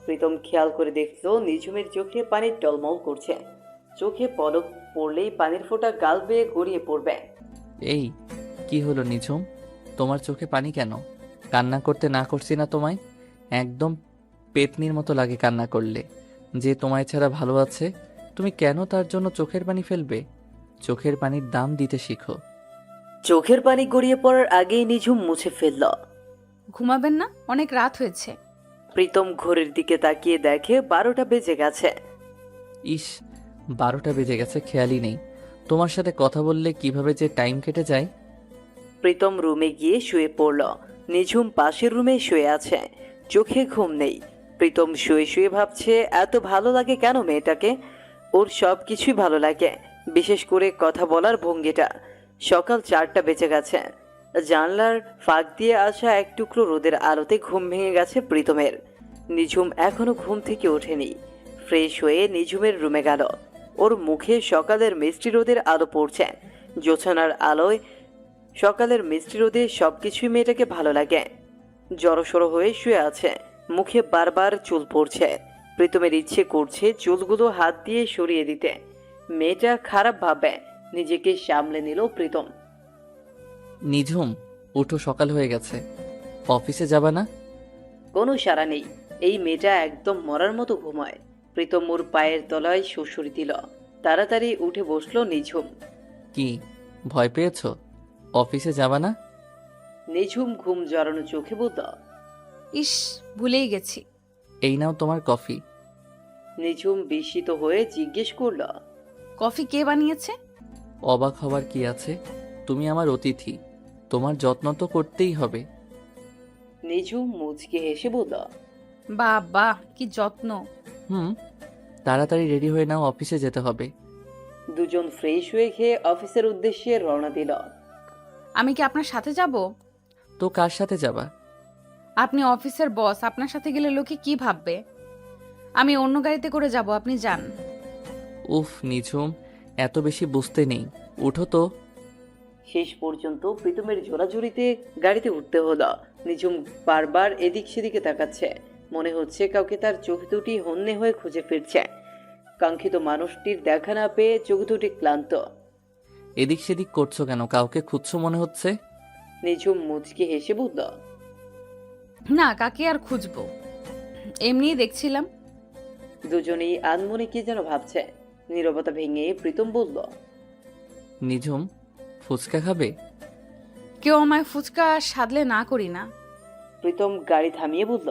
প্রীতম খেয়াল করে দেখলো নিঝুমের চোখে পানি টলমল করছে। চোখে পলক পড়লেই পানির ফোঁটা গাল বেয়ে গড়িয়ে পড়বে। এই কি হলো নিঝুম, তোমার চোখে পানি কেন? কান্না করতে না করছি না তোমায়? একদম পেতনির মতো লাগে কান্না করলে। যে তোমায় ছাড়া ভালো আছে, তুমি কেন তার জন্য চোখের পানি ফেলবে? চোখের পানির দাম দিতে শিখো। চোখের পানি গড়িয়ে পড়ার আগেই নিঝুম মুছে ফেলল। ঘুমাবেন না? অনেক রাত হয়েছে। প্রীতম ঘড়ির দিকে তাকিয়ে দেখে 12টা বেজে গেছে। ইস, 12টা বেজে গেছে, খেয়ালই নেই। তোমার সাথে কথা বললে কিভাবে যে টাইম কেটে যায়। প্রীতম রুমে গিয়ে শুয়ে পড়ল। নিঝুম পাশের রুমে শুয়ে আছে, চোখে ঘুম নেই। প্রীতম শুয়ে শুয়ে ভাবছে এত ভালো লাগে কেন মেয়েটাকে। ওর সব কিছুই ভালো লাগে, বিশেষ করে কথা বলার ভঙ্গিটা। সকাল 4টা বেজে গেছে। জানলার ফাঁক দিয়ে আসা এক টুকরো রোদের আলোতে ঘুম ভেঙে গেছে প্রীতমের। নিঝুম এখনো ঘুম থেকে ওঠেনি। ফ্রেশ হয়ে নিঝুমের রুমে গেল। ওর মুখে সকালের মিষ্টি রোদের আলো পড়ছে। জোছানার আলোয় সকালের মিষ্টি রোদে সবকিছুই মেয়েটাকে ভালো লাগে। জড়সড় হয়ে শুয়ে আছে, মুখে বারবার চুল পড়ছে। প্রীতমের ইচ্ছে করছে চুলগুলো হাত দিয়ে সরিয়ে দিতে। মেয়েটা খারাপ ভাবে, নিজেকে সামলে নিল প্রীতম। নিঝুম, উঠো, সকাল হয়ে গেছে। অফিসে যাবা না? কোনো সাড়া নেই। এই মেয়েটা একদম মরার মতো ঘুমায়। প্রীতম ওর পায়ের তলায় সুড়সুড়ি দিল। তাড়াতাড়ি উঠে বসলো নিঝুম। কি ভয় পেয়েছো? অফিসে যাবা না? নিঝুম ঘুম জড়ানো চোখে বলল, ইস, ভুলেই গেছি। এই নাও তোমার কফি। নিঝুম বিস্মিত হয়ে জিজ্ঞেস করল, কফি কে বানিয়েছে? অবাক হবার কি আছে? তুমি আমার অতিথি, তোমার যত্ন তো করতেই হবে। নিঝুম মুচকে হেসে বলল, বাহ বাহ, কি যত্ন। তাড়াতাড়ি রেডি হয়ে নাও, অফিসে যেতে হবে। দুজন ফ্রেশ হয়ে খেয়ে অফিসের উদ্দেশ্যে রওনা দিল। আমি কি আপনার সাথে যাব? তো কার সাথে যাবা? আপনি অফিসের বস, আপনার সাথে গেলে লোকে কি ভাববে? আমি অন্য গাড়িতে করে যাব, আপনি যান। উফ নিঝুম, এত বেশি বুঝতে নেই, উঠো তো। শেষ পর্যন্ত প্রীতমের জোরাজুরিতে গাড়িতে উঠতে হলো। নিঝুম বারবার এদিক সেদিকে তাকাচ্ছে। মনে হচ্ছে কাউকে তার চোখ দুটি হন্যে হয়ে খুঁজে ফিরছে। কাঙ্ক্ষিত মানুষটির দেখা না পেয়ে চোখ দুটি ক্লান্ত। এদিক সেদিক করছো কেন? কাউকে খুঁজছো মনে হচ্ছে। নিঝুম মুচকি হেসে বলল, না, কাকে আর খুঁজবো, এমনিই দেখছিলাম। দুজনেই আনমনে কি যেন ভাবছে। নীরবতা ভেঙে প্রীতম বলল, নিঝুম, ফুচকা খাবে? কেউ আমায় ফুচকা সাধলে না করি না। প্রীতম গাড়ি থামিয়ে বলল,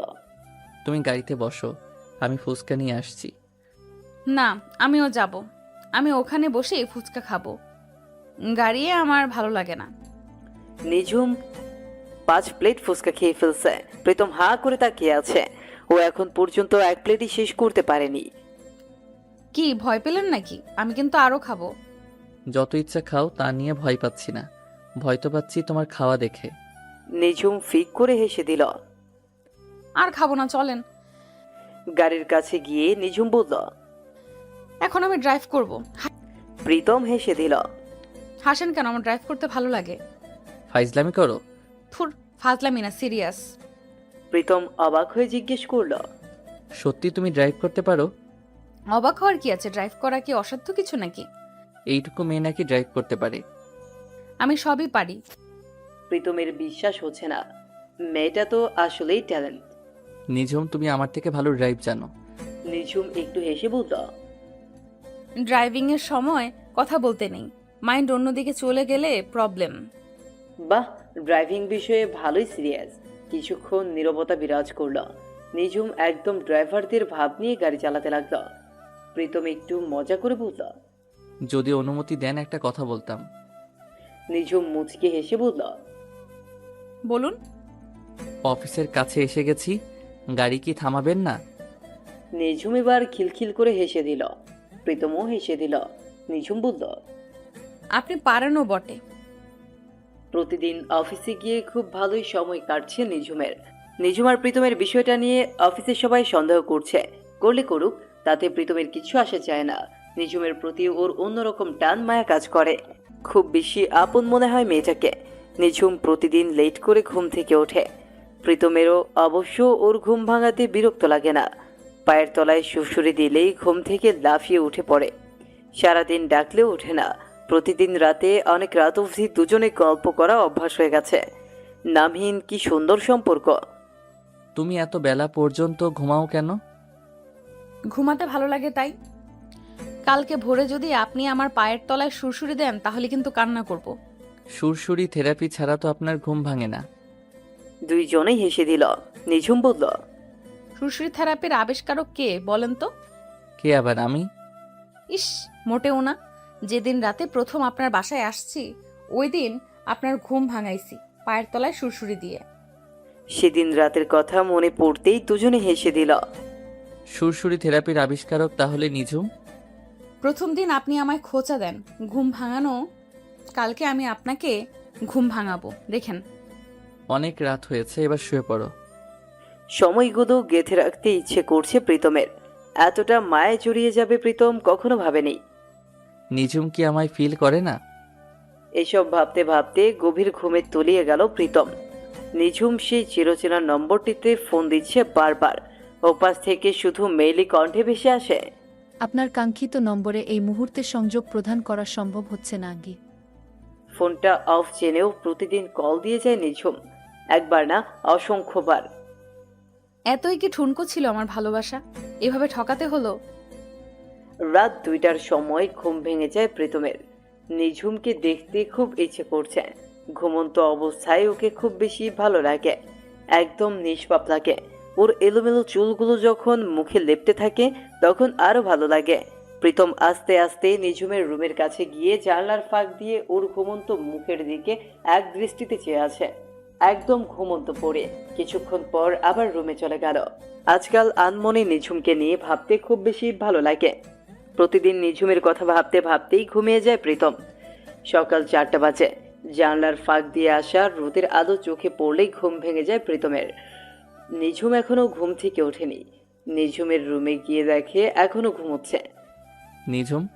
তুমি গাড়িতে বসো, আমি ফুচকা নিয়ে আসছি। না, আমিও যাব। আমি ওখানে বসে ফুচকা খাবো, গাড়িয়ে আমার ভালো লাগে না। নিঝুম 5 প্লেট ফুচকা খেয়ে ফেলছে। প্রীতম হা করে তাকিয়ে আছে। ও এখন পর্যন্ত 1 প্লেটই শেষ করতে পারেনি। কি ভয় পেলেন নাকি? আমি কিন্তু আরো খাবো। যত ইচ্ছা খাও, তা নিয়ে ভয় পাচ্ছি না। ভয় তো পাচ্ছি তোমার খাওয়া দেখে। নিঝুম ফিক করে হেসে দিল। আর খাবো না, চলেন। গাড়ির কাছে গিয়ে নিঝুম বলল, এখন আমি ড্রাইভ করব। প্রীতম হেসে দিল। হাসেন কেন? আমার ড্রাইভ করতে ভালো লাগে। ফাইজলামি করো? থুর, ফাজলামি না, সিরিয়াস। প্রীতম অবাক হয়ে জিজ্ঞেস করল, সত্যি তুমি ড্রাইভ করতে পারো? অবাক হওয়ার কি আছে? ড্রাইভ করা কি অসাধ্য কিছু নাকি? এইটুকু মেয়ে নাকি ড্রাইভ করতে পারে? আমি সবই পারি। প্রীতমের বিশ্বাস হচ্ছে না। মেয়েটা তো আসলেই ট্যালেন্ট। নিঝুম, তুমি আমার থেকে ভালো ড্রাইভ জানো। নিঝুম একটু হেসে বলল, ড্রাইভিং এর সময় কথা বলতে নেই, মাইন্ড অন্যদিকে চলে গেলে প্রবলেম। বাহ, ড্রাইভিং বিষয়ে ভালোই সিরিয়াস। কিছুক্ষণ নীরবতা বিরাজ করল। নিঝুম একদম ড্রাইভারদের ভাব নিয়ে গাড়ি চালাতে লাগলো। প্রীতম একটু মজা করে বলল। যদি অনুমতি দেন একটা কথা বলতাম। নিঝুম মুচকে হেসে বলল। বলুন। অফিসের কাছে এসে গেছি, গাড়ি কি থামাবেন না? নিঝুম এবার খিলখিল করে হেসে দিল। প্রীতমও হেসে দিল। নিঝুম বলল। আপনি পারেনও বটে। প্রতিদিন অফিসে গিয়ে খুব ভালোই সময় কাটছে নিঝুমের। নিঝুম আর প্রীতমের বিষয়টা নিয়ে অফিসে সবাই সন্দেহ করছে। করলে করুক, তাতে প্রীতমের কিছু আসে যায় না। নিঝুমের প্রতি ওর অন্যরকম টান মায়া কাজ করে। খুব বেশি আপন মনে হয় মেয়েটাকে। নিঝুম প্রতিদিন লেট করে ঘুম থেকে ওঠে। প্রীতমেরও অবশ্য ওর ঘুম ভাঙাতে বিরক্ত লাগে না। পায়ের তলায় সুড়সুড়ি দিলেই ঘুম থেকে লাফিয়ে উঠে পড়ে। সারাদিন ডাকলেও ওঠে না। প্রতিদিন রাতে অনেক রাত অবধি দুজনে গল্প করা অভ্যাস হয়ে গেছে। নামহীন কি সুন্দর সম্পর্ক। তুমি এত বেলা পর্যন্ত ঘুমাও কেন? ঘুমাতে ভালো লাগে তাই। কালকে ভোরে যদি আপনি আমার পায়ের তলায় সুরসুরি দেন তাহলে কিন্তু কান্না করব। সুরসুরি থেরাপি ছাড়া তো আপনার ঘুম ভাঙে না। দুইজনেই হেসে দিল। নিঝুম বলল। সুরসুরি থেরাপির আবিষ্কারক কে বলেন তো? কে আবার, আমি? ইস, মোটেও না। যেদিন রাতে প্রথম আপনার বাসায় আসছি ওই দিন আপনার ঘুম ভাঙাইছি পায়ের তলায় সুরসুরি দিয়ে। সেদিন রাতের কথা মনে পড়তেই দুজনে হেসে দিল। সুরসুরি থেরাপির আবিষ্কারক তাহলে নিঝুম? প্রথম দিন আপনি আমায় খোঁচা দেন ঘুম ভাঙানো, কালকে আমি আপনাকে ঘুম ভাঙাবো দেখেন। অনেক রাত হয়েছে, এবার শুয়ে পড়ো। সময়গুলো গেঁথে রাখতে ইচ্ছে করছে প্রীতমের। এতটা মায়ে জড়িয়ে যাবে প্রীতম কখনো ভাবেনি। নিঝুম কি আমায় ফিল করে না? এসব ভাবতে ভাবতে গভীর ঘুমে তলিয়ে গেল প্রীতম। নিঝুম সেই চিরচেনা নম্বরটিতে ফোন দিচ্ছে বারবার। ওপাশ থেকে শুধু মেইলি কণ্ঠে ভেসে আসে। আপনার কাঙ্ক্ষিত নম্বরে এই মুহূর্তে সংযোগ প্রদান করা সম্ভব হচ্ছে না আগে। ফোনটা অফ জেনেও প্রতিদিন কল দিয়ে যায় নিঝুম। একবার না, অসংখ্যবার। এতই কি ঠুনকো ছিল আমার ভালোবাসা? এভাবে ঠকাতে হলো। রাত 2টার সময় ঘুম ভেঙে যায় প্রীতমের। নিঝুমকে দেখতে খুব ইচ্ছে করছে। ঘুমন্ত অবস্থায় ওকে খুব বেশি ভালো লাগে। একদম নিষ্পাপ লাগে। ওর এলোমেলো চুলগুলো যখন মুখে লেপ্টে থাকে তখন আরো ভালো লাগে। প্রীতম আস্তে আস্তে নিঝুমের রুমের কাছে গিয়ে জানলার ফাঁক দিয়ে ওর ঘুমন্ত মুখের দিকে এক দৃষ্টিতে চেয়ে আছে। একদম ঘুমন্ত পড়ে কিছুক্ষণ পর আবার রুমে চলে গেল। আজকাল আনমনে নিঝুমকে নিয়ে ভাবতে খুব বেশি ভালো লাগে। প্রতিদিন নিঝুমের কথা ভাবতে ভাবতেই ঘুমিয়ে যায় প্রীতম। সকাল 4টা বাজে। জানলার ফাঁক দিয়ে আসা রোদের আলো চোখে পড়লেই ঘুম ভেঙে যায় প্রীতমের। নিঝুম এখনো ঘুম থেকে ওঠেনি। নিঝুমের রুমে গিয়ে দেখে এখনো ঘুমোচ্ছে। নিঝুম,